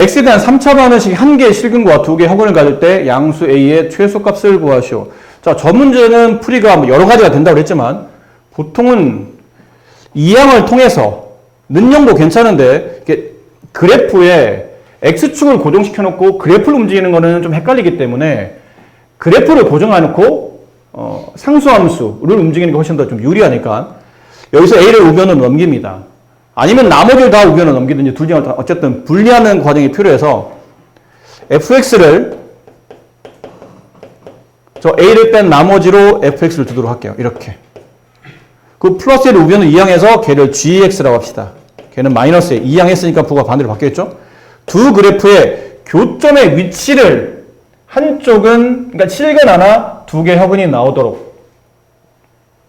x에 대한 3차 반응식 1개의 실근과 2개의 허근을 가질 때 양수 a의 최소값을 구하시오. 자, 저 문제는 풀이가 여러 가지가 된다고 그랬지만 보통은 이 항을 통해서 는형도 괜찮은데 그래프에 x축을 고정시켜 놓고 그래프를 움직이는 거는 좀 헷갈리기 때문에 그래프를 고정해 놓고 상수함수를 움직이는 게 훨씬 더 좀 유리하니까 여기서 a를 우변으로 넘깁니다. 아니면 나머지를 다 우변으로 넘기든지 둘 중에 어쨌든 분리하는 과정이 필요해서 fx를 저 a를 뺀 나머지로 fx를 두도록 할게요. 이렇게. 그 플러스 1을 우변으로 이항해서 걔를 gx라고 합시다. 걔는 마이너스에 이항했으니까 부가 반대로 바뀌었죠. 두 그래프의 교점의 위치를 한쪽은 그러니까 실근 하나, 두 개 허근이 나오도록.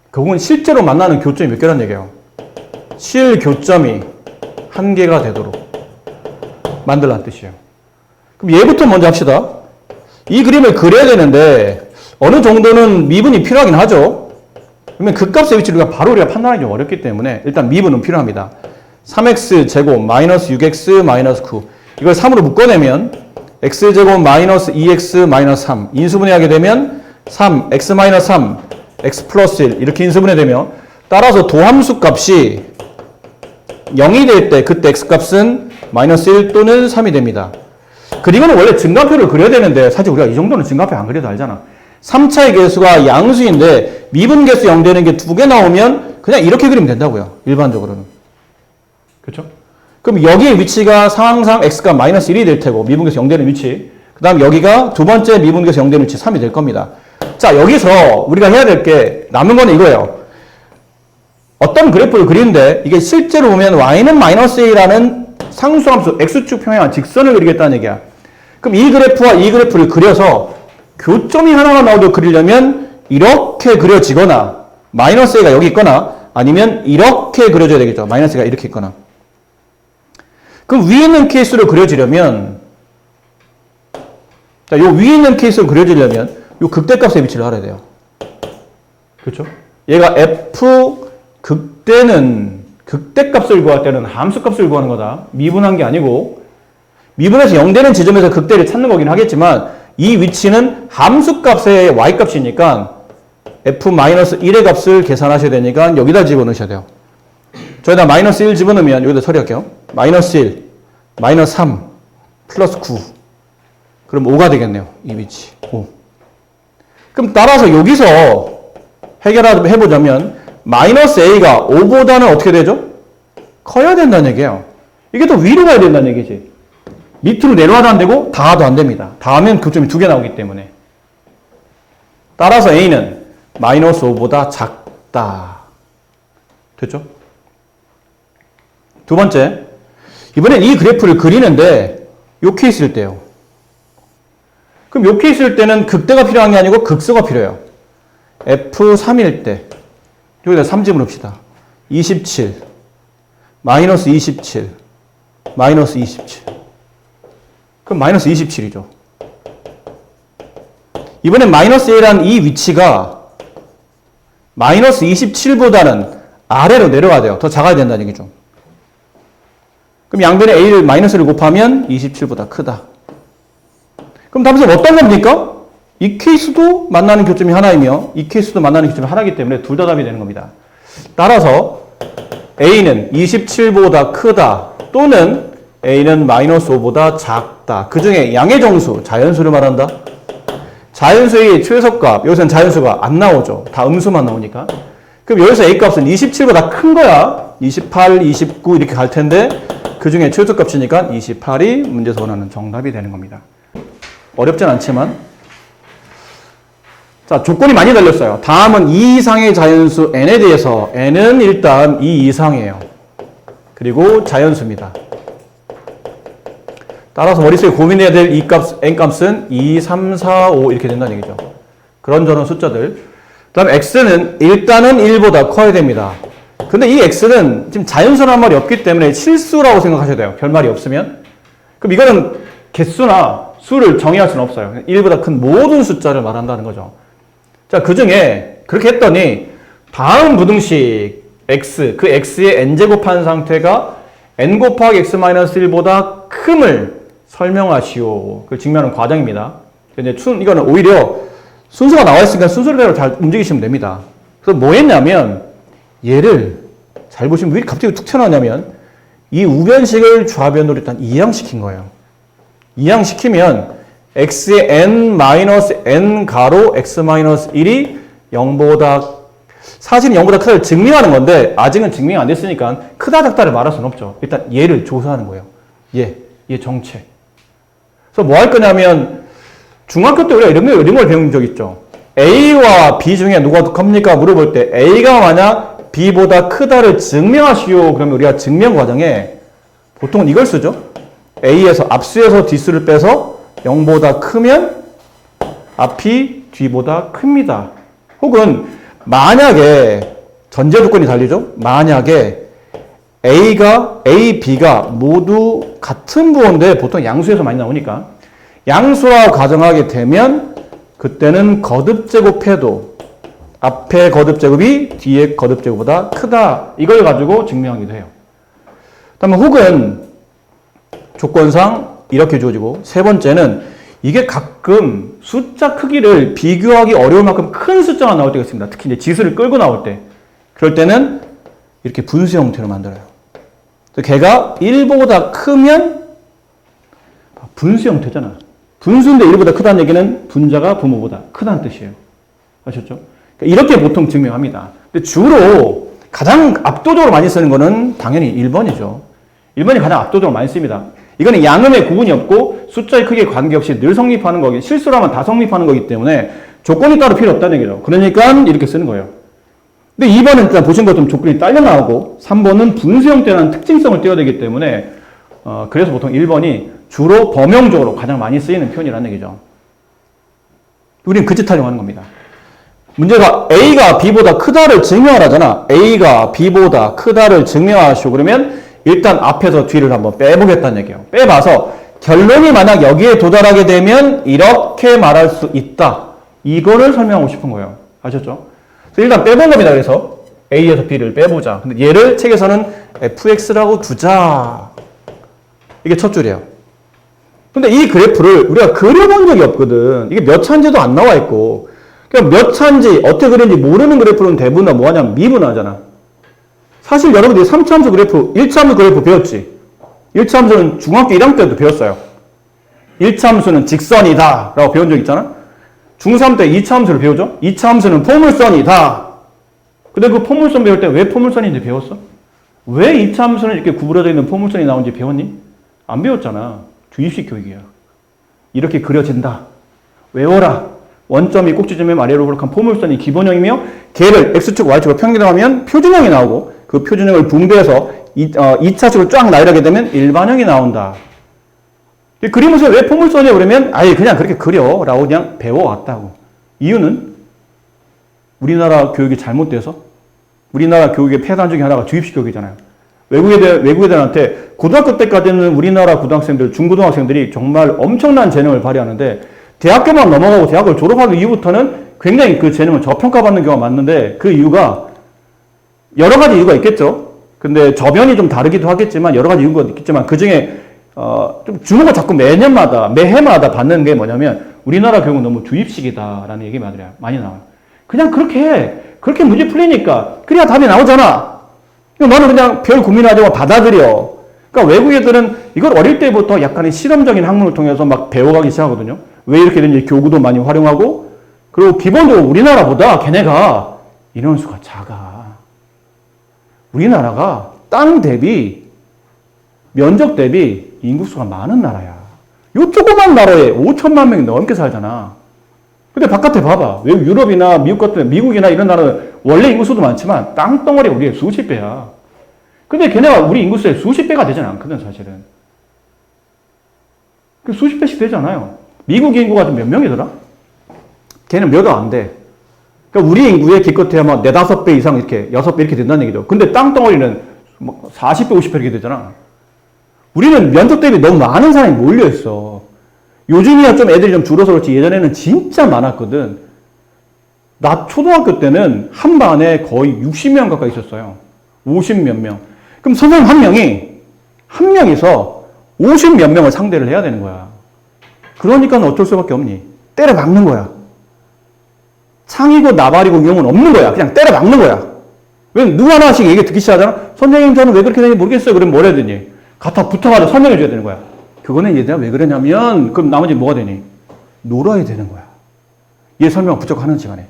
그건 실제로 만나는 교점이 몇 개란 얘기예요. 실교점이 한 개가 되도록 만들라는 뜻이에요. 그럼 얘부터 먼저 합시다. 이 그림을 그려야 되는데 어느 정도는 미분이 필요하긴 하죠. 그러면 극값의 위치를 바로 우리가 판단하기 좀 어렵기 때문에 일단 미분은 필요합니다. 3x 제곱 마이너스 6x 마이너스 9 이걸 3으로 묶어내면 x제곱 마이너스 2x 마이너스 3 인수분해하게 되면 3 x 마이너스 3 x 플러스 1 이렇게 인수분해되며 따라서 도함수 값이 0이 될 때 그때 x값은 마이너스 1 또는 3이 됩니다. 그리고는 원래 증가표를 그려야 되는데 사실 우리가 이 정도는 증가표 안 그려도 알잖아. 3차의 개수가 양수인데 미분 개수 0 되는 게 2개 나오면 그냥 이렇게 그리면 된다고요. 일반적으로는. 그렇죠? 그럼 여기의 위치가 상황상 x가 마이너스 1이 될 테고 미분 개수 0 되는 위치. 그 다음 여기가 두 번째 미분 개수 0 되는 위치 3이 될 겁니다. 자, 여기서 우리가 해야 될 게 남은 거는 이거예요. 어떤 그래프를 그리는데 이게 실제로 보면 y는 마이너스 a라는 상수함수 x축 평행한 직선을 그리겠다는 얘기야. 그럼 이 그래프와 이 그래프를 그려서 교점이 하나가 나오도록 그리려면 이렇게 그려지거나 마이너스 a가 여기 있거나 아니면 이렇게 그려줘야 되겠죠. 마이너스 a가 이렇게 있거나. 그럼 위에 있는 케이스로 그려지려면 자, 요 위에 있는 케이스로 그려지려면 요 극대값의 위치를 알아야 돼요. 그렇죠? 얘가 f 극대는 극대값을 구할 때는 함수값을 구하는 거다. 미분한 게 아니고 미분해서 0 되는 지점에서 극대를 찾는 거긴 하겠지만 이 위치는 함수값의 y값이니까 f-1의 값을 계산하셔야 되니까 여기다 집어넣으셔야 돼요. 저기다 마이너스 1 집어넣으면 여기다 처리할게요. 마이너스 1, 마이너스 3, 플러스 9 그럼 5가 되겠네요. 이 위치 5. 그럼 따라서 여기서 해보자면 마이너스 a가 5보다는 어떻게 되죠? 커야 된다는 얘기예요. 이게 또 위로 가야 된다는 얘기지. 밑으로 내려와도 안 되고 닿아도 안 됩니다. 닿으면 교점이 2개 나오기 때문에. 따라서 a는 마이너스 5보다 작다. 됐죠? 두 번째, 이번엔 이 그래프를 그리는데 요 케이스일 때요. 그럼 요 케이스일 때는 극대가 필요한 게 아니고 극소가 필요해요. f3일 때 여기다 3집을 넣읍시다. 27, 마이너스 27, 마이너스 27. 그럼 마이너스 27이죠. 이번엔 마이너스 A라는 이 위치가 마이너스 27보다는 아래로 내려가야 돼요. 더 작아야 된다는 얘기죠. 그럼 양변에 A를 마이너스를 곱하면 27보다 크다. 그럼 답은 어떤 겁니까? 이 케이스도 만나는 교점이 하나이며 이 케이스도 만나는 교점이 하나이기 때문에 둘 다 답이 되는 겁니다. 따라서 A는 27보다 크다 또는 A는 마이너스 5보다 작다. 그 중에 양의 정수, 자연수를 말한다. 자연수의 최소값, 여기서는 자연수가 안 나오죠. 다 음수만 나오니까. 그럼 여기서 A값은 27보다 큰 거야. 28, 29 이렇게 갈 텐데 그 중에 최소값이니까 28이 문제에서 원하는 정답이 되는 겁니다. 어렵진 않지만 자, 조건이 많이 달렸어요. 다음은 2 이상의 자연수 n에 대해서 n은 일단 2 이상이에요. 그리고 자연수입니다. 따라서 머릿속에 고민해야 될 이 값, n값은 2, 3, 4, 5 이렇게 된다는 얘기죠. 그런저런 숫자들. 그 다음에 x는 일단은 1보다 커야 됩니다. 근데 이 x는 지금 자연수란 말이 없기 때문에 실수라고 생각하셔야 돼요. 결말이 없으면. 그럼 이거는 개수나 수를 정의할 수는 없어요. 1보다 큰 모든 숫자를 말한다는 거죠. 자, 그 중에 그렇게 했더니 다음 부등식 x, 그 x의 n제곱한 상태가 n 곱하기 x-1보다 큼을 설명하시오. 그걸 증명하는 과정입니다. 근데 이거는 오히려 순서가 나와 있으니까 순서대로 잘 움직이시면 됩니다. 그래서 뭐 했냐면 얘를 잘 보시면 왜 갑자기 툭 튀어나오냐면 이 우변식을 좌변으로 일단 이항시킨 거예요. 이항시키면 x의 n-n 가로 x-1이 0보다 사실은 0보다 크다를 증명하는 건데 아직은 증명이 안 됐으니까 크다 작다를 말할 수는 없죠. 일단 얘를 조사하는 거예요. 얘 정체. 그래서 뭐 할 거냐면 중학교 때 우리가 이런 걸 배운 적 있죠. A와 B 중에 누가 더 큽니까? 물어볼 때 A가 만약 B보다 크다를 증명하시오. 그러면 우리가 증명 과정에 보통은 이걸 쓰죠. A에서 앞수에서 뒷수를 빼서 0보다 크면 앞이 뒤보다 큽니다. 혹은 만약에 전제 조건이 달리죠. 만약에 A, B가 모두 같은 부호인데 보통 양수에서 많이 나오니까 양수라고 가정하게 되면 그때는 거듭제곱해도 앞에 거듭제곱이 뒤에 거듭제곱보다 크다. 이걸 가지고 증명하기도 해요. 그다음에 혹은 조건상 이렇게 주어지고 세 번째는 이게 가끔 숫자 크기를 비교하기 어려울 만큼 큰 숫자가 나올 때가 있습니다. 특히 이제 지수를 끌고 나올 때. 그럴 때는 이렇게 분수 형태로 만들어요. 걔가 1보다 크면 분수 형태잖아. 분수인데 1보다 크다는 얘기는 분자가 분모보다 크다는 뜻이에요. 아셨죠? 그러니까 이렇게 보통 증명합니다. 근데 주로 가장 압도적으로 많이 쓰는 거는 당연히 1번이죠. 1번이 가장 압도적으로 많이 씁니다. 이거는 양음의 구분이 없고 숫자의 크기에 관계없이 늘 성립하는 거기, 실수로 하면 다 성립하는 거기 때문에 조건이 따로 필요 없다는 얘기죠. 그러니까 이렇게 쓰는 거예요. 근데 2번은 일단 보신 것처럼 조건이 딸려 나오고 3번은 분수 형태라는 특징성을 띄워야 되기 때문에 그래서 보통 1번이 주로 범용적으로 가장 많이 쓰이는 표현이라는 얘기죠. 우리는 그 짓 하려고 하는 겁니다. 문제가 A가 B보다 크다를 증명하라잖아. A가 B보다 크다를 증명하시오. 그러면 일단 앞에서 뒤를 한번 빼보겠다는 얘기예요. 빼봐서 결론이 만약 여기에 도달하게 되면 이렇게 말할 수 있다. 이거를 설명하고 싶은 거예요. 아셨죠? 그래서 일단 빼본 겁니다. 그래서 A에서 B를 빼보자. 근데 얘를 책에서는 fx라고 두자. 이게 첫 줄이에요. 근데 이 그래프를 우리가 그려본 적이 없거든. 이게 몇 차인지도 안 나와 있고. 그냥 몇 차인지 어떻게 그리는지 모르는 그래프는 대부분 다 뭐하냐면 미분하잖아. 사실 여러분들이 3차함수 그래프, 1차함수 그래프 배웠지? 1차함수는 중학교 1학년 때도 배웠어요. 1차함수는 직선이다 라고 배운 적 있잖아? 중3 때 2차함수를 배우죠? 2차함수는 포물선이다. 근데 그 포물선 배울 때 왜 포물선인지 배웠어? 왜 2차함수는 이렇게 구부러져 있는 포물선이 나오는지 배웠니? 안 배웠잖아. 주입식 교육이야. 이렇게 그려진다. 외워라. 원점이 꼭지점의 아래로 그렇게 포물선이 기본형이며 걔를 x축, y축으로 평균하면 표준형이 나오고 그 표준형을 분배해서 2차식으로 쫙 나열하게 되면 일반형이 나온다. 그리면서 왜 포물선이야 그러면 아예 그냥 그렇게 그려 라고 그냥 배워왔다고. 이유는 우리나라 교육이 잘못돼서 우리나라 교육의 폐단 중에 하나가 주입식 교육이잖아요. 외국 애들한테 고등학교 때까지는 우리나라 고등학생들, 중고등학생들이 정말 엄청난 재능을 발휘하는데 대학교만 넘어가고 대학을 졸업한 이후부터는 굉장히 그 재능을 저평가받는 경우가 많은데 그 이유가 여러 가지 이유가 있겠죠. 근데 저변이 좀 다르기도 하겠지만 여러 가지 이유가 있겠지만 그 중에 좀 주목을 자꾸 매해마다 받는 게 뭐냐면 우리나라 교육은 너무 주입식이다라는 얘기 많이 나와요. 그냥 그렇게 해. 그렇게 문제 풀리니까 그래야 답이 나오잖아. 너는 그냥 별 고민하지 마. 받아들여. 그러니까 외국 애들은 이걸 어릴 때부터 약간의 실험적인 학문을 통해서 막 배워가기 시작하거든요. 왜 이렇게 되는지 교구도 많이 활용하고 그리고 기본적으로 우리나라보다 걔네가 인원수가 작아. 우리나라가 땅 대비 면적 대비 인구수가 많은 나라야. 요 조그만 나라에 5천만 명이 넘게 살잖아. 근데 바깥에 봐봐. 외국 유럽이나 미국 같은 미국이나 이런 나라는 원래 인구수도 많지만 땅덩어리가 우리의 수십 배야. 근데 걔네가 우리 인구수의 수십 배가 되진 않거든 사실은. 그 수십 배씩 되잖아요. 미국 인구가 몇 명이더라? 걔는 몇도 안 돼. 그러니까 우리 인구의 기껏해야 뭐 4, 5배 이상 이렇게 6배 이렇게 된다는 얘기죠. 근데 땅덩어리는 뭐 40배, 50배 이렇게 되잖아. 우리는 면적 대비 너무 많은 사람이 몰려있어. 요즘이야 좀 애들이 좀 줄어서 그렇지 예전에는 진짜 많았거든. 나 초등학교 때는 한 반에 거의 60명 가까이 있었어요. 50몇 명. 그럼 선생님 한 명이서 50 몇 명을 상대를 해야 되는 거야. 그러니까 어쩔 수밖에 없니? 때려 막는 거야. 창이고 나발이고 이런 건 없는 거야. 그냥 때려 막는 거야. 왜 누구 하나씩 얘기 듣기 시작하잖아? 선생님 저는 왜 그렇게 되는지 모르겠어요. 그러면 뭐라 해야 되니? 갖다 붙어가지고 설명해 줘야 되는 거야. 그거는 얘들아 왜 그러냐면 그럼 나머지 뭐가 되니? 놀아야 되는 거야. 얘 설명 부족하는 시간에.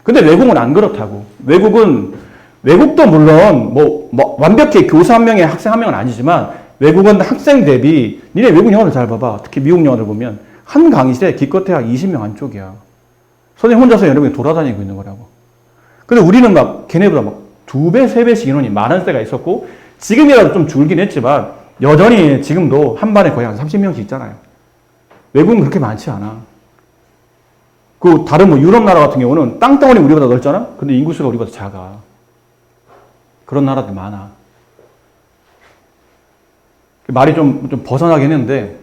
근데 외국은 안 그렇다고. 외국도 물론 뭐 완벽히 교사 한 명에 학생 한 명은 아니지만 외국은 학생 대비 니네 외국 영어를 잘 봐봐. 특히 미국 영어를 보면 한 강의실에 기껏해야 20명 안쪽이야. 선생님 혼자서 여러 명이 돌아다니고 있는 거라고. 근데 우리는 막 걔네보다 막 2배, 3배씩 인원이 많은 때가 있었고 지금이라도 좀 줄긴 했지만 여전히 지금도 한 반에 거의 한 30명씩 있잖아요. 외국은 그렇게 많지 않아. 그 다른 뭐 유럽 나라 같은 경우는 땅덩어리 우리보다 넓잖아? 근데 인구수가 우리보다 작아. 그런 나라들 많아. 말이 좀 벗어나긴 했는데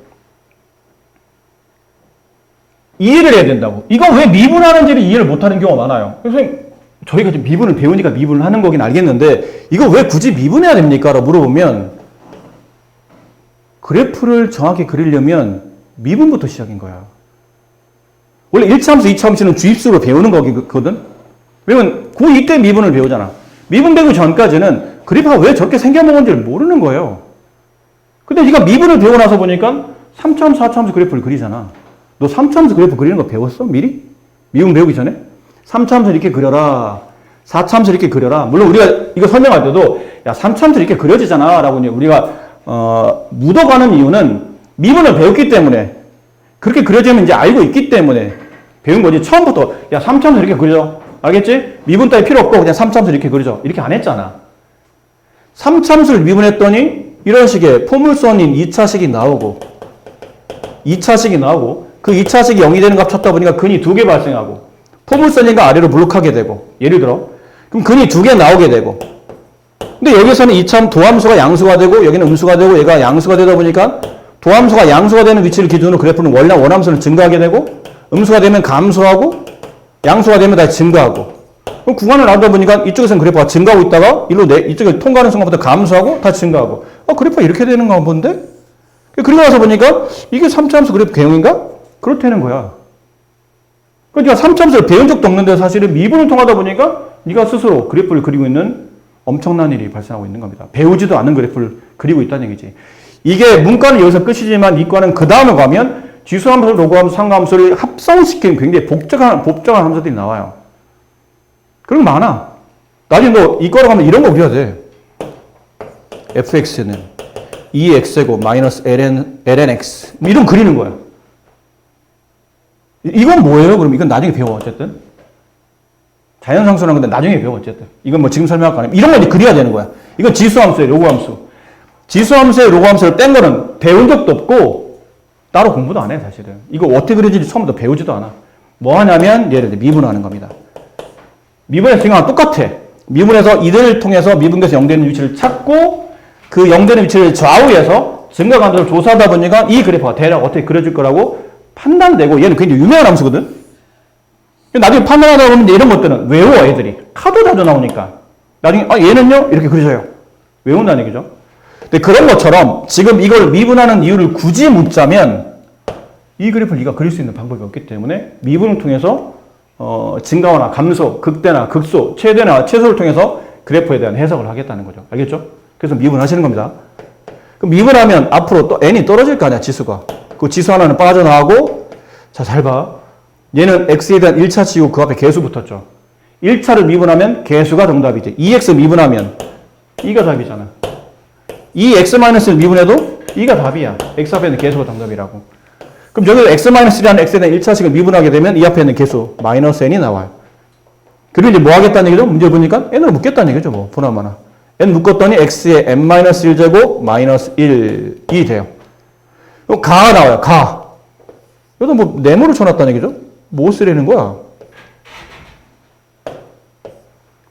이해를 해야 된다고. 이거 왜 미분하는지를 이해를 못하는 경우가 많아요. 선생님 저희가 지금 미분을 배우니까 미분을 하는 거긴 알겠는데 이거 왜 굳이 미분해야 됩니까? 라고 물어보면 그래프를 정확히 그리려면 미분부터 시작인 거야. 원래 1차 함수, 2차 함수는 주입수로 배우는 거거든? 왜냐면 고2 때 미분을 배우잖아. 미분 배우기 전까지는 그래프가 왜 저렇게 생겨먹은지를 모르는 거예요. 근데 네가 미분을 배우고 나서 보니까 3차 함수, 4차 함수 그래프를 그리잖아. 너 3차 함수 그래프 그리는 거 배웠어? 미리? 미분 배우기 전에? 3차 함수 이렇게 그려라. 4차 함수 이렇게 그려라. 물론 우리가 이거 설명할 때도 야 3차 함수 이렇게 그려지잖아 라고 우리가 묻어가는 이유는 미분을 배웠기 때문에 그렇게 그려지면 이제 알고 있기 때문에 배운 거지. 처음부터 야 3차 함수 이렇게 그려줘. 알겠지? 미분 따위 필요 없고 그냥 3차 함수 이렇게 그려줘. 이렇게 안 했잖아. 3차 함수를 미분했더니 이런 식의 포물선인 2차식이 나오고 2차식이 나오고 그 2차식이 0이 되는 값 찾다 보니까 근이 2개 발생하고 포물선인가 아래로 블록하게 되고 예를 들어 그럼 근이 2개 나오게 되고 근데 여기서는 2차 도함수가 양수가 되고 여기는 음수가 되고 얘가 양수가 되다 보니까 도함수가 양수가 되는 위치를 기준으로 그래프는 원함수는 증가하게 되고 음수가 되면 감소하고 양수가 되면 다시 증가하고 그럼 구간을 나오다 보니까 이쪽에서는 그래프가 증가하고 있다가 이쪽에 통과하는 순간부터 감소하고 다시 증가하고 그래프가 이렇게 되는가 본데? 그리고 나서 보니까 이게 3차 함수 그래프 개형인가? 그렇다는 거야. 그러니까 3차 함수를 배운 적도 없는데 사실은 미분을 통하다 보니까 네가 스스로 그래프를 그리고 있는 엄청난 일이 발생하고 있는 겁니다. 배우지도 않은 그래프를 그리고 있다는 얘기지. 이게 문과는 여기서 끝이지만 이과는 그 다음에 가면 지수함수, 로그함수, 상가함수를 합성시키는 굉장히 복잡한 함수들이 나와요. 그런 거 많아. 나중에 너 이과로 가면 이런 거 그려야 돼. fx는 2x고 마이너스 lnx 이런 거 그리는 거야. 이건 뭐예요? 그럼 이건 나중에 배워 어쨌든. 자연상수라는 건데 나중에 배워 어쨌든. 이건 뭐 지금 설명할 거 아니야. 이런 거 이제 그려야 되는 거야. 이건 지수함수예요. 로그함수. 지수함수의 로그함수를 뺀 거는 배운 적도 없고 따로 공부도 안 해 사실은. 이거 어떻게 그려지는지 처음부터 배우지도 않아. 뭐 하냐면 예를 들어 미분하는 겁니다. 미분의 증가가 똑같아. 미분에서 이들을 통해서 미분계에서 0 되는 위치를 찾고 그 0 되는 위치를 좌우해서 증가 감도를 조사하다 보니까 이 그래프가 대략 어떻게 그려질 거라고 판단되고 얘는 굉장히 유명한 함수거든. 나중에 판단하다 보면 이런 것들은 외워 애들이. 하도 자주 나오니까. 나중에 얘는요? 이렇게 그려져요. 외운다는 얘기죠. 근데 그런 것처럼 지금 이걸 미분하는 이유를 굳이 묻자면 이 그래프를 네가 그릴 수 있는 방법이 없기 때문에 미분을 통해서 증가나 감소, 극대나 극소, 최대나 최소를 통해서 그래프에 대한 해석을 하겠다는 거죠. 알겠죠? 그래서 미분하시는 겁니다. 그럼 미분하면 앞으로 또 n이 떨어질 거 아니야, 지수가. 그 지수 하나는 빠져나가고 자, 잘 봐. 얘는 x에 대한 1차 치고 그 앞에 개수 붙었죠. 1차를 미분하면 개수가 정답이지. 2x 미분하면 2가 답이잖아. 2x-를 미분해도 2가 답이야. x 앞에 있는 개수가 정답이라고. 그럼 여기서 x-1이라는 x에 대한 1차식을 미분하게 되면 이 앞에 있는 개수 마이너스 n이 나와요. 그리고 이제 뭐 하겠다는 얘기죠? 문제 보니까 n으로 묶겠다는 얘기죠. 뭐 보나마나. n 묶었더니 x의 n-1제곱 마이너스 1이 돼요. 가가 나와요. 가. 여기다 뭐 네모를 쳐놨다는 얘기죠? 뭐 쓰려는 거야?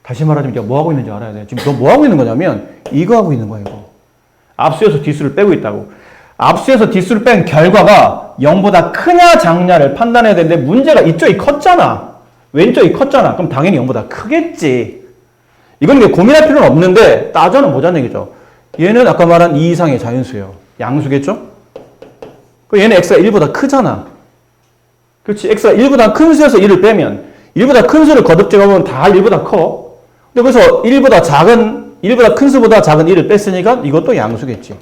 다시 말하자면 이제 뭐 하고 있는지 알아야 돼. 지금 너 뭐 하고 있는 거냐면 이거 하고 있는 거야. 이거. 압수에서 뒷수를 빼고 있다고. 압수에서 뒷수를 뺀 결과가 0보다 크냐 작냐를 판단해야 되는데 문제가 이쪽이 컸잖아. 왼쪽이 컸잖아. 그럼 당연히 0보다 크겠지. 이건 고민할 필요는 없는데 따져는 보자는 얘기죠. 얘는 아까 말한 2 이상의 자연수예요. 양수겠죠? 그 얘는 x가 1보다 크잖아. 그렇지? x가 1보다 큰 수에서 1을 빼면 1보다 큰 수를 거듭 제곱하면 다 1보다 커. 근데 그래서 1보다 큰 수보다 작은 1을 뺐으니까 이것도 양수겠지.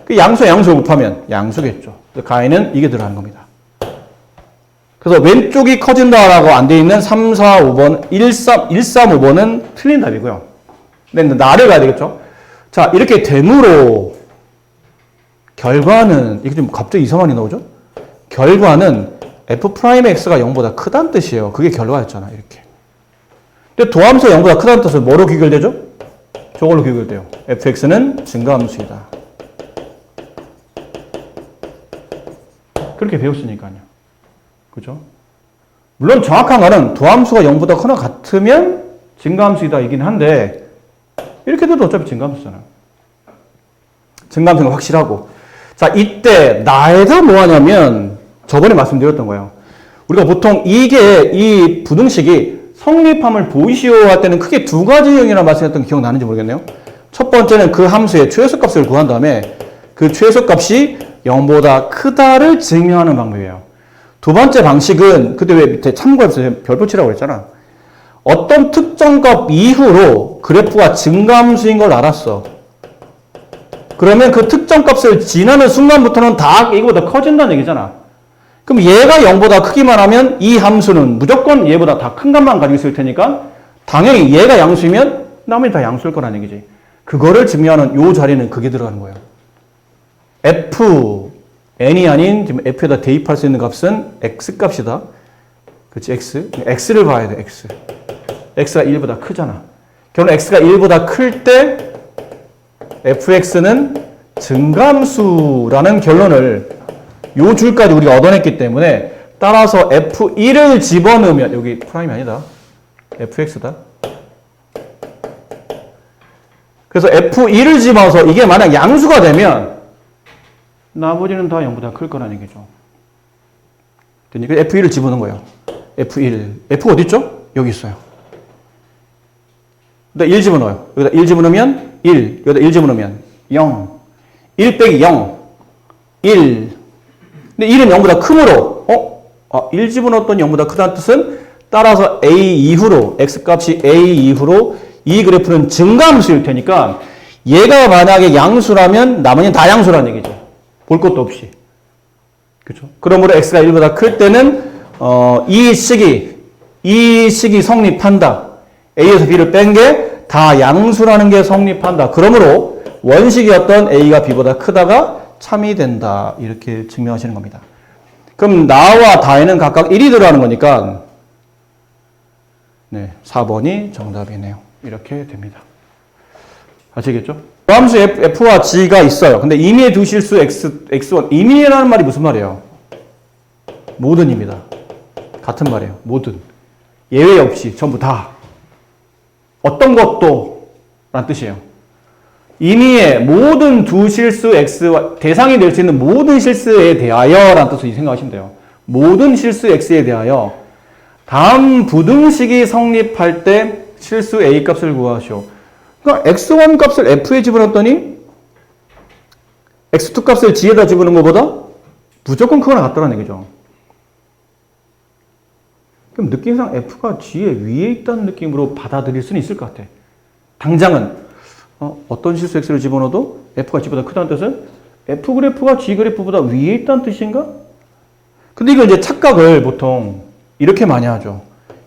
그 양수 곱하면 양수겠죠. 가에는 이게 들어가는 겁니다. 그래서 왼쪽이 커진다라고 안 돼 있는 3, 4, 5번, 135번은 틀린 답이고요. 근데 나를 가야 되겠죠? 자, 이렇게 되므로 결과는, 이게 좀 갑자기 이상하게 나오죠? 결과는 f'x가 0보다 크다는 뜻이에요. 그게 결과였잖아, 이렇게. 근데 도함수가 0보다 크다는 뜻은 뭐로 귀결되죠? 저걸로 귀결돼요. fx는 증가함수이다. 그렇게 배웠으니까요. 그죠? 물론 정확한 거는 도함수가 0보다 크거나 같으면 증가함수이다 이긴 한데 이렇게 돼도 어차피 증가함수잖아요. 증가함수는 확실하고. 자, 이때 나에다 뭐 하냐면 저번에 말씀드렸던 거예요. 우리가 보통 이 부등식이 성립함을 보이시오 할 때는 크게 두 가지 유형이라는 말씀했던 게 기억나는지 모르겠네요. 첫 번째는 그 함수의 최소값을 구한 다음에 그 최소값이 0보다 크다를 증명하는 방법이에요. 두 번째 방식은 그때 왜 밑에 참고해서 별표 치라고 그랬잖아. 어떤 특정 값 이후로 그래프가 증가함수인 걸 알았어. 그러면 그 특정 값을 지나는 순간부터는 다 이거보다 커진다는 얘기잖아. 그럼 얘가 0보다 크기만 하면 이 함수는 무조건 얘보다 다 큰 값만 가지고 있을 테니까 당연히 얘가 양수이면 나머지 다 양수일 거라는 얘기지. 그거를 증명하는 요 자리는 그게 들어가는 거예요. n이 아닌 지금 f에다 대입할 수 있는 값은 x 값이다. 그렇지, x. x를 봐야 돼, x. x가 1보다 크잖아. 결국 x가 1보다 클 때 fx는 증가함수라는 결론을 요 줄까지 우리가 얻어냈기 때문에 따라서 f1을 집어넣으면 여기 프라임이 아니다. fx다. 그래서 f1을 집어서 이게 만약 양수가 되면 나머지는 다 0보다 클 거라는 얘기죠. 그러니까 f1을 집어넣은 거예요. f1. f 어디 있죠? 여기 있어요. 여기다 1 집어넣어요. 여기다 1 집어넣으면 1. 여기다 1 집어넣으면 0. 1 빼기 0. 1. 근데 1은 0보다 크므로 1 집어넣었더니 0보다 크다는 뜻은 따라서 a 이후로 x값이 a 이후로 이 그래프는 증가함수일 테니까 얘가 만약에 양수라면 나머지는 다 양수라는 얘기죠. 볼 것도 없이. 그렇죠? 그러므로 x가 1보다 클 때는 이 식이 성립한다. a에서 b를 뺀 게 다 양수라는 게 성립한다. 그러므로 원식이었던 a가 b보다 크다가 참이 된다. 이렇게 증명하시는 겁니다. 그럼 나와 다에는 각각 1이 들어가는 거니까 네, 4번이 정답이네요. 이렇게 됩니다. 아시겠죠? 함수 f와 g가 있어요. 근데 임의의 두 실수 x1. 임의라는 말이 무슨 말이에요? 모든입니다. 같은 말이에요. 모든. 예외 없이 전부 다. 어떤 것도 라는 뜻이에요. 임의의 모든 두 실수 x와 대상이 될 수 있는 모든 실수에 대하여 라는 뜻으로 생각하시면 돼요. 모든 실수 x에 대하여 다음 부등식이 성립할 때 실수 a 값을 구하시오. 그러니까 x1 값을 f에 집어넣었더니 x2 값을 g에다 집어넣은 것보다 무조건 크거나 같다는 얘기죠. 그럼 느낌상 f가 g의 위에 있다는 느낌으로 받아들일 수는 있을 것 같아. 당장은 어떤 실수 x를 집어넣어도 f가 g보다 크다는 뜻은 f 그래프가 g 그래프보다 위에 있다는 뜻인가? 근데 이거 이제 착각을 보통 이렇게 많이 하죠.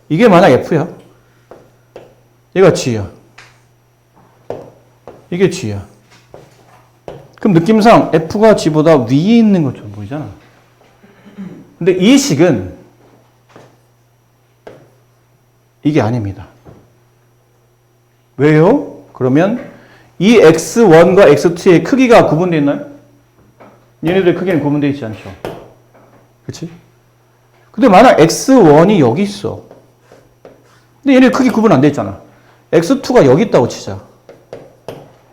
이게 만약 f야. 얘가 g야. 이게 g야. 그럼 느낌상 f가 g보다 위에 있는 것처럼 보이잖아. 근데 이 식은 이게 아닙니다. 왜요? 그러면 이 x1과 x2의 크기가 구분되어 있나요? 얘네들의 크기는 구분되어 있지 않죠. 그치? 근데 만약 x1이 여기 있어. 근데 얘네 크기 구분 안 돼 있잖아. x2가 여기 있다고 치자.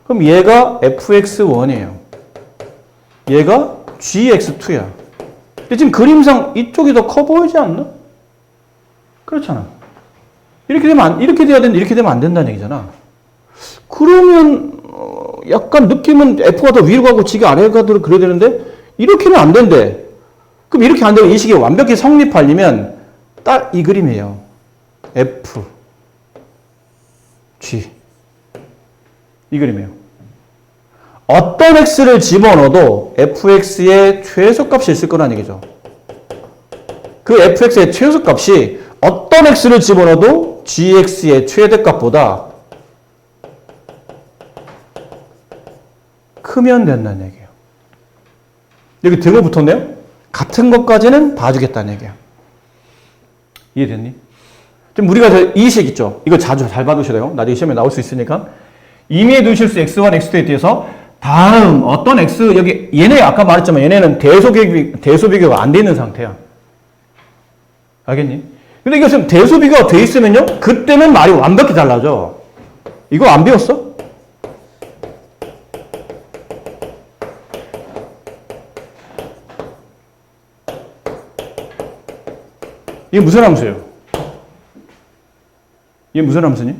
그럼 얘가 fx1이에요. 얘가 gx2야. 근데 지금 그림상 이쪽이 더 커 보이지 않나? 그렇잖아. 이렇게 돼야 되는데 이렇게 되면 안 된다는 얘기잖아. 그러면 약간 느낌은 F가 더 위로 가고 G가 아래로 가도록 그래야 되는데 이렇게는 안 된대. 그럼 이렇게 안 되면 이 식이 완벽히 성립하려면 딱 이 그림이에요. F, G. 이 그림이에요. 어떤 x를 집어넣어도 fx의 최소값이 있을 거라는 얘기죠. 그 fx의 최소값이 어떤 x를 집어넣어도 gx의 최대값보다 크면 된다는 얘기예요. 여기 등호 붙었네요. 같은 것까지는 봐주겠다는 얘기야. 이해됐니? 지금 우리가 이 식 있죠? 이거 자주 잘 봐두셔야 돼요. 나중에 시험에 나올 수 있으니까. 임의의 두 실수 x1, x2에 대해서 다음 어떤 x, 여기 얘네 아까 말했지만 얘네는 대소비교가 안 돼 있는 상태야. 알겠니? 근데 이거 지금 대소비교가 돼 있으면요, 그때는 말이 완벽히 달라져. 이거 안 배웠어? 이게 무슨 함수예요? 이게 무슨 함수니?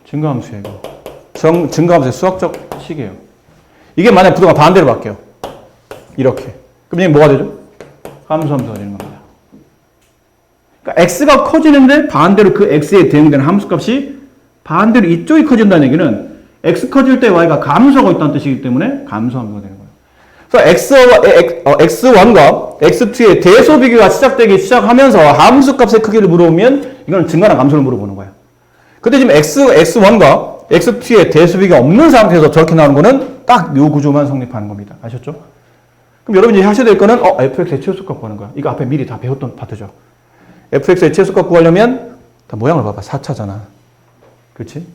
증가함수예요. 이거. 증가함수의 수학적 식이에요. 이게 만약 부등가 반대로 바뀌어요. 이렇게. 그럼 이게 뭐가 되죠? 함수가 되는 겁니다. 그러니까 x가 커지는데 반대로 그 x에 대응되는 함수값이 반대로 이쪽이 커진다는 얘기는 x 커질 때 y가 감소하고 있다는 뜻이기 때문에 감소함수가 되는 거예요. 그래서 x1과 x2의 대소비교가 시작되기 시작하면서 함수값의 크기를 물어보면 이건 증가나 감소를 물어보는 거야. 근데 지금 x1과 x2의 대소비가 없는 상태에서 저렇게 나오는 거는 딱 이 구조만 성립하는 겁니다. 아셨죠? 그럼 여러분이 하셔야 될 거는 fx의 최소값 구하는 거야. 이거 앞에 미리 다 배웠던 파트죠. fx의 최소값 구하려면 다 모양을 봐봐. 4차잖아. 그렇지?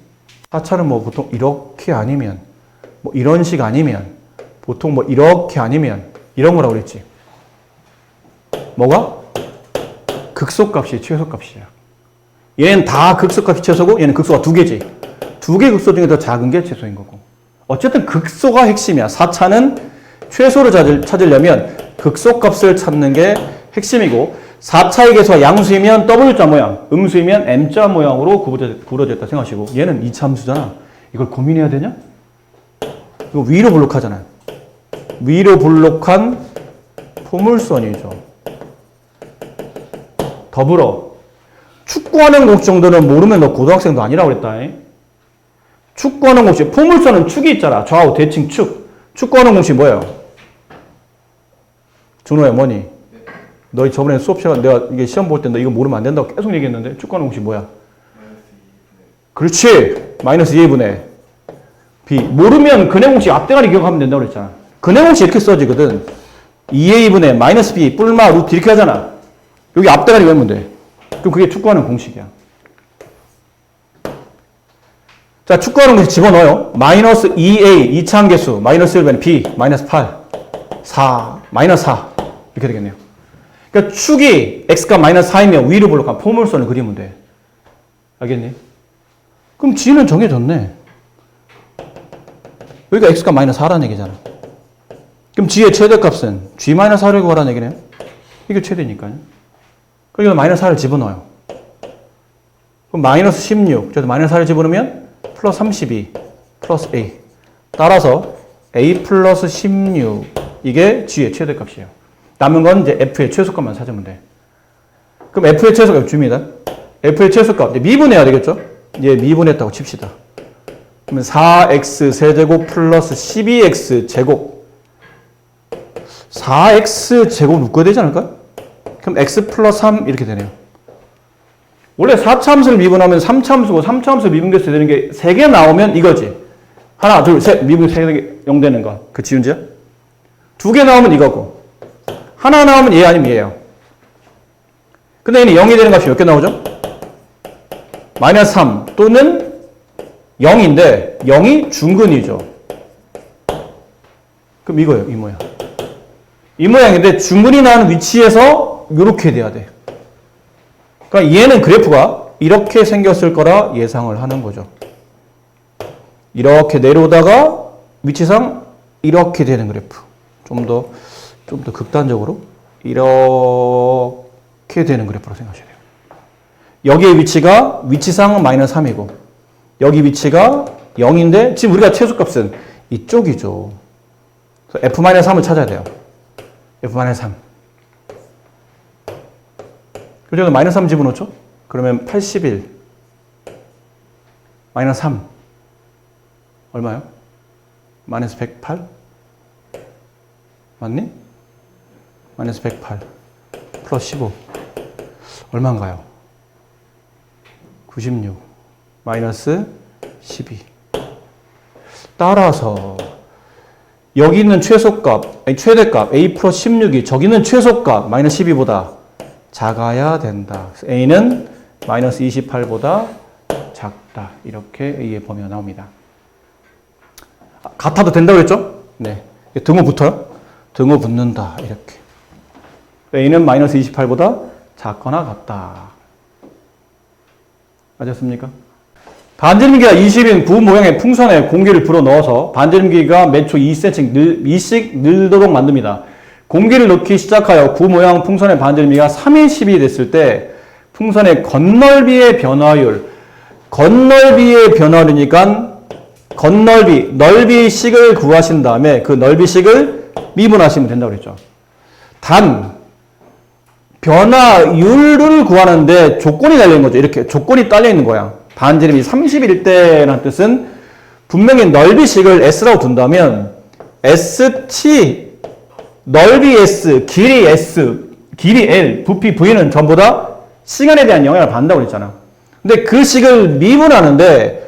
4차는 뭐 보통 이렇게 아니면 뭐 이런 식 아니면 보통 뭐 이렇게 아니면 이런 거라고 그랬지. 뭐가? 극소값이 최소값이야. 얘는 다 극소값이 최소고 얘는 극소가 두 개지. 두 개 극소 중에 더 작은 게 최소인 거고. 어쨌든 극소가 핵심이야. 4차는 최소를 찾으려면 극소값을 찾는 게 핵심이고 4차의 개수가 양수이면 W자 모양, 음수이면 M자 모양으로 구부러져 있다 생각하시고 얘는 2차 함수잖아. 이걸 고민해야 되냐? 이거 위로 블록하잖아. 위로 블록한 포물선이죠. 더불어 축구하는 공식 정도는 모르면 너 고등학생도 아니라고 그랬다. 축구하는 공식, 포물선은 축이 있잖아. 좌우 대칭 축. 축구하는 공식 뭐예요? 준호야 뭐니? 너 저번에 수업 시간 내가 이게 시험 볼 때 너 이거 모르면 안 된다고 계속 얘기했는데 축구하는 공식 뭐야? 그렇지. 마이너스 2분의 b. 모르면 근해 공식 앞대가리 기억하면 된다고 그랬잖아. 근해 공식 이렇게 써지거든. 2a분의 마이너스 b 뿔마 루트 이렇게 하잖아. 여기 앞대가리 외우면 돼. 그럼 그게 축구하는 공식이야. 자, 축구하는 공식 집어넣어요. 마이너스 2a 이차함계수 마이너스 1분의 b 마이너스 8 4 마이너스 4 이렇게 되겠네요. 그러니까 축이 x가 마이너스 4이면 위로 블록한 포물선을 그리면 돼. 알겠니? 그럼 g는 정해졌네. 여기가 x가 마이너스 4라는 얘기잖아. 그럼 g의 최대값은 g 마이너스 4를 구하라는 얘기네요. 이게 최대니까요. 그러니까 마이너스 4를 집어넣어요. 그럼 마이너스 16, 저도 마이너스 4를 집어넣으면 플러스 32, 플러스 a. 따라서 a 플러스 16, 이게 g의 최대값이에요. 남은 건 이제 f의 최소값만 찾으면 돼. 그럼 f의 최소값 줍니다. f의 최소값, 이제 미분해야 되겠죠? 얘 미분했다고 칩시다. 그러면 4x 세제곱 플러스 12x 제곱. 4x 제곱 묶어야 되지 않을까? 그럼 x 플러스 3 이렇게 되네요. 원래 4차 함수를 미분하면 3차 함수고 3차 함수 미분계수 되는 게 3개 나오면 이거지. 하나, 둘, 셋 미분 3개 0 되는 거. 그 지운지야? 2개 나오면 이거고. 하나 나오면 얘 아니면 얘예요. 근데 얘는 0이 되는 값이 몇 개 나오죠? 마이너스 3 또는 0인데 0이 중근이죠. 그럼 이거예요. 이 모양. 이 모양인데 중근이 나오는 위치에서 이렇게 돼야 돼. 그러니까 얘는 그래프가 이렇게 생겼을 거라 예상을 하는 거죠. 이렇게 내려오다가 위치상 이렇게 되는 그래프. 좀 더 극단적으로 이렇게 되는 그래프로 생각하셔야 돼요. 여기의 위치가 위치상 마이너스 3이고 여기 위치가 0인데 지금 우리가 최소값은 이쪽이죠. 그래서 F-3을 찾아야 돼요. F-3. 그래서 마이너스 3 집어넣죠? 그러면 81 마이너스 3 얼마요? 마이너스 108? 맞니? 마이너스 108 플러스 15 얼마인가요? 96 마이너스 12 따라서 여기 있는 최소값, 아니 최대값 A 플러스 16이 저기 있는 최소값 마이너스 12보다 작아야 된다. A는 마이너스 28보다 작다. 이렇게 A의 범위가 나옵니다. 같아도 된다고 그랬죠? 네. 등호 붙어요? 등호 붙는다. 이렇게. A는 마이너스 28보다 작거나 같다. 맞았습니까? 반지름기가 20인 구 모양의 풍선에 공기를 불어넣어서 반지름기가 매초 2cm씩 늘도록 만듭니다. 공기를 넣기 시작하여 구 모양 풍선의 반지름기가 3인십이 됐을 때 풍선의 건널비의 변화율, 건널비의 변화율이니까 건널비, 넓이식을 구하신 다음에 그 넓이식을 미분하시면 된다고 그랬죠. 단, 변화율을 구하는데 조건이 달려있는 거죠. 이렇게 조건이 딸려있는 거야. 반지름이 30일 때라는 뜻은 분명히 넓이식을 S라고 둔다면 ST, 넓이 S, 길이 S, 길이 L, 부피 V는 전부 다 시간에 대한 영향을 받는다고 그랬잖아. 근데 그 식을 미분하는데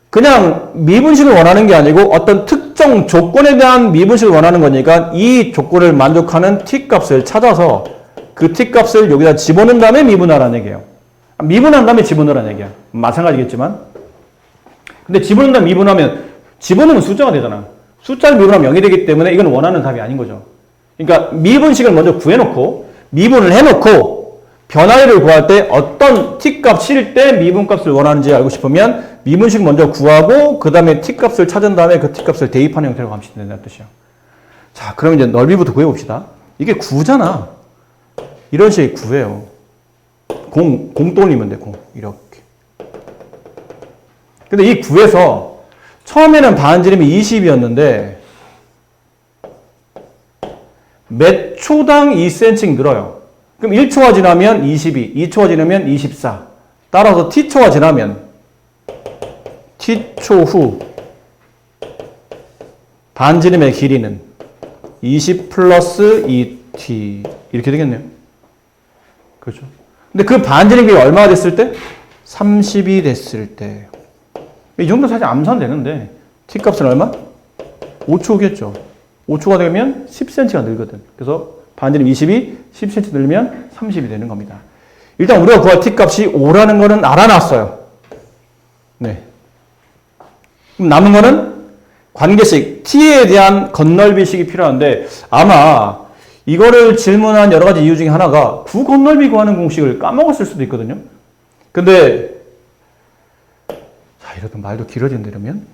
그냥 미분식을 원하는 게 아니고 어떤 특정 조건에 대한 미분식을 원하는 거니까 이 조건을 만족하는 T값을 찾아서 그 T값을 여기다 집어넣은 다음에 미분하라는 얘기예요. 미분한 다음에 집어넣으라는 얘기야. 마찬가지겠지만. 근데 집어넣은 다음에 미분하면 집어넣으면 숫자가 되잖아. 숫자를 미분하면 0이 되기 때문에 이건 원하는 답이 아닌 거죠. 그러니까 미분식을 먼저 구해놓고 미분을 해놓고 변화율을 구할 때 어떤 T값 칠 때 미분값을 원하는지 알고 싶으면 미분식 먼저 구하고 그 다음에 T값을 찾은 다음에 그 T값을 대입하는 형태로 가면 된다는 뜻이야. 자, 그럼 이제 넓이부터 구해봅시다. 이게 9잖아. 이런 식의 9예요. 공 돌리면 돼, 공. 이렇게. 근데 이 9에서 처음에는 반지름이 20이었는데 몇 초당 2cm 늘어요. 그럼 1초가 지나면 22, 2초가 지나면 24. 따라서 t초가 지나면 t초 후 반지름의 길이는 20 플러스 2t 이렇게 되겠네요. 그렇죠? 근데 그 반지름 길이가 얼마가 됐을 때? 30이 됐을 때. 이 정도 사실 암산 되는데 t값은 얼마? 5초겠죠. 5초가 되면 10cm가 늘거든. 그래서 반지름 20이 10cm 늘면 30이 되는 겁니다. 일단 우리가 구할 t값이 5라는 거는 알아놨어요. 네. 그럼 남은 거는 관계식 t에 대한 건널비식이 필요한데 아마 이거를 질문한 여러 가지 이유 중에 하나가 구 건널비 구하는 공식을 까먹었을 수도 있거든요. 근데 자, 이렇게 말도 길어진다 이러면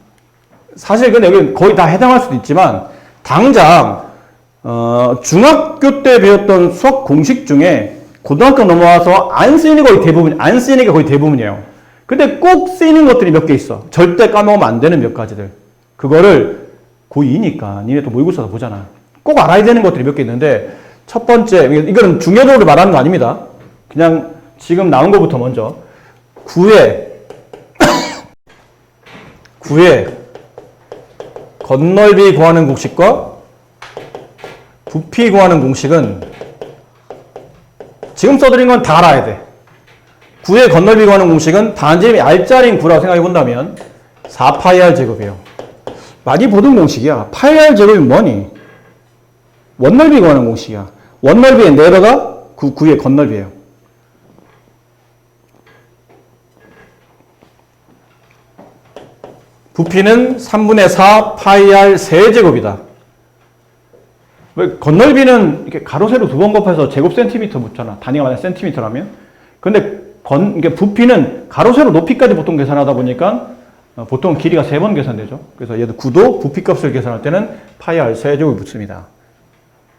사실 근데 여기 거의 다 해당할 수도 있지만 당장 중학교 때 배웠던 수학 공식 중에 고등학교 넘어와서 안 쓰이는 게 거의 대부분이에요. 근데 꼭 쓰이는 것들이 몇 개 있어. 절대 까먹으면 안 되는 몇 가지들. 그거를 고2니까 니네 또 모의고사도 보잖아. 꼭 알아야 되는 것들이 몇 개 있는데 첫 번째, 이거는 중요도를 말하는 거 아닙니다. 그냥 지금 나온 것부터 먼저 9의 건널비 구하는 공식과 부피 구하는 공식은 지금 써드린 건 다 알아야 돼. 9의 건널비 구하는 공식은 반지름이 R자리인 9라고 생각해 본다면 4파이R 제곱이에요. 많이 보던 공식이야. 파이R 제곱이 뭐니? 원넓이 구하는 공식이야. 원넓이의 네배가 9의 건넓이에요. 부피는 3분의 4 파이R 세제곱이다. 왜 건넓이는 이렇게 가로 세로 두 번 곱해서 제곱 센티미터 묻잖아. 단위가 만약 센티미터라면. 근데 이게 부피는 가로 세로 높이까지 보통 계산하다 보니까 보통 길이가 3번 계산되죠. 그래서 얘도 9도 부피값을 계산할 때는 파이R 세제곱이 붙습니다.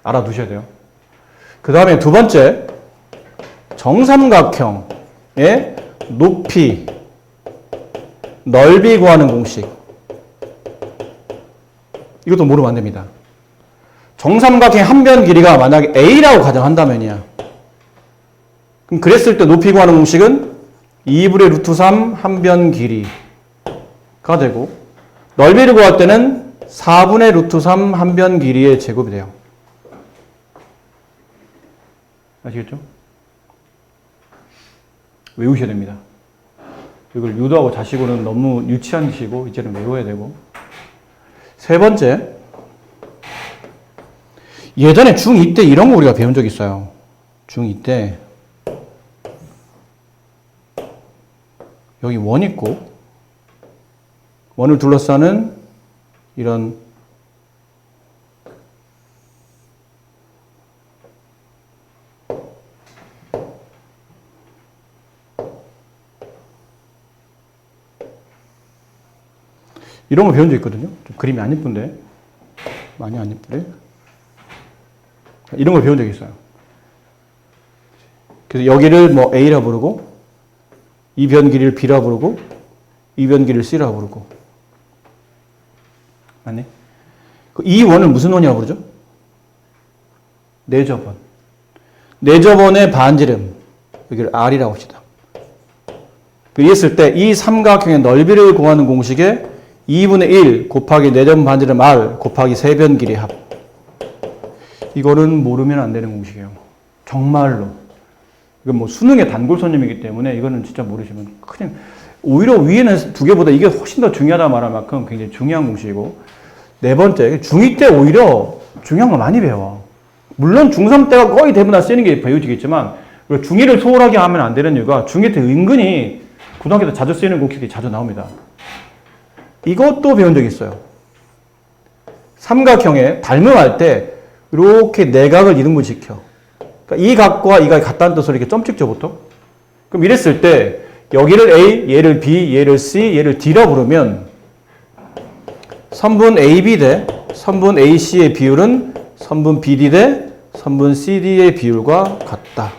알아두셔야 돼요. 그 다음에 두 번째, 정삼각형의 높이, 넓이 구하는 공식. 이것도 모르면 안 됩니다. 정삼각형 한 변 길이가 만약에 A라고 가정한다면이야. 그럼 그랬을 때 높이 구하는 공식은 2분의 루트 3 한 변 길이가 되고, 넓이를 구할 때는 4분의 루트 3 한 변 길이의 제곱이 돼요. 아시겠죠? 외우셔야 됩니다. 이걸 유도하고 자시고는 너무 유치한 짓이고 이제는 외워야 되고. 세 번째, 예전에 중2 때 이런 거 우리가 배운 적 있어요. 중2 때 여기 원 있고 원을 둘러싸는 이런 이런 거 배운 적 있거든요. 좀 그림이 안 예쁜데. 많이 안 예쁘네. 이런 걸 배운 적이 있어요. 그래서 여기를 뭐 A라 부르고, 이 변 길이를 B라 부르고, 이 변 길이를 C라 부르고. 맞네? 이 원을 무슨 원이라고 부르죠? 내접원. 내접원의 반지름. 여기를 R이라고 합시다. 이랬을 때 이 삼각형의 넓이를 구하는 공식에 2분의 1 곱하기 내접원 반지름 R 곱하기 세변 길이 합. 이거는 모르면 안 되는 공식이에요. 정말로. 이건 뭐 수능의 단골손님이기 때문에 이거는 진짜 모르시면 큰일. 오히려 위에는 두 개보다 이게 훨씬 더 중요하다 말할 만큼 굉장히 중요한 공식이고. 네 번째, 중2 때 오히려 중요한 거 많이 배워. 물론 중3 때가 거의 대부분 다 쓰는 게 배워지겠지만, 중2를 소홀하게 하면 안 되는 이유가 중2 때 은근히 고등학교 때 자주 쓰이는 공식이 자주 나옵니다. 이것도 배운 적이 있어요. 삼각형에 닮음할 때 이렇게 내각을 이등분 시켜. 그러니까 이 각과 이 각이 같다는 뜻으로 이렇게 점 찍죠, 보통? 그럼 이랬을 때 여기를 A, 얘를 B, 얘를 C, 얘를 D라 부르면 선분 AB 대 선분 AC의 비율은 선분 BD 대 선분 CD의 비율과 같다.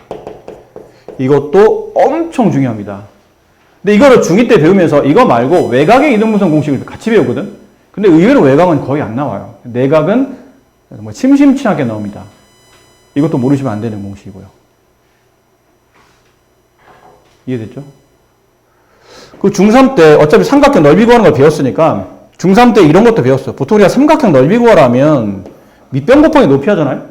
이것도 엄청 중요합니다. 근데 이거를 중2 때 배우면서 이거 말고 외곽의 이등분선 공식을 같이 배우거든? 근데 의외로 외곽은 거의 안 나와요. 내각은 뭐 심심치하게 나옵니다. 이것도 모르시면 안 되는 공식이고요. 이해됐죠? 그 중3 때 어차피 삼각형 넓이 구하는 걸 배웠으니까 중3 때 이런 것도 배웠어요. 보통 우리가 삼각형 넓이 구하라면 밑변 곱하기 높이 하잖아요?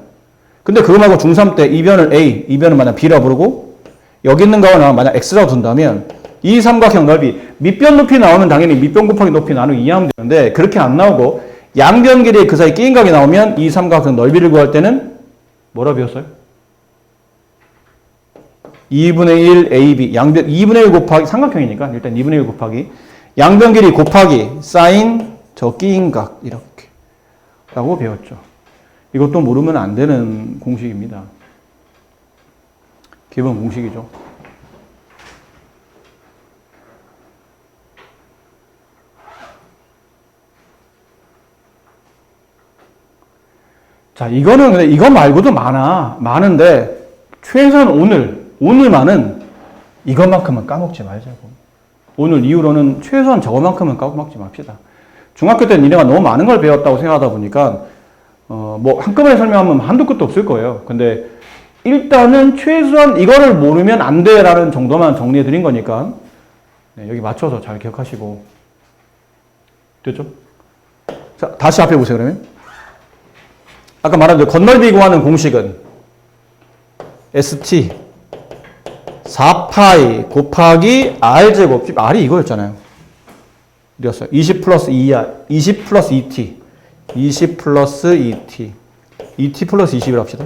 근데 그거 말고 중3 때 이 변을 A, 이 변을 만약 B라 부르고 여기 있는 거나 만약 X라고 둔다면 이 삼각형 넓이 밑변 높이 나오면 당연히 밑변 곱하기 높이 나누기 2 하면 되는데 그렇게 안 나오고 양변 길이의 그 사이 끼인 각이 나오면 이 삼각형 넓이를 구할 때는 뭐라 배웠어요? 2분의 1 AB 양변 2분의 1 곱하기 삼각형이니까 일단 2분의 1 곱하기 양변 길이 곱하기 사인 저 끼인 각 이렇게 라고 배웠죠. 이것도 모르면 안 되는 공식입니다. 기본 공식이죠. 자, 이거는 근데 이거 말고도 많은데 최소한 오늘만은 이것만큼은 까먹지 말자고. 오늘 이후로는 최소한 저것만큼은 까먹지 맙시다. 중학교 때는 니네가 너무 많은 걸 배웠다고 생각하다 보니까 뭐 한꺼번에 설명하면 한도 끝도 없을 거예요. 근데 일단은 최소한 이거를 모르면 안 돼라는 정도만 정리해 드린 거니까 네, 여기 맞춰서 잘 기억하시고 됐죠? 자, 다시 앞에 보세요. 그러면 아까 말한 대로 건널비 구하는 공식은 ST 4파이 곱하기 R제곱, R이 이거였잖아요. 이랬어요. 20 플러스 2R, 20 플러스 2T, 20 플러스 2T, 2T 플러스 20을 합시다.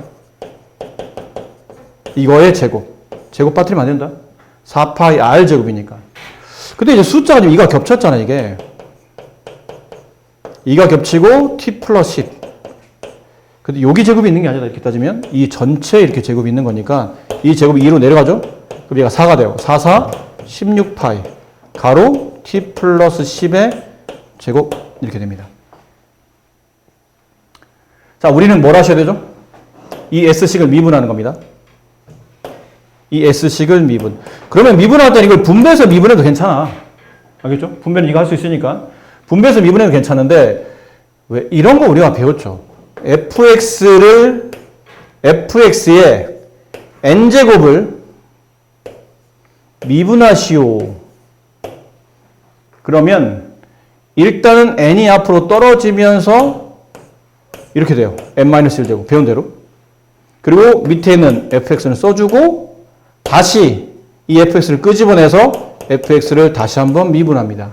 이거의 제곱 빠뜨리면 안 된다. 4파이 R제곱이니까. 근데 이제 숫자가 지금 이가 겹쳤잖아, 이게. 이가 겹치고 T 플러스 10. 근데 여기 제곱이 있는 게 아니라 이렇게 따지면 이 전체에 이렇게 제곱이 있는 거니까 이 제곱이 2로 내려가죠? 그럼 얘가 4가 돼요. 4, 4, 16파이. 가로 T 플러스 10의 제곱 이렇게 됩니다. 자, 우리는 뭘 하셔야 되죠? 이 S식을 미분하는 겁니다. 이 S식을 미분. 그러면 미분할 때 이걸 분배해서 미분해도 괜찮아. 알겠죠? 분배는 이거 할 수 있으니까. 분배해서 미분해도 괜찮은데 왜? 이런 거 우리가 배웠죠. fx의 n제곱을 미분하시오. 그러면 일단은 n이 앞으로 떨어지면서 이렇게 돼요. n-1제곱 배운 대로. 그리고 밑에 있는 fx는 써주고 다시 이 fx를 끄집어내서 fx를 다시 한번 미분합니다.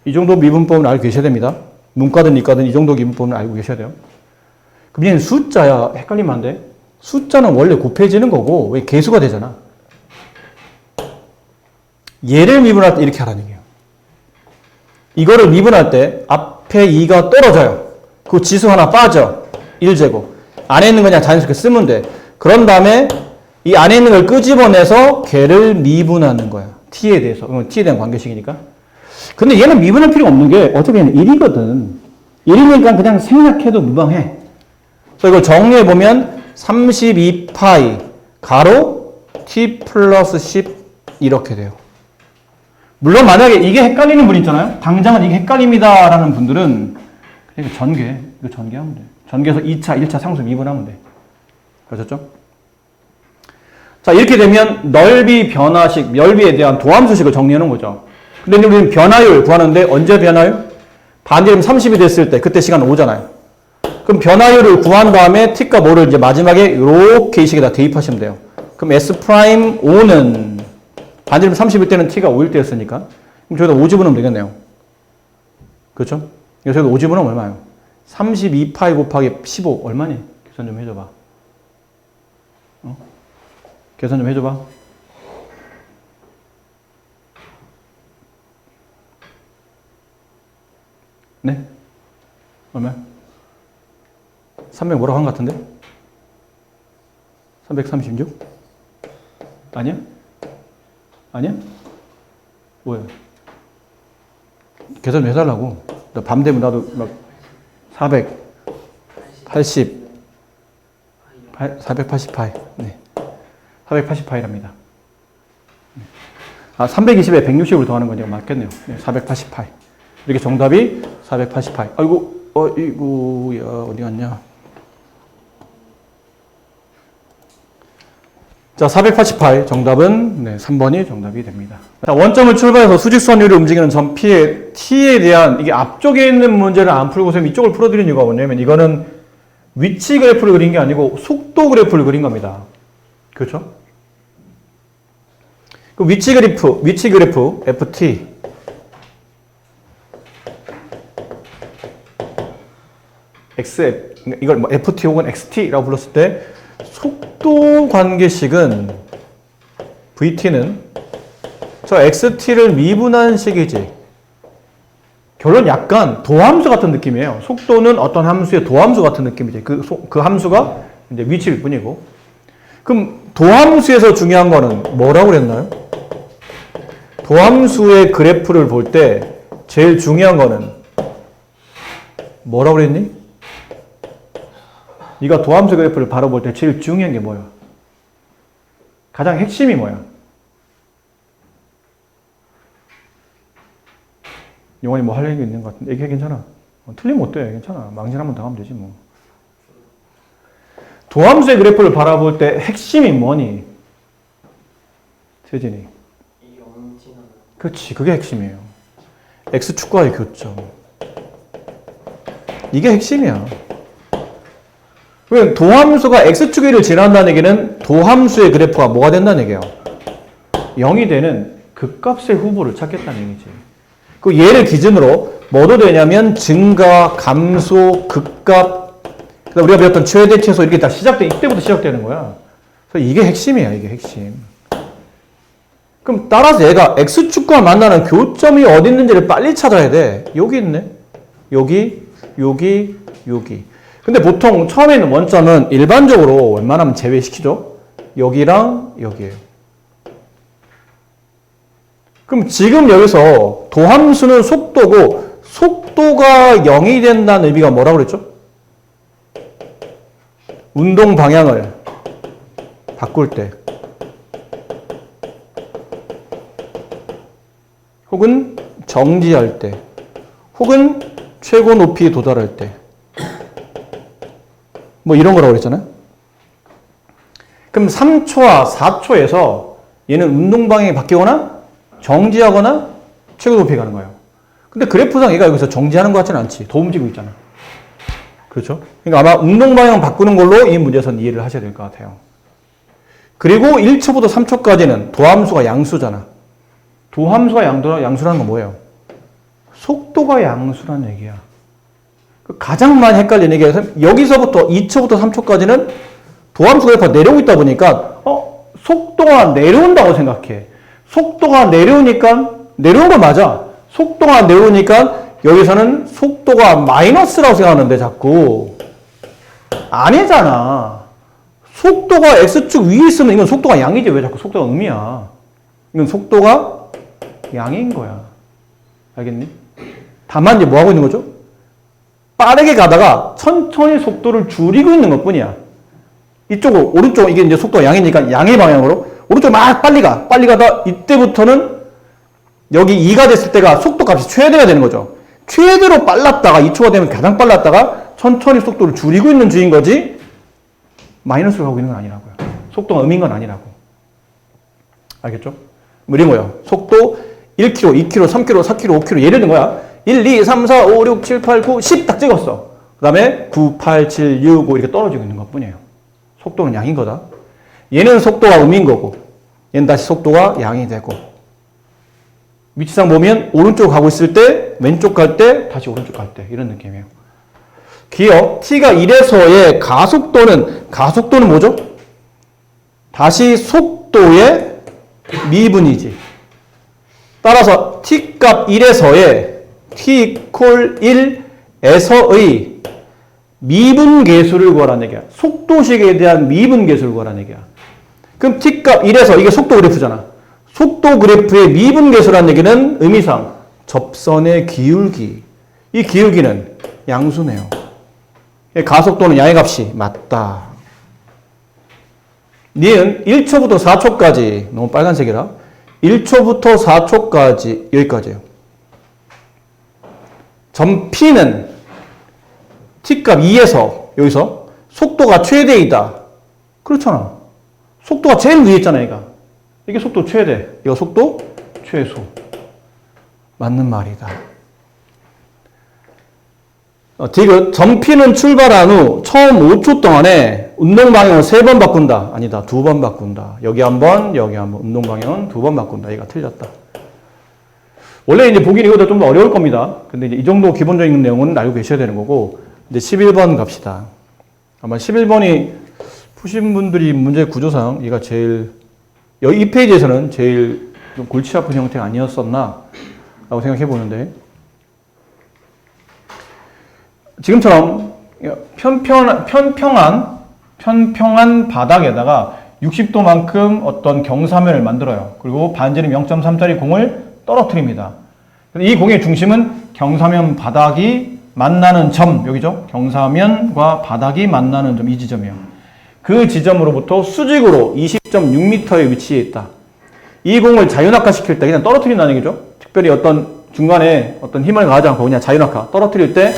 이 정도 미분법은 알고 계셔야 됩니다. 문과든 이과든 이 정도 미분법은 알고 계셔야 돼요. 그럼 얘는 숫자야. 헷갈리면 안 돼. 숫자는 원래 곱해지는 거고 왜 개수가 되잖아. 얘를 미분할 때 이렇게 하라는 얘기예요. 이거를 미분할 때 앞에 2가 떨어져요. 그 지수 하나 빠져. 1제곱. 안에 있는 거 그냥 자연스럽게 쓰면 돼. 그런 다음에 이 안에 있는 걸 끄집어내서 걔를 미분하는 거야. t에 대해서. t에 대한 관계식이니까. 근데 얘는 미분할 필요가 없는 게 어차피 얘는 1이거든. 1이니까 그냥 생략해도 무방해. 그래서 이걸 정리해보면 32파이 가로 t 플러스 10 이렇게 돼요. 물론 만약에 이게 헷갈리는 분 있잖아요. 당장은 이게 헷갈립니다 라는 분들은 그냥 이거 전개하면 돼. 전개해서 2차, 1차 상수 미분하면 돼. 그러셨죠? 자, 이렇게 되면 넓이 변화식, 넓이에 대한 도함수식을 정리해 놓은 거죠. 근데 우리는 변화율 구하는데 언제 변화율? 반지름 30이 됐을 때 그때 시간 5잖아요. 그럼 변화율을 구한 다음에 t과 뭐를 이제 마지막에 이렇게 이 식에다 대입하시면 돼요. 그럼 S'5는 반지름 30일 때는 t가 5일 때였으니까 그럼 저기다 5 집어넣으면 되겠네요. 그렇죠? 여기서 5 집어넣으면 얼마예요? 32파이 곱하기 15 얼마니? 계산 좀 해줘봐. 계산 좀 해줘봐. 네? 얼마야? 300 뭐라고 한 것 같은데? 336? 아니야? 아니야? 뭐야? 계산 좀 해달라고. 나 밤 되면 나도 막 488. 네. 488이랍니다. 아, 320에 160을 더하는 거니까 맞겠네요. 네, 488. 이렇게 정답이 488. 아이고, 이거야, 어디 갔냐? 자, 488 정답은 네, 3번이 정답이 됩니다. 자, 원점을 출발해서 수직선율이 움직이는 점 P의 T에 대한 이게 앞쪽에 있는 문제를 안 풀고 선 이쪽을 풀어드린 이유가 뭐냐면 이거는 위치 그래프를 그린 게 아니고 속도 그래프를 그린 겁니다. 그렇죠? 그 위치 그래프 FT 이걸 뭐 FT 혹은 XT라고 불렀을 때 속도 관계식은 VT는 저 XT를 미분한 식이지. 결론 약간 도함수 같은 느낌이에요. 속도는 어떤 함수의 도함수 같은 느낌이지. 그 함수가 이제 위치일 뿐이고. 그럼 도함수에서 중요한 거는 뭐라고 그랬나요? 도함수의 그래프를 볼 때 제일 중요한 거는 뭐라고 그랬니? 네가 도함수 그래프를 바로 볼 때 제일 중요한 게 뭐야? 가장 핵심이 뭐야? 용환이 뭐 할 얘기 있는 것 같은데 얘기해 괜찮아. 틀리면 어때? 괜찮아. 망신 한번 당하면 되지 뭐. 도함수의 그래프를 바라볼 때 핵심이 뭐니? 세진이. 그렇지. 그게 핵심이에요. X축과의 교점. 이게 핵심이야. 왜 도함수가 X축1을 지난다는 얘기는 도함수의 그래프가 뭐가 된다는 얘기예요? 0이 되는 극값의 후보를 찾겠다는 얘기지. 그 얘를 기준으로 뭐도 되냐면 증가, 감소, 극값, 그다음 우리가 배웠던 최대, 최소 이렇게 다 이때부터 시작되는 거야. 그래서 이게 핵심이야, 이게 핵심. 그럼 따라서 얘가 X축과 만나는 교점이 어디 있는지를 빨리 찾아야 돼. 여기 있네. 여기. 근데 보통 처음에 있는 원점은 일반적으로 웬만하면 제외시키죠. 여기랑 여기예요. 그럼 지금 여기서 도함수는 속도고 속도가 0이 된다는 의미가 뭐라고 그랬죠? 운동 방향을 바꿀 때 혹은 정지할 때 혹은 최고 높이에 도달할 때. 뭐 이런 거라고 그랬잖아요. 그럼 3초와 4초에서 얘는 운동 방향이 바뀌거나 정지하거나 최고 높이에 가는 거예요. 근데 그래프상 얘가 여기서 정지하는 것 같지는 않지. 더 움직이고 있잖아. 그렇죠? 그러니까 아마 운동 방향 바꾸는 걸로 이 문제선 이해를 하셔야 될 것 같아요. 그리고 1초부터 3초까지는 도함수가 양수잖아. 도함수가 양수라는 건 뭐예요? 속도가 양수라는 얘기야. 가장 많이 헷갈리는 얘기가 여기서부터 2초부터 3초까지는 도함수가 그래프가 내려오고 있다 보니까 속도가 내려온다고 생각해. 속도가 내려오니까 내려온 거 맞아. 속도가 내려오니까 여기서는 속도가 마이너스라고 생각하는데 자꾸 아니잖아. 속도가 X축 위에 있으면 이건 속도가 양이지. 왜 자꾸 속도가 음이야. 이건 속도가 양인 거야. 알겠니? 다만 이제 뭐 하고 있는 거죠? 빠르게 가다가 천천히 속도를 줄이고 있는 것 뿐이야. 이쪽으로, 오른쪽, 이게 이제 속도가 양이니까 양의 방향으로 오른쪽 막 빨리 가. 빨리 가다 이때부터는 여기 2가 됐을 때가 속도 값이 최대가 되는 거죠. 최대로 빨랐다가 2초가 되면 가장 빨랐다가 천천히 속도를 줄이고 있는 중인 거지 마이너스로 가고 있는 건 아니라고요. 속도가 음인 건 아니라고. 알겠죠? 뭐 이런 거예요. 속도 1km, 2km, 3km, 4km, 5km 예를 든 거야. 1, 2, 3, 4, 5, 6, 7, 8, 9, 10 딱 찍었어. 그 다음에 9, 8, 7, 6, 5 이렇게 떨어지고 있는 것 뿐이에요. 속도는 양인 거다. 얘는 속도가 음인 거고 얘는 다시 속도가 양이 되고 위치상 보면 오른쪽 가고 있을 때 왼쪽 갈 때 다시 오른쪽 갈 때 이런 느낌이에요. 기억 t가 1에서의 가속도는 뭐죠? 다시 속도의 미분이지. 따라서 t값 1에서의 t equal 1에서의 미분계수를 구하라는 얘기야. 속도식에 대한 미분계수를 구하라는 얘기야. 그럼 t값 1에서 이게 속도 그래프잖아. 속도 그래프의 미분계수라는 얘기는 의미상 접선의 기울기. 이 기울기는 양수네요. 가속도는 양의 값이 맞다. 니은 1초부터 4초까지 너무 빨간색이라 1초부터 4초까지 여기까지예요. 점 P는 T값 2에서 여기서 속도가 최대이다. 그렇잖아. 속도가 제일 위에 있잖아, 얘가. 이게 속도 최대, 이거 속도 최소. 맞는 말이다. 디귿, 점 P는 출발한 후 처음 5초 동안에 운동 방향을 3번 바꾼다. 아니다, 2번 바꾼다. 여기 한 번, 여기 한 번. 운동 방향은 2번 바꾼다. 얘가 틀렸다. 원래 이제 보기는 이거보다 좀 더 어려울 겁니다. 근데 이제 이 정도 기본적인 내용은 알고 계셔야 되는 거고, 이제 11번 갑시다. 아마 11번이 푸신 분들이 문제 구조상 얘가 제일, 여기 이 페이지에서는 제일 좀 골치 아픈 형태가 아니었었나? 라고 생각해 보는데, 지금처럼 편평한 바닥에다가 60도만큼 어떤 경사면을 만들어요. 그리고 반지름 0.3짜리 공을 떨어뜨립니다. 이 공의 중심은 경사면 바닥이 만나는 점, 여기죠? 경사면과 바닥이 만나는 점, 이 지점이에요. 그 지점으로부터 수직으로 20.6m의 위치에 있다. 이 공을 자유낙하시킬 때 그냥 떨어뜨린다는 얘기죠. 특별히 어떤 중간에 어떤 힘을 가하지 않고 그냥 자유낙하 떨어뜨릴 때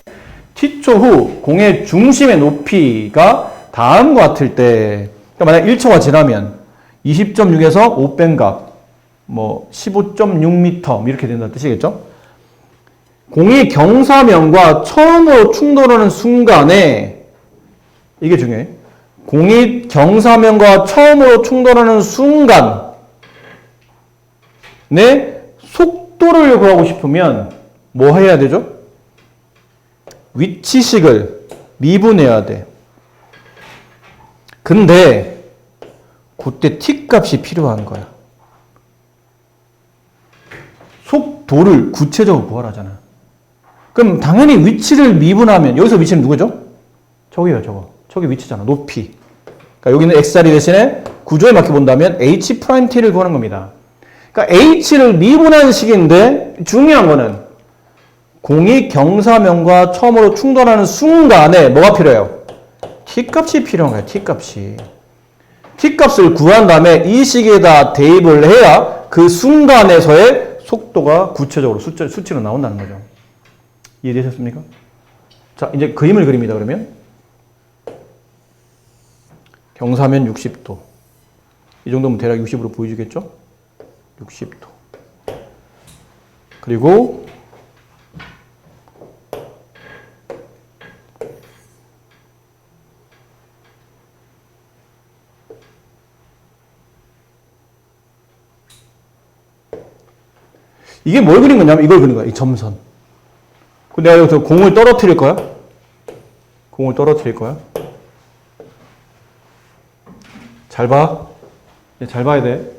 t초 후 공의 중심의 높이가 다음과 같을 때, 그러니까 만약 1초가 지나면 20.6에서 5 뺀 값, 뭐 15.6m 이렇게 된다는 뜻이겠죠? 공이 경사면과 처음으로 충돌하는 순간에, 이게 중요해. 공이 경사면과 처음으로 충돌하는 순간에 속도를 구하고 싶으면 뭐 해야 되죠? 위치식을 미분해야 돼. 근데 그때 t값이 필요한 거야. 속도를 구체적으로 구하라잖아. 그럼 당연히 위치를 미분하면 여기서 위치는 누구죠? 저기요, 저거. 저기 위치잖아. 높이. 그러니까 여기는 x자리 대신에 구조에 맞게 본다면 h't를 구하는 겁니다. 그러니까 h를 미분한 식인데 중요한 거는 공이 경사면과 처음으로 충돌하는 순간에 뭐가 필요해요? t값이 필요한 거예요. t값이. t값을 구한 다음에 이 식에다 대입을 해야 그 순간에서의 속도가 구체적으로 수치로 나온다는 거죠. 이해되셨습니까? 자, 이제 그림을 그립니다, 그러면. 경사면 60도. 이 정도면 대략 60으로 보여주겠죠? 60도. 그리고 이게 뭘 그린 거냐면 이걸 그린 거야. 이 점선. 내가 여기서 공을 떨어뜨릴 거야. 공을 떨어뜨릴 거야. 잘 봐. 잘 봐야 돼.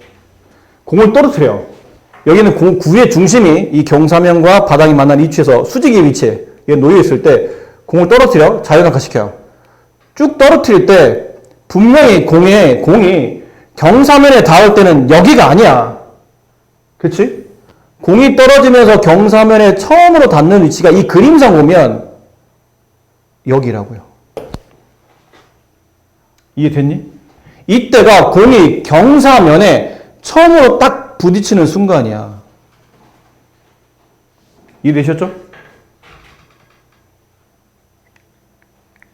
공을 떨어뜨려. 여기는 공 구의 중심이 이 경사면과 바닥이 만난 위치에서 수직의 위치에 놓여 있을 때 공을 떨어뜨려. 자연각화 시켜요. 쭉 떨어뜨릴 때 분명히 공이 경사면에 닿을 때는 여기가 아니야. 그치? 공이 떨어지면서 경사면에 처음으로 닿는 위치가 이 그림상 보면 여기라고요. 이해됐니? 이때가 공이 경사면에 처음으로 딱 부딪히는 순간이야. 이해되셨죠?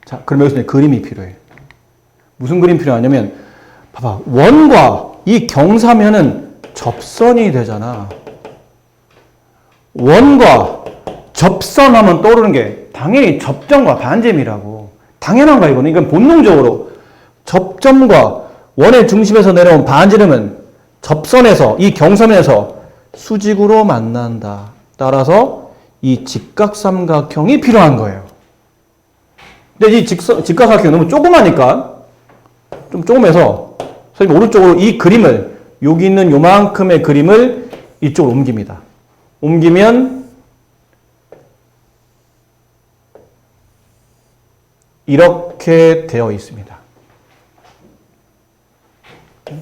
자, 그럼 여기서 그림이 필요해. 무슨 그림 필요하냐면, 봐봐. 원과 이 경사면은 접선이 되잖아. 원과 접선하면 떠오르는 게 당연히 접점과 반점이라고. 당연한 거야, 이거는. 이건 본능적으로. 접점과 원의 중심에서 내려온 반지름은 접선에서, 이 경사면에서 수직으로 만난다. 따라서 이 직각삼각형이 필요한 거예요. 근데 이 직각삼각형이 너무 조그마니까, 좀 조금해서, 선생님 오른쪽으로 이 그림을, 여기 있는 요만큼의 그림을 이쪽으로 옮깁니다. 옮기면 이렇게 되어 있습니다.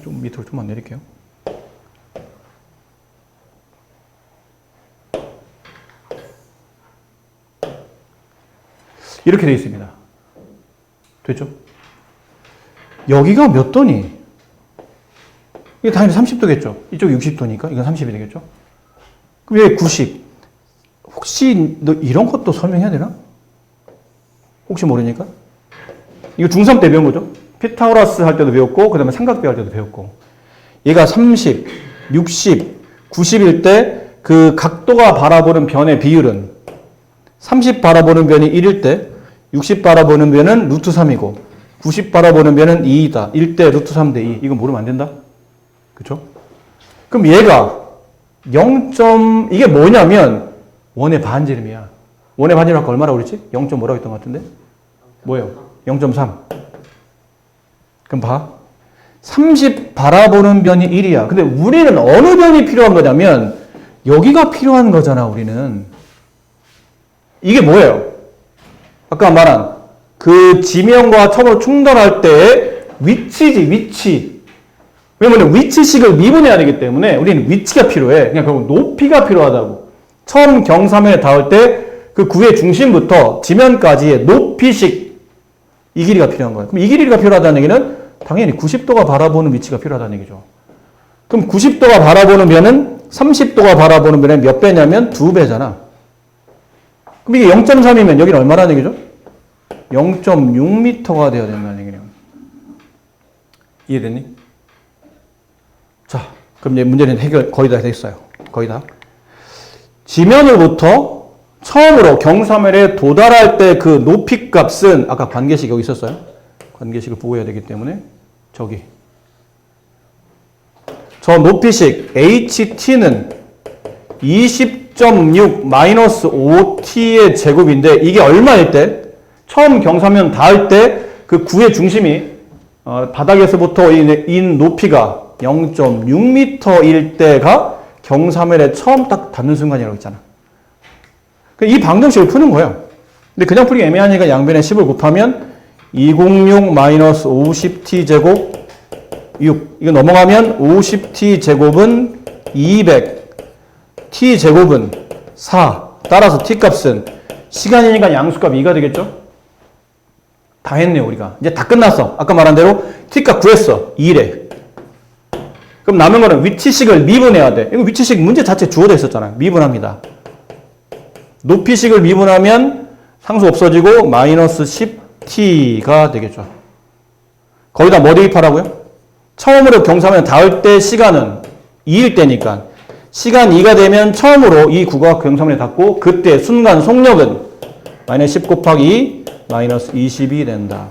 좀 밑으로 좀만 내릴게요. 이렇게 되어 있습니다. 됐죠? 여기가 몇 도니? 이게 당연히 30도겠죠? 이쪽이 60도니까 이건 30이 되겠죠? 그럼 왜 90? 혹시 너 이런 것도 설명해야 되나? 혹시 모르니까? 이거 중3 때 배운 거죠? 피타고라스 할 때도 배웠고, 그 다음에 삼각비 할 때도 배웠고. 얘가 30, 60, 90일 때 그 각도가 바라보는 변의 비율은 30 바라보는 변이 1일 때, 60 바라보는 변은 루트 3이고, 90 바라보는 변은 2이다. 1대 루트 3대 2. 이거 모르면 안 된다? 그쵸? 그럼 얘가 0. 이게 뭐냐면 원의 반지름이야. 원의 반지름 아까 얼마라고 그랬지? 0. 뭐라고 했던 것 같은데? 뭐예요? 0.3. 그럼 봐. 30 바라보는 변이 1이야. 근데 우리는 어느 변이 필요한 거냐면 여기가 필요한 거잖아, 우리는. 이게 뭐예요? 아까 말한 그 지면과 처음으로 충돌할 때의 위치지, 위치. 왜냐면 위치식을 미분해야 되기 때문에 우리는 위치가 필요해. 그냥 결국 높이가 필요하다고. 처음 경사면에 닿을 때 그 구의 중심부터 지면까지의 높이식, 이 길이가 필요한 거예요. 그럼 이 길이가 필요하다는 얘기는 당연히 90도가 바라보는 위치가 필요하다는 얘기죠. 그럼 90도가 바라보는 변은 30도가 바라보는 변의 몇 배냐면 2배잖아. 그럼 이게 0.3이면 여기는 얼마라는 얘기죠? 0.6m가 되어야 된다는 얘기네요. 이해됐니? 자, 그럼 이제 문제는 해결 거의 다 됐어요. 거의 다. 지면으로부터 처음으로 경사면에 도달할 때 그 높이 값은 아까 관계식 여기 있었어요. 관계식을 보고 해야 되기 때문에 저기. 저 높이식 HT는 20.6 마이너스 5T의 제곱인데 이게 얼마일 때? 처음 경사면 닿을 때 그 구의 중심이 바닥에서부터 인 높이가 0.6m일 때가 경사면에 처음 딱 닿는 순간이라고 했잖아. 이 방정식을 푸는 거예요. 근데 그냥 풀기 애매하니까 양변에 10을 곱하면 206 마이너스 50t 제곱 6. 이거 넘어가면 50t 제곱은 200. t 제곱은 4. 따라서 t 값은 시간이니까 양수값 2가 되겠죠? 다 했네요, 우리가. 이제 다 끝났어. 아까 말한 대로 t 값 구했어. 2래. 그럼 남은 거는 위치식을 미분해야 돼. 이거 위치식 문제 자체 주어져 있었잖아요. 미분합니다. 높이식을 미분하면 상수 없어지고 마이너스 10t가 되겠죠. 거기다 뭐 대입하라고요? 처음으로 경사면 닿을 때 시간은 2일 때니까 시간 2가 되면 처음으로 이 구가 경사면에 닿고 그때 순간 속력은 마이너스 10 곱하기 2 마이너스 20이 된다.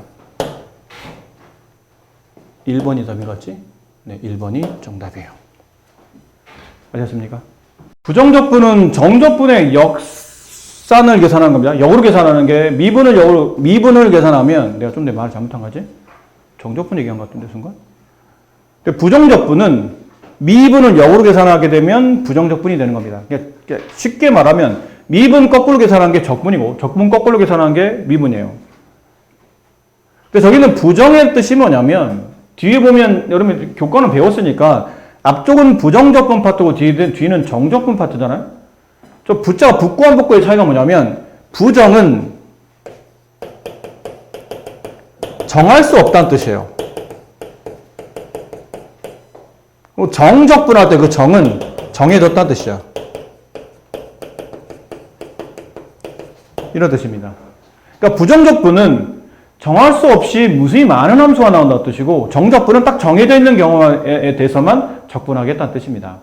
1번이 답이겠지? 네, 1번이 정답이에요. 아셨습니까? 부정적분은 정적분의 역산을 계산하는 겁니다. 역으로 계산하는 게 미분을 계산하면 내가 좀 내 말을 잘못한 거지? 정적분 얘기한 것 같은데 순간? 부정적분은 미분을 역으로 계산하게 되면 부정적분이 되는 겁니다. 쉽게 말하면 미분 거꾸로 계산하는 게 적분이고 적분 거꾸로 계산하는 게 미분이에요. 근데 저기는 부정의 뜻이 뭐냐면 뒤에 보면 여러분 교과는 배웠으니까 앞쪽은 부정적분 파트고 뒤는 정적분 파트잖아요. 저 부자가 붙고 안 붙고의 차이가 뭐냐면 부정은 정할 수 없다는 뜻이에요. 정적분할 때 그 정은 정해졌다는 뜻이야. 이런 뜻입니다. 그러니까 부정적분은 정할 수 없이 무수히 많은 함수가 나온다는 뜻이고 정적분은 딱 정해져 있는 경우에 대해서만 적분하겠다는 뜻입니다.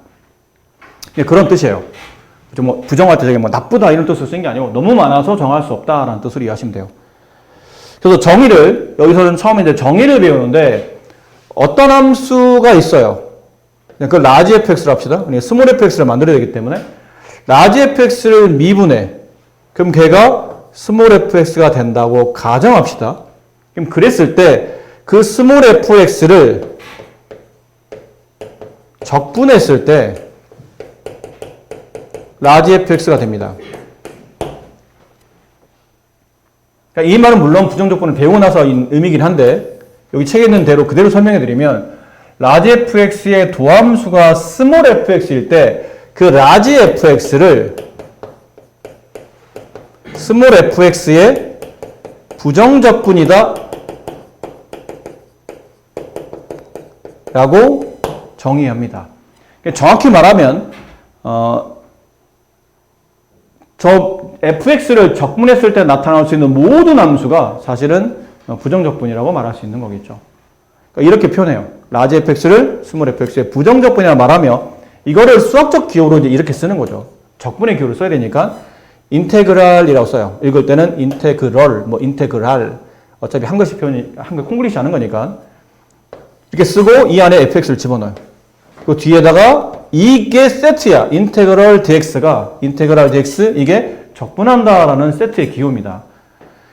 그런 뜻이에요. 뭐 부정할 때 뭐 나쁘다 이런 뜻으로 쓴 게 아니고 너무 많아서 정할 수 없다라는 뜻으로 이해하시면 돼요. 그래서 정의를 여기서는 처음에 이제 정의를 배우는데 어떤 함수가 있어요. 그 라지 fx를 합시다. 그러니까 스몰 fx를 만들어야 되기 때문에 라지 fx를 미분해. 그럼 걔가 스몰 fx가 된다고 가정합시다. 그럼 그랬을 때 그 스몰 fx를 적분했을 때 라지 fx가 됩니다. 이 말은 물론 부정적분을 배우고 나서 의미긴 한데 여기 책에 있는 대로 그대로 설명해 드리면 라지 fx의 도함수가 스몰 fx일 때 그 라지 fx를 스몰 fx의 부정적분이다 라고 정의합니다. 정확히 말하면 저 fx를 적분했을 때 나타날 수 있는 모든 함수가 사실은 부정적분이라고 말할 수 있는 거겠죠. 그러니까 이렇게 표현해요. 라지 fx를 스몰 fx의 부정적분이라 말하며 이거를 수학적 기호로 이제 이렇게 쓰는 거죠. 적분의 기호를 써야 되니까 인테그랄이라고 써요. 읽을 때는 인테그럴, 뭐 인테그랄. 어차피 한글식 표현이 한글 콩글리시 하는 거니까 이렇게 쓰고 이 안에 fx를 집어넣어요. 그 뒤에다가 이게 세트야. 인테그럴 dx 이게 적분한다라는 세트의 기호입니다.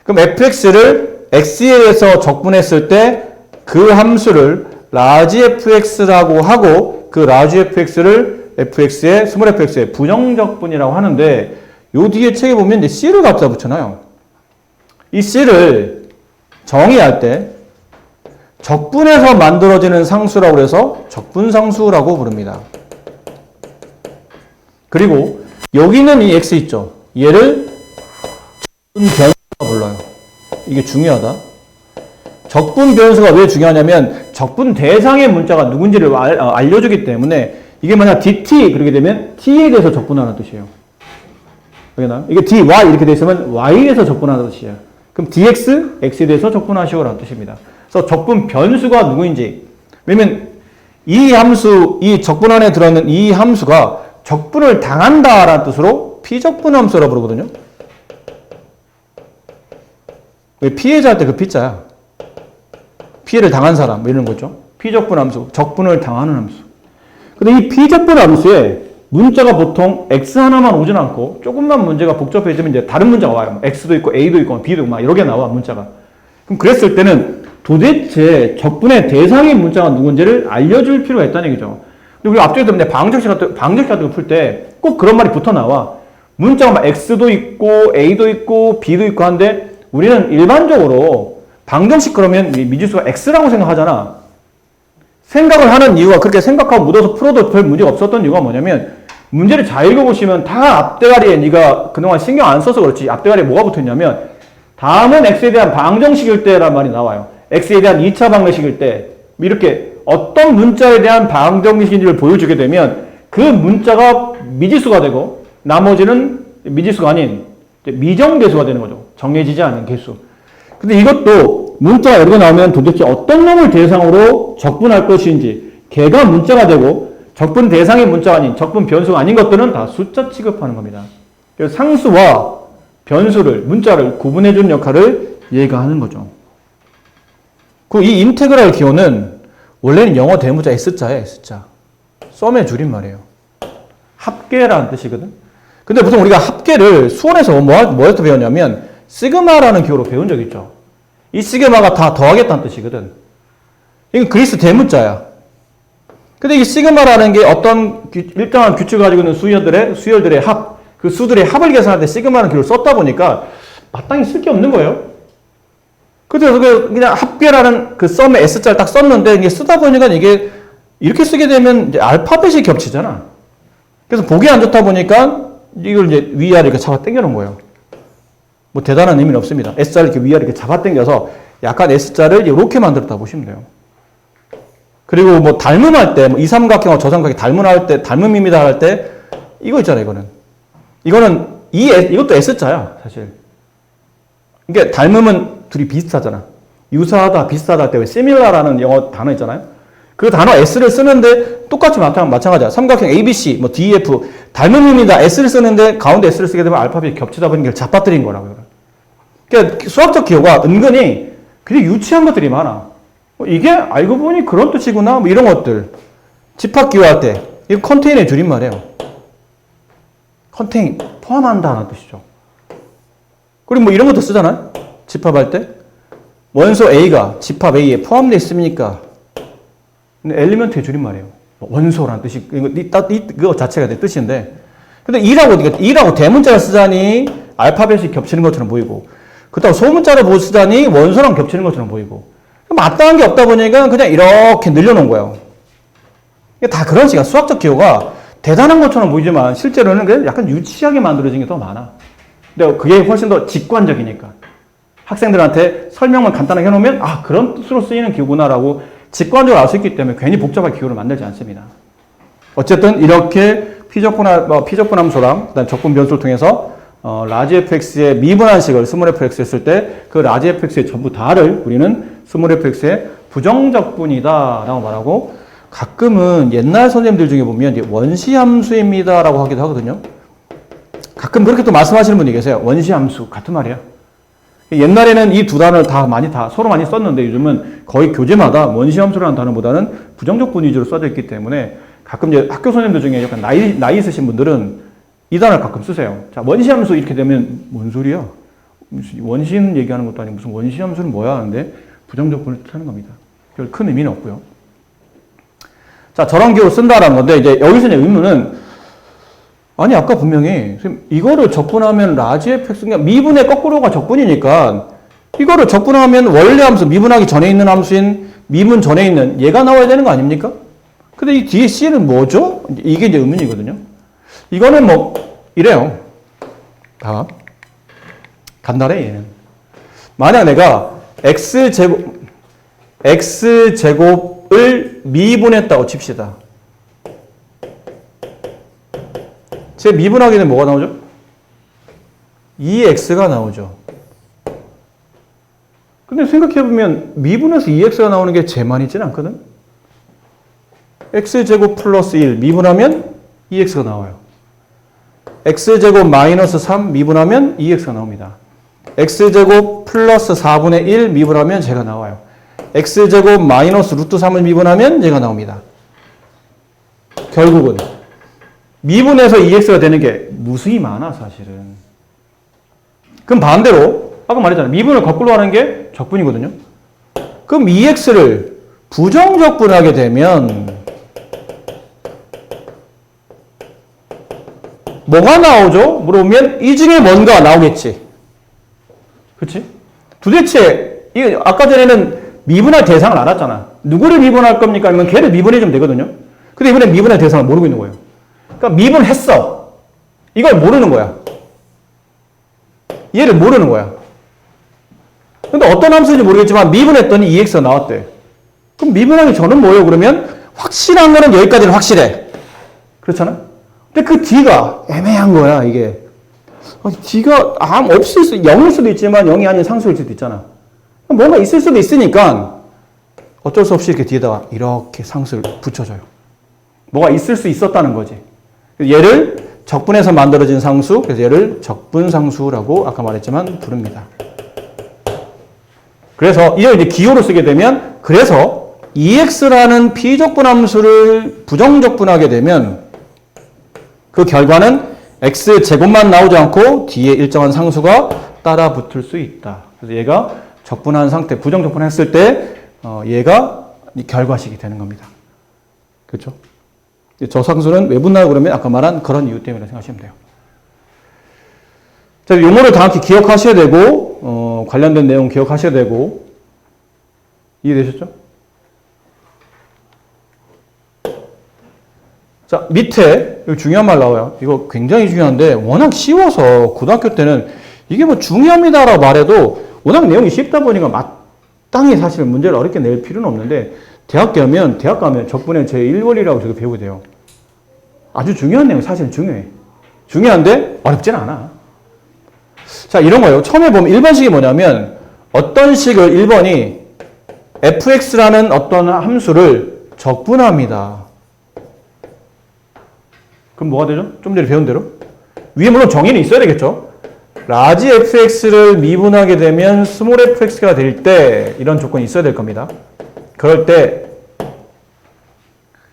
그럼 fx를 x에 의해서 적분했을 때 그 함수를 라지 fx라고 하고 그 라지 fx를 fx의 스몰 fx의 부정적분이라고 하는데 요 뒤에 책에 보면 이제 c를 갖다 붙여놔요. 이 c를 정의할 때 적분해서 만들어지는 상수라고 해서 적분상수라고 부릅니다. 그리고 여기 있는 이 x 있죠. 얘를 적분 변수라고 불러요. 이게 중요하다. 적분 변수가 왜 중요하냐면 적분 대상의 문자가 누군지를 알려주기 때문에 이게 만약 dt 그렇게 되면 t에 대해서 적분하는 뜻이에요. 알겠나요? 이게 dy 이렇게 돼 있으면 y에 대해서 적분하는 뜻이에요. 그럼 dx, x에 대해서 적분하시오라는 뜻입니다. 그래서 적분 변수가 누구인지. 왜냐면 이 함수, 이 적분 안에 들어있는 이 함수가 적분을 당한다라는 뜻으로 피적분 함수라고 부르거든요. 피해자 할 때 그 피자야. 피해를 당한 사람, 뭐 이런 거죠. 피적분 함수, 적분을 당하는 함수. 근데 이 피적분 함수에 문자가 보통 x 하나만 오진 않고 조금만 문제가 복잡해지면 이제 다른 문자가 와요. x도 있고 a도 있고 b도 있고 막 이렇게 나와 문자가. 그럼 그랬을 때는 도대체 적분의 대상의 문자가 누군지를 알려줄 필요가 있다는 얘기죠. 근데 우리 앞쪽에서 방정식 같은 거 풀 때 꼭 그런 말이 붙어 나와. 문자가 막 x도 있고 a도 있고 b도 있고 한데 우리는 일반적으로 방정식 그러면 미지수가 x라고 생각하잖아. 생각을 하는 이유가 그렇게 생각하고 묻어서 풀어도 별 문제가 없었던 이유가 뭐냐면 문제를 잘 읽어보시면 다 앞대가리에 네가 그동안 신경 안 써서 그렇지 앞대가리에 뭐가 붙어있냐면 다음은 x에 대한 방정식일 때란 말이 나와요. x에 대한 2차 방정식일 때 이렇게 어떤 문자에 대한 방정식인지를 보여주게 되면 그 문자가 미지수가 되고 나머지는 미지수가 아닌 미정계수가 되는 거죠. 정해지지 않은 개수. 근데 이것도 문자가 여러 개 나오면 도대체 어떤 놈을 대상으로 적분할 것인지 걔가 문자가 되고 적분 대상의 문자가 아닌 적분 변수가 아닌 것들은 다 숫자 취급하는 겁니다. 그래서 상수와 변수를 문자를 구분해 주는 역할을 얘가 하는 거죠. 그 이 인테그랄 기호는 원래는 영어 대문자 S자예요. S자. 썸의 줄임말이에요. 합계라는 뜻이거든. 근데 보통 우리가 합계를 수원에서 뭐에서 배웠냐면 시그마라는 기호로 배운 적 있죠. 이 시그마가 다 더하겠다는 뜻이거든. 이건 그리스 대문자야. 근데 이 시그마라는 게 어떤 일정한 규칙을 가지고 있는 수열들의 합, 그 수들의 합을 계산할 때 시그마라는 기호를 썼다 보니까 마땅히 쓸 게 없는 거예요. 그래서 그냥 합계라는 그 썸의 S자를 딱 썼는데 이게 쓰다 보니까 이게 이렇게 쓰게 되면 이제 알파벳이 겹치잖아. 그래서 보기 안 좋다 보니까 이걸 이제 위아래 이렇게 잡아 당겨놓은 거예요. 뭐 대단한 의미는 없습니다. S자를 이렇게 위아래 이렇게 잡아 당겨서 약간 S자를 이렇게 만들었다 보시면 돼요. 그리고 뭐 닮음할 때, 뭐 이삼각형과 저삼각형 닮음할 때, 닮음입니다 할 때, 이거 있잖아요, 이거는 이것도 S자야, 사실. 그러니까 닮음은 둘이 비슷하잖아. 유사하다, 비슷하다 할 때 왜 similar라는 영어 단어 있잖아요. 그 단어 S를 쓰는데 똑같이 마찬가지야. 삼각형 ABC, 뭐 DF, 닮음입니다. S를 쓰는데 가운데 S를 쓰게 되면 알파벳이 겹치다 보니 이걸 잡아뜨린 거라고요. 그러니까 수학적 기호가 은근히 그냥 유치한 것들이 많아. 이게 알고 보니 그런 뜻이구나, 뭐 이런 것들. 집합 기호할 때, 이거 컨테인의 줄임말이에요. 컨테인, 포함한다는 뜻이죠. 그리고 뭐 이런 것도 쓰잖아요. 집합할 때. 원소 A가 집합 A에 포함되어 있습니까? 엘리먼트의 줄임말이에요. 원소라는 뜻이, 이거 자체가 내 뜻인데. 근데 E라고 대문자를 쓰자니 알파벳이 겹치는 것처럼 보이고, 그렇다고 소문자를 쓰자니 원소랑 겹치는 것처럼 보이고, 마땅한 게 없다 보니까 그냥 이렇게 늘려놓은 거예요. 다 그런 식이야. 수학적 기호가 대단한 것처럼 보이지만 실제로는 그냥 약간 유치하게 만들어진 게 더 많아. 근데 그게 훨씬 더 직관적이니까. 학생들한테 설명을 간단하게 해놓으면 아, 그런 뜻으로 쓰이는 기호구나라고 직관적으로 알 수 있기 때문에 괜히 복잡한 기호를 만들지 않습니다. 어쨌든 이렇게 피적분 함수랑 그다음 적분 변수를 통해서 라지 fx의 미분한식을 스몰 fx 했을 때 그 라지 fx의 전부 다를 우리는 스몰 fx의 부정적분이다 라고 말하고, 가끔은 옛날 선생님들 중에 보면 이제 원시함수입니다 라고 하기도 하거든요. 가끔 그렇게 또 말씀하시는 분이 계세요. 원시함수 같은 말이야. 옛날에는 이 두 단어를 서로 많이 썼는데 요즘은 거의 교재마다 원시함수라는 단어보다는 부정적분 위주로 써져 있기 때문에 가끔 이제 학교 선생님들 중에 약간 나이 있으신 분들은 이 단어를 가끔 쓰세요. 자, 원시함수 이렇게 되면 뭔 소리야? 원시는 얘기하는 것도 아니고 무슨 원시함수는 뭐야 하는데 부정적분을 뜻하는 겁니다. 별 큰 의미는 없고요. 자, 저런 기호를 쓴다라는 건데 이제 여기서 이제 의문은 아니 아까 분명히 이거를 적분하면 라지 fx, 그러니까 미분의 거꾸로가 적분이니까 이거를 적분하면 원래 함수, 미분하기 전에 있는 함수인 미분 전에 있는 얘가 나와야 되는 거 아닙니까? 근데 이 뒤에 C는 뭐죠? 이게 이제 의문이거든요. 이거는 뭐 이래요. 다 간단해 얘는. 만약 내가 x제곱을 미분했다고 칩시다. 제 미분하기는 뭐가 나오죠? 2x가 나오죠. 근데 생각해보면 미분해서 2x가 나오는 게 제만 있지는 않거든? x제곱 플러스 1 미분하면 2x가 나와요. x제곱 마이너스 3 미분하면 2x가 나옵니다. x제곱 플러스 4분의 1 미분하면 제가 나와요. x제곱 마이너스 루트 3을 미분하면 얘가 나옵니다. 결국은 미분해서 2x가 되는 게 무수히 많아 사실은. 그럼 반대로 아까 말했잖아요. 미분을 거꾸로 하는 게 적분이거든요. 그럼 2x를 부정적분하게 되면 뭐가 나오죠? 물어보면 이 중에 뭔가 나오겠지. 그렇지? 도대체 이게 아까 전에는 미분할 대상을 알았잖아. 누구를 미분할 겁니까? 아니면 걔를 미분해주면 되거든요. 근데 이번에 미분할 대상을 모르고 있는 거예요. 그러니까 미분했어. 이걸 모르는 거야. 얘를 모르는 거야. 근데 어떤 함수인지 모르겠지만 미분했더니 2x가 나왔대. 그럼 미분하기 전은 뭐예요? 그러면 확실한 거는 여기까지는 확실해. 그렇잖아? 근데 그 뒤가 애매한 거야, 이게. D가 없을 수, 0일 수도 있지만 0이 아닌 상수일 수도 있잖아. 뭔가 있을 수도 있으니까 어쩔 수 없이 이렇게 뒤에다가 이렇게 상수를 붙여줘요. 뭐가 있을 수 있었다는 거지. 얘를 적분해서 만들어진 상수, 그래서 얘를 적분상수라고 아까 말했지만 부릅니다. 그래서 이걸 이제 기호로 쓰게 되면, 그래서 EX라는 비적분함수를 부정적분하게 되면 그 결과는 X제곱만 나오지 않고 뒤에 일정한 상수가 따라 붙을 수 있다. 그래서 얘가 적분한 상태, 부정적분했을 때 얘가 결과식이 되는 겁니다. 그렇죠? 저 상수는 왜 붙나요? 그러면 아까 말한 그런 이유 때문에 생각하시면 돼요. 자, 용어를 정확히 기억하셔야 되고, 관련된 내용 기억하셔야 되고, 이해되셨죠? 자, 밑에, 여기 중요한 말 나와요. 이거 굉장히 중요한데, 워낙 쉬워서, 고등학교 때는 이게 뭐 중요합니다라고 말해도, 워낙 내용이 쉽다 보니까 마땅히 사실 문제를 어렵게 낼 필요는 없는데, 대학 가면 적분의 제1원리라고 저도 배우게 돼요. 아주 중요한 내용, 사실은 중요해. 중요한데, 어렵진 않아. 자, 이런 거예요. 처음에 보면 1번식이 뭐냐면, 어떤 식을 1번이 fx라는 어떤 함수를 적분합니다. 그럼 뭐가 되죠? 좀 전에 배운 대로. 위에 물론 정의는 있어야 되겠죠? 라지 fx를 미분하게 되면 스몰 fx가 될 때 이런 조건이 있어야 될 겁니다. 그럴 때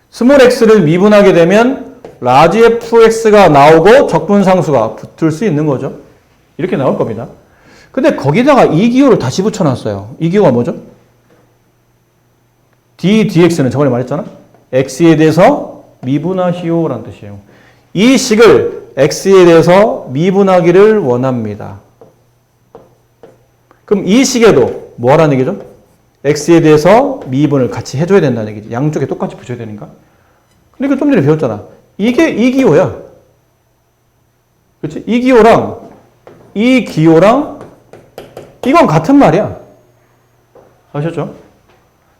스몰 x를 미분하게 되면 라지 fx가 나오고 적분상수가 붙을 수 있는 거죠. 이렇게 나올 겁니다. 근데 거기다가 이 기호를 다시 붙여놨어요. 이 기호가 뭐죠? dx는 저번에 말했잖아. x에 대해서 미분하시오라는 뜻이에요. 이 식을 x에 대해서 미분하기를 원합니다. 그럼 이 식에도 뭐 하라는 얘기죠? x에 대해서 미분을 같이 해줘야 된다는 얘기지. 양쪽에 똑같이 붙여야 되니까. 근데 좀 전에 배웠잖아. 이게 이 기호야. 그렇지? 이 기호랑 이 기호랑 이건 같은 말이야. 아셨죠?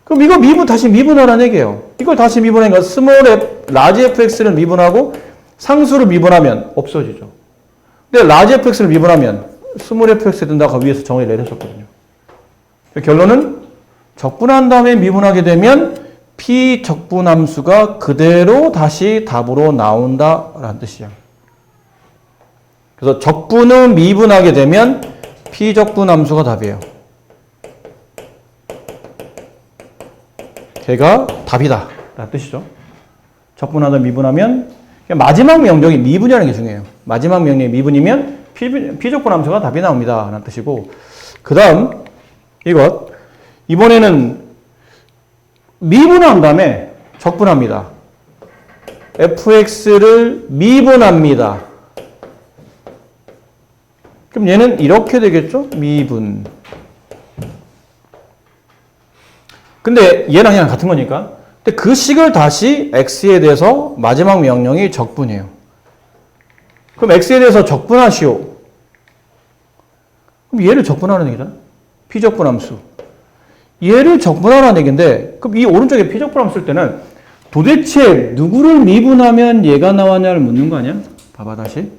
그럼 이거 다시 미분하라는 얘기예요. 이걸 다시 미분하니까 라지 fx를 미분하고 상수를 미분하면 없어지죠. 근데 라지 fx를 미분하면 스몰 fx에 든다고 위에서 정의를 내렸었거든요. 결론은 적분한 다음에 미분하게 되면 피적분함수가 그대로 다시 답으로 나온다라는 뜻이야. 그래서 적분을 미분하게 되면 피적분함수가 답이에요. 걔가 답이다 라는 뜻이죠. 적분하다 미분하면 마지막 명령이 미분이라는 게 중요해요. 마지막 명령이 미분이면 피적분함수가 답이 나옵니다 라는 뜻이고, 그 다음 이번에는 미분한 다음에 적분합니다. fx를 미분합니다. 그럼 얘는 이렇게 되겠죠? 미분. 근데 얘랑 그냥 같은 거니까. 근데 그 식을 다시 x에 대해서 마지막 명령이 적분이에요. 그럼 x에 대해서 적분하시오. 그럼 얘를 적분하는 얘기잖아. 피적분함수. 얘를 적분하라는 얘기인데, 그럼 이 오른쪽에 피적분함 쓸 때는 도대체 누구를 미분하면 얘가 나왔냐를 묻는 거 아니야? 봐봐, 다시.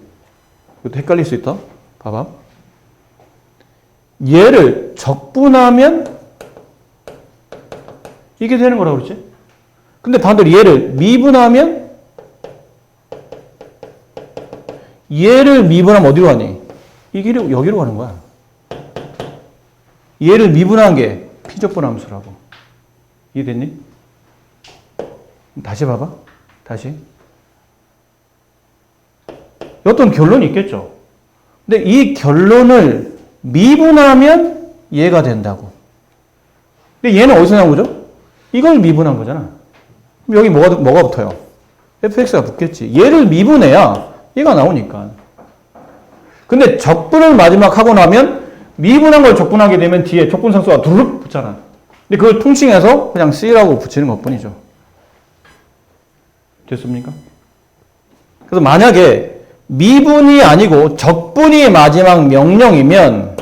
이것도 헷갈릴 수 있다. 봐봐. 얘를 적분하면 이게 되는 거라고 그랬지? 근데 반대로 얘를 미분하면 얘를 미분하면 어디로 가니? 여기로 가는 거야. 얘를 미분한 게 피적분함수라고. 이해됐니? 다시 봐봐. 다시. 어떤 결론이 있겠죠. 근데 이 결론을 미분하면 얘가 된다고. 근데 얘는 어디서 나온 거죠? 이걸 미분한 거잖아. 그럼 여기 뭐가 붙어요? fx가 붙겠지. 얘를 미분해야 얘가 나오니까. 근데 적분을 마지막 하고 나면 미분한 걸 적분하게 되면 뒤에 적분상수가 두릅 붙잖아. 근데 그걸 통칭해서 그냥 C라고 붙이는 것 뿐이죠. 됐습니까? 그래서 만약에 미분이 아니고 적분이 마지막 명령이면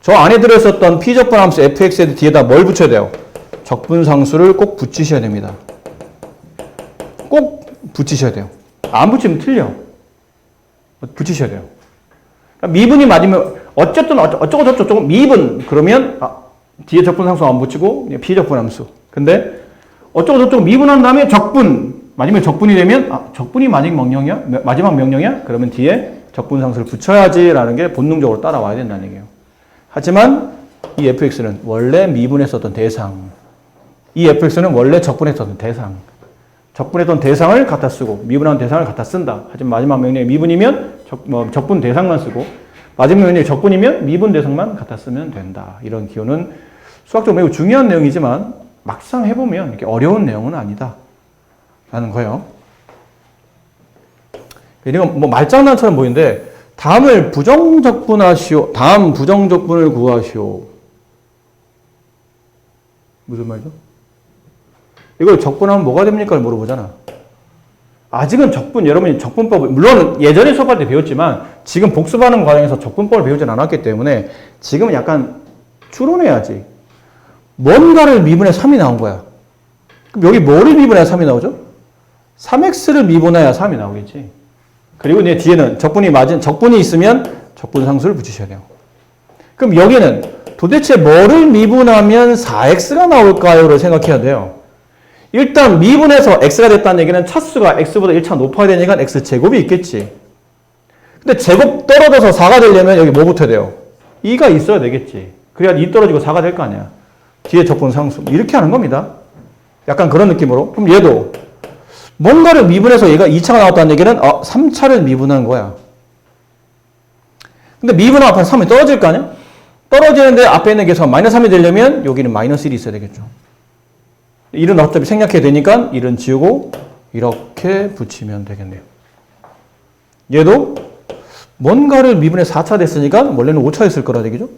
저 안에 들어있었던 피적분함수 fx에 뒤에다 뭘 붙여야 돼요? 적분상수를 꼭 붙이셔야 됩니다. 꼭 붙이셔야 돼요. 안 붙이면 틀려. 붙이셔야 돼요. 그러니까 미분이 맞으면 어쨌든 어쩌고 저쩌고 미분 그러면 뒤에 적분상수 안 붙이고 비적분함수. 근데 어쩌고 저쩌고 미분한 다음에 적분 맞으면 적분이 되면 적분이 마지막 명령이야? 그러면 뒤에 적분상수를 붙여야지라는 게 본능적으로 따라와야 된다는 얘기예요. 하지만 이 fx는 원래 미분했었던 대상, 이 fx는 원래 적분했었던 대상, 적분했던 대상을 갖다 쓰고 미분한 대상을 갖다 쓴다. 하지만 마지막 명령이 미분이면 적분 대상만 쓰고 마지막 명령이 적분이면 미분 대상만 갖다 쓰면 된다. 이런 기호는 수학적으로 매우 중요한 내용이지만 막상 해보면 이렇게 어려운 내용은 아니다 라는 거예요. 이건 뭐 말장난처럼 보이는데 다음을 부정적분하시오. 다음 부정적분을 구하시오. 무슨 말이죠? 이걸 적분하면 뭐가 됩니까? 물어보잖아. 아직은 여러분이 적분법을, 물론 예전에 수업할 때 배웠지만 지금 복습하는 과정에서 적분법을 배우진 않았기 때문에 지금은 약간 추론해야지. 뭔가를 미분해 3이 나온 거야. 그럼 여기 뭐를 미분해야 3이 나오죠? 3x를 미분해야 3이 나오겠지. 그리고 내 뒤에는 적분이 있으면 적분상수를 붙이셔야 돼요. 그럼 여기는 도대체 뭐를 미분하면 4x가 나올까요?를 생각해야 돼요. 일단 미분해서 x가 됐다는 얘기는 차수가 x보다 1차 높아야 되니까 x제곱이 있겠지. 근데 제곱 떨어져서 4가 되려면 여기 뭐 붙어야 돼요? 2가 있어야 되겠지. 그래야 2 떨어지고 4가 될 거 아니야. 뒤에 적분상수. 이렇게 하는 겁니다. 약간 그런 느낌으로. 그럼 얘도 뭔가를 미분해서 얘가 2차가 나왔다는 얘기는 3차를 미분한 거야. 근데 미분하면 앞에 3이 떨어질 거 아니야? 떨어지는데 앞에 있는 계수가 마이너스 3이 되려면 여기는 마이너스 1이 있어야 되겠죠. 1은 어차피 생략해야 되니까 1은 지우고 이렇게 붙이면 되겠네요. 얘도 뭔가를 미분해서 4차 됐으니까 원래는 5차 있을 거라 되겠죠?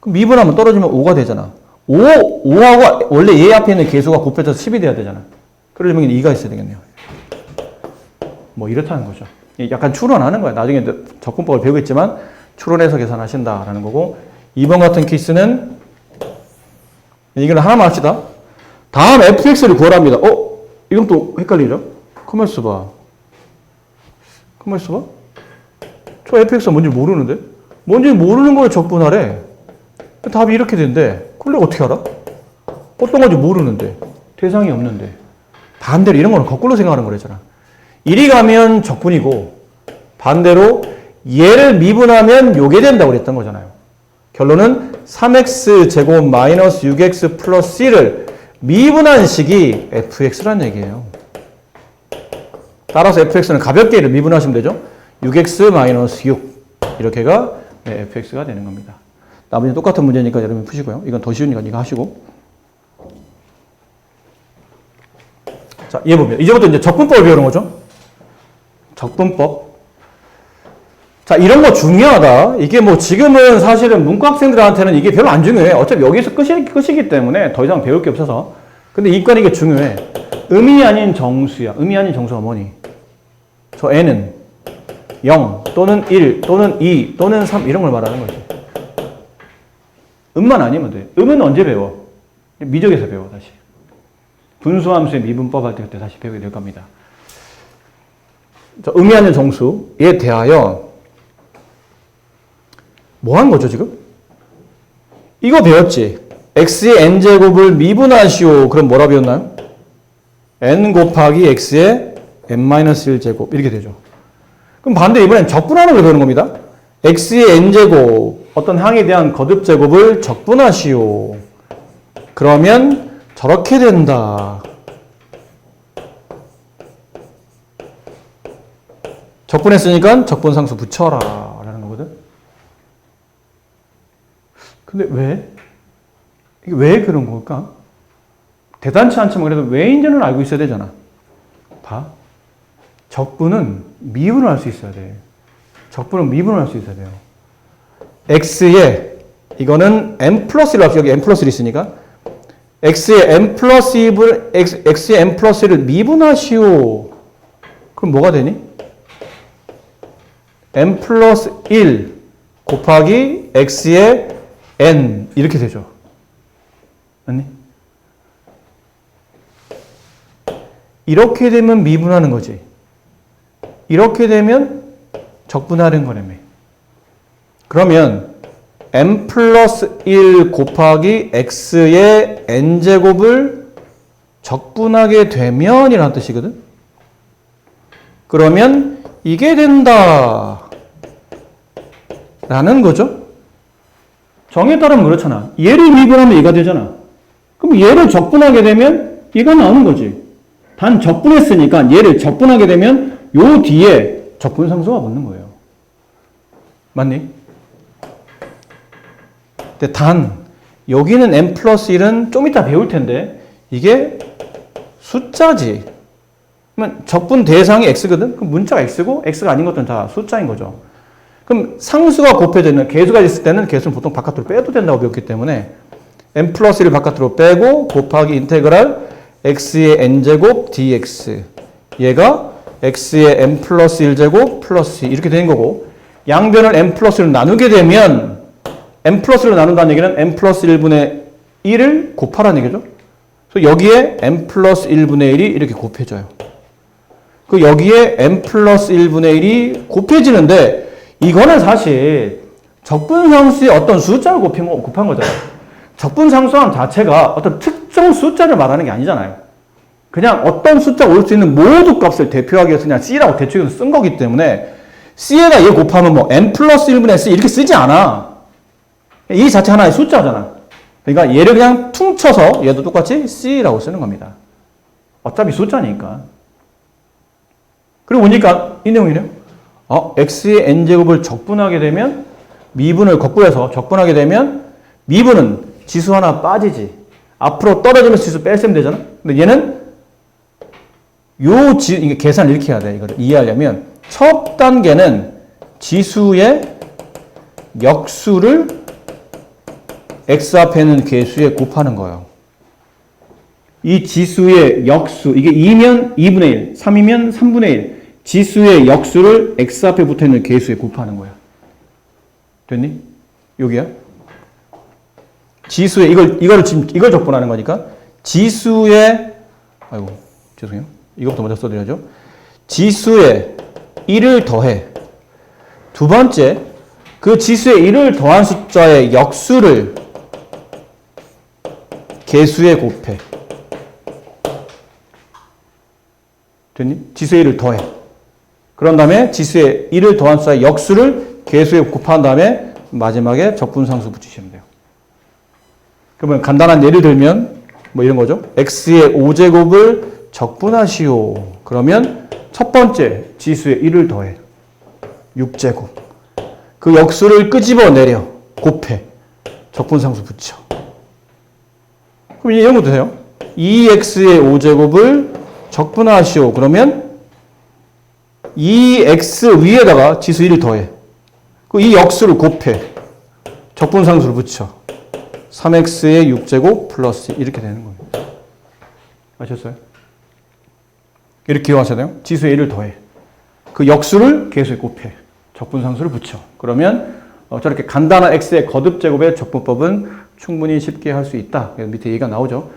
그럼 미분하면 떨어지면 5가 되잖아. 5하고 원래 얘 앞에 있는 계수가 곱해져서 10이 돼야 되잖아. 그러려면 2가 있어야 되겠네요. 뭐 이렇다는 거죠. 약간 추론하는 거야. 나중에 적분법을 배우겠지만 추론해서 계산하신다라는 거고 2번 같은 케이스는 이걸 하나만 합시다. 다음 fx를 구하랍니다. 이건 또 헷갈리죠? 커머스 봐. 저 fx가 뭔지 모르는데? 뭔지 모르는 걸 적분하래. 답이 이렇게 된대. 그걸 내가 어떻게 알아? 어떤 건지 모르는데. 대상이 없는데. 반대로 이런 거는 거꾸로 생각하는 거랬잖아. 이리 가면 적분이고 반대로 얘를 미분하면 요게 된다고 그랬던 거잖아요. 결론은 3x 제곱 마이너스 6x 플러스 c를 미분한 식이 fx란 얘기예요. 따라서 fx는 가볍게 이를 미분하시면 되죠. 6x 마이너스 6 이렇게가 fx가 되는 겁니다. 나머지는 똑같은 문제니까 여러분 푸시고요. 이건 더 쉬우니까 이거 하시고. 자, 얘 보면 이제부터 이제 적분법을 배우는 거죠. 적분법. 자, 이런 거 중요하다. 이게 뭐 지금은 사실은 문과 학생들한테는 이게 별로 안 중요해. 어차피 여기서 끝이기 때문에 더 이상 배울 게 없어서. 근데 이과는 이게 중요해. 음이 아닌 정수야. 음이 아닌 정수가 뭐니? 저 n은 0 또는 1 또는 2 또는 3 이런 걸 말하는 거지. 음만 아니면 돼. 음은 언제 배워? 미적에서 배워 다시. 분수함수의 미분법 할 때 그때 다시 배우게 될 겁니다. 자, 음이 아닌 정수에 대하여 뭐 한 거죠 지금? 이거 배웠지? x의 n제곱을 미분하시오. 그럼 뭐라 배웠나요? n 곱하기 x의 n-1제곱 이렇게 되죠. 그럼 반대로 이번엔 적분하는 걸 배우는 겁니다. x의 n제곱 어떤 항에 대한 거듭제곱을 적분하시오. 그러면 저렇게 된다. 적분했으니까 적분상수 붙여라 라는 거거든. 근데 왜? 이게 왜 그런 걸까? 대단치 않지만 그래도 왜인지는 알고 있어야 되잖아. 봐. 적분은 미분을 할 수 있어야 돼. 적분은 미분을 할 수 있어야 돼요. x에 이거는 n 플러스 1로 합시다. 여기 n 플러스 1이 있으니까 x의 n 플러스 1을 x의 n 플러스 1을 미분하시오. 그럼 뭐가 되니? n 플러스 1 곱하기 x의 n 이렇게 되죠. 맞니? 이렇게 되면 미분하는 거지. 이렇게 되면 적분하는 거라며. 그러면 n 플러스 1 곱하기 x의 n제곱을 적분하게 되면 이라는 뜻이거든. 그러면 이게 된다 라는 거죠. 정에 따르면 그렇잖아. 얘를 미분하면 얘가 되잖아. 그럼 얘를 적분하게 되면 얘가 나오는 거지. 단 적분했으니까 얘를 적분하게 되면 요 뒤에 적분상수가 붙는 거예요. 맞니? 근데 단 여기는 n 플러스 1은 좀 이따 배울 텐데 이게 숫자지. 그러면 적분 대상이 x거든? 그럼 문자가 x고 x가 아닌 것들은 다 숫자인 거죠. 그럼 상수가 곱해지는 개수가 있을 때는 개수는 보통 바깥으로 빼도 된다고 배웠기 때문에 n 플러스 1을 바깥으로 빼고 곱하기 인테그랄 x의 n제곱 dx 얘가 x의 n 플러스 1제곱 플러스 2 이렇게 되는 거고 양변을 n 플러스 1로 나누게 되면 n 플러스 1로 나눈다는 얘기는 n 플러스 1분의 1을 곱하라는 얘기죠. 그래서 여기에 n 플러스 1분의 1이 이렇게 곱해져요. 그 여기에 n 플러스 1분의 1이 곱해지는데 이거는 사실 적분상수의 어떤 숫자를 곱한 거잖아요. 적분상수함 자체가 어떤 특정 숫자를 말하는 게 아니잖아요. 그냥 어떤 숫자가 올 수 있는 모든 값을 대표하기 위해서 그냥 C라고 대충 쓴 거기 때문에 C에다 얘 곱하면 뭐 n 플러스 1분의 C 이렇게 쓰지 않아. 이 자체 하나의 숫자잖아. 그러니까 얘를 그냥 퉁쳐서 얘도 똑같이 C라고 쓰는 겁니다. 어차피 숫자니까. 그리고 보니까 이 내용이네요. x의 n제곱을 적분하게 되면 미분을 거꾸로 해서 적분하게 되면 미분은 지수 하나 빠지지. 앞으로 떨어지면서 지수 뺄셈 되잖아. 근데 얘는 이게 계산을 이렇게 해야 돼. 이거를 이해하려면 첫 단계는 지수의 역수를 x 앞에 있는 개수에 곱하는 거예요. 이 지수의 역수, 이게 2면 2분의 1, 3이면 3분의 1. 지수의 역수를 x 앞에 붙어있는 개수에 곱하는 거야. 됐니? 여기야. 지수의, 이걸 적분하는 거니까, 지수의, 아이고, 죄송해요. 이것부터 먼저 써드려야죠. 지수의 1을 더해. 두 번째, 그 지수의 1을 더한 숫자의 역수를 개수에 곱해. 됐니? 지수의 1을 더해. 그런 다음에 지수의 1을 더한 숫자의 역수를 개수에 곱한 다음에 마지막에 적분상수 붙이시면 돼요. 그러면 간단한 예를 들면 뭐 이런 거죠. x의 5제곱을 적분하시오. 그러면 첫 번째 지수의 1을 더해. 6제곱. 그 역수를 끄집어내려. 곱해. 적분상수 붙여. 그럼 이런 것도 돼요. 2x의 5제곱을 적분하시오. 그러면 2x 위에다가 지수 1을 더해. 이 역수를 곱해. 적분상수를 붙여. 3x의 6제곱 플러스 이렇게 되는 거예요. 아셨어요? 이렇게 기억하셔야 돼요. 지수의 1을 더해. 그 역수를 개수에 곱해. 적분상수를 붙여. 그러면 저렇게 간단한 x의 거듭제곱의 적분법은 충분히 쉽게 할 수 있다. 밑에 얘기가 나오죠.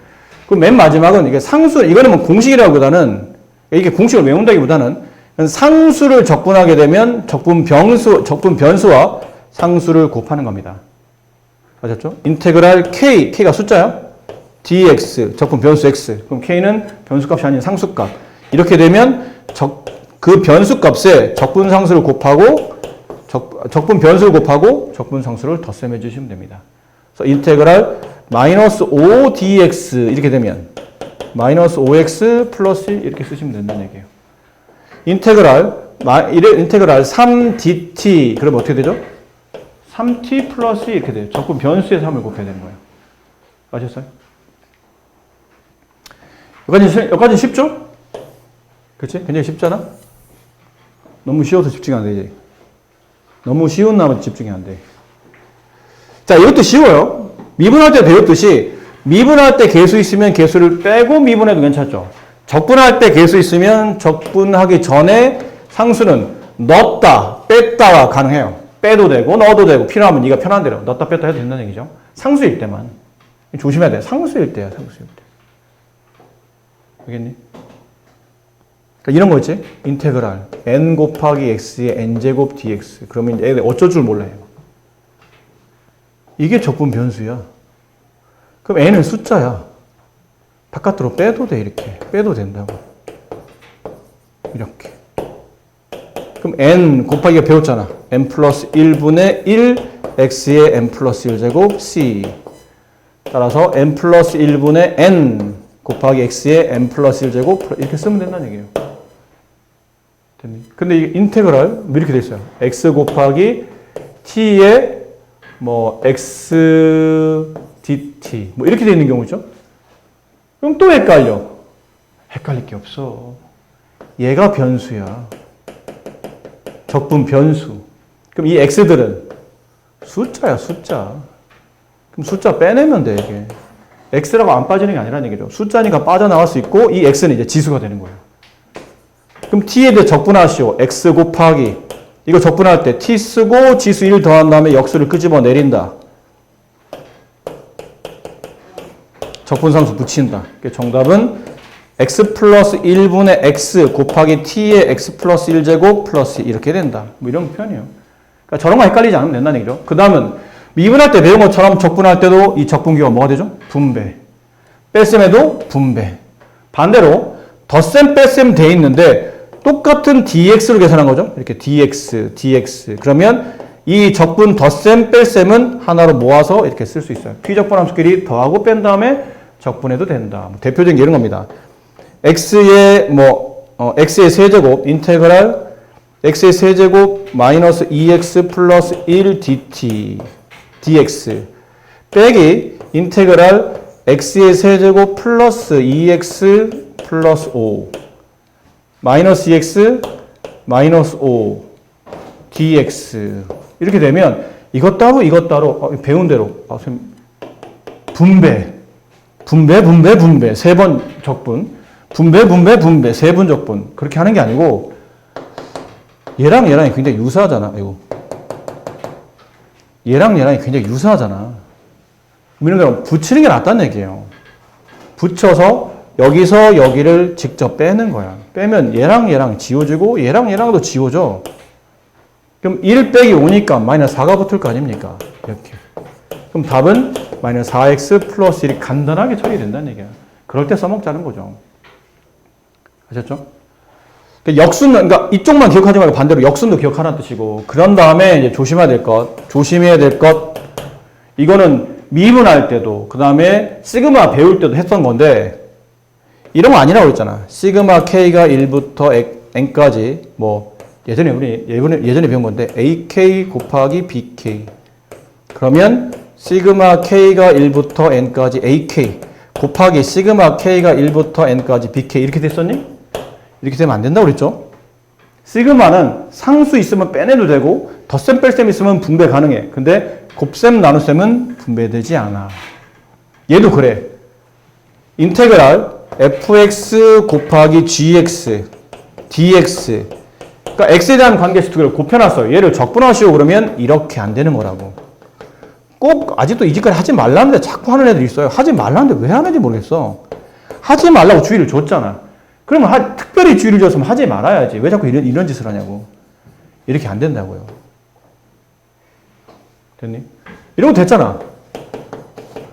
그럼 맨 마지막은 이게 상수, 이거는 뭐 공식이라기보다는, 이게 공식을 외운다기보다는 상수를 적분하게 되면 적분 변수와 상수를 곱하는 겁니다. 아셨죠? 인테그랄 K가 숫자야. dx, 적분 변수 x. 그럼 K는 변수값이 아닌 상수값. 이렇게 되면 그 변수값에 적분 상수를 곱하고 적분 변수를 곱하고 적분 상수를 덧셈해 주시면 됩니다. 그래서 인테그랄 마이너스 5dx 이렇게 되면 마이너스 5x 플러스 이렇게 쓰시면 된다는 얘기예요. 인테그랄 3dt 그러면 어떻게 되죠? 3t 플러스 이렇게 돼요. 적분 변수의 3을 곱해야 되는 거예요. 아셨어요? 여기까지는 쉽죠? 그치? 굉장히 쉽잖아? 너무 쉬워서 집중이 안 되지. 너무 쉬운 나머지 집중이 안 돼. 자, 이것도 쉬워요. 미분할 때 배웠듯이 미분할 때 개수 있으면 개수를 빼고 미분해도 괜찮죠. 적분할 때 개수 있으면 적분하기 전에 상수는 넣었다, 뺐다가 가능해요. 빼도 되고 넣어도 되고 필요하면 네가 편한 대로 넣었다 뺐다 해도 된다는 얘기죠. 상수일 때만. 조심해야 돼. 상수일 때야, 상수일 때. 알겠니? 그러니까 이런 거 있지? 인테그랄 n 곱하기 x의 n제곱 dx. 그러면 얘 어쩔 줄 몰라요. 이게 적분 변수야. 그럼 n은 숫자야. 바깥으로 빼도 돼, 이렇게. 빼도 된다고. 이렇게. 그럼 n 곱하기가 배웠잖아. n 플러스 1분의 1 x의 n 플러스 1제곱 c. 따라서 n 플러스 1분의 n 곱하기 x의 n 플러스 1제곱 이렇게 쓰면 된다는 얘기예요. 근데 이 인테그랄 이렇게 돼 있어요. x 곱하기 t의 뭐 x dt 뭐 이렇게 돼 있는 경우죠. 그럼 또 헷갈려. 헷갈릴 게 없어. 얘가 변수야. 적분 변수. 그럼 이 x들은 숫자야, 숫자. 그럼 숫자 빼내면 돼, 이게. x라고 안 빠지는 게 아니라는 얘기죠. 숫자니까 빠져나갈 수 있고, 이 x는 이제 지수가 되는 거예요. 그럼 t에 대해 적분하시오. x 곱하기. 이거 적분할 때 t 쓰고 지수 1 더한 다음에 역수를 끄집어 내린다. 적분상수 붙인다. 정답은 x 플러스 1분의 x 곱하기 t의 x 플러스 1제곱 플러스 이렇게 된다. 뭐 이런 표현이에요. 그러니까 저런 거 헷갈리지 않으면 된다는 얘기죠. 그 다음은 미분할 때 배운 것처럼 적분할 때도 이 적분기가 뭐가 되죠? 분배. 뺄셈에도 분배. 반대로 덧셈 뺄셈 돼 있는데 똑같은 dx로 계산한 거죠. 이렇게 dx. 그러면 이 적분 덧셈 뺄셈은 하나로 모아서 이렇게 쓸 수 있어요. 피적분 함수끼리 더하고 뺀 다음에 적분해도 된다. 대표적인 게 이런 겁니다. x의 x의 세제곱 인테그랄 x의 세제곱 마이너스 2x 플러스 1 dt dx 빼기 인테그랄 x의 세제곱 플러스 2x 플러스 5 마이너스 2x 마이너스 5 dx 이렇게 되면 이것 따로 배운 대로 분배 세 번 적분 분배 세 번 적분 그렇게 하는 게 아니고 얘랑 얘랑이 굉장히 유사하잖아. 얘랑 얘랑이 굉장히 유사하잖아. 이런 거 붙이는 게 낫다는 얘기예요. 붙여서 여기서 여기를 직접 빼는 거야. 빼면 얘랑 얘랑 지워지고 얘랑 얘랑도 지워져. 그럼 1 빼기 5니까 마이너스 4가 붙을 거 아닙니까? 이렇게. 그럼 답은 마이너스 4x 플러스 1이 간단하게 처리된다는 얘기야. 그럴 때 써먹자는 거죠. 아셨죠? 역순은, 그러니까 이쪽만 기억하지 말고 반대로 역순도 기억하라는 뜻이고, 그런 다음에 이제 조심해야 될 것, 이거는 미분할 때도, 그 다음에 시그마 배울 때도 했던 건데, 이런 거 아니라고 그랬잖아. 시그마 k가 1부터 n까지, 예전에 배운 건데, ak 곱하기 bk. 그러면, 시그마 k가 1부터 n까지 ak 곱하기 시그마 k가 1부터 n까지 bk 이렇게 됐었니? 이렇게 되면 안 된다고 그랬죠? 시그마는 상수 있으면 빼내도 되고 덧셈 뺄셈 있으면 분배 가능해. 근데 곱셈 나눗셈은 분배되지 않아. 얘도 그래. 인테그랄 fx 곱하기 gx dx 그러니까 x에 대한 관계식 두 개를 곱해놨어요. 얘를 적분하시오 그러면 이렇게 안 되는 거라고. 꼭 아직도 이 짓까지 하지 말라는데 자꾸 하는 애들이 있어요. 하지 말라는데 왜 하는지 모르겠어. 하지 말라고 주의를 줬잖아. 그러면 특별히 주의를 줬으면 하지 말아야지. 왜 자꾸 이런 짓을 하냐고. 이렇게 안 된다고요. 됐니? 이런 거 됐잖아.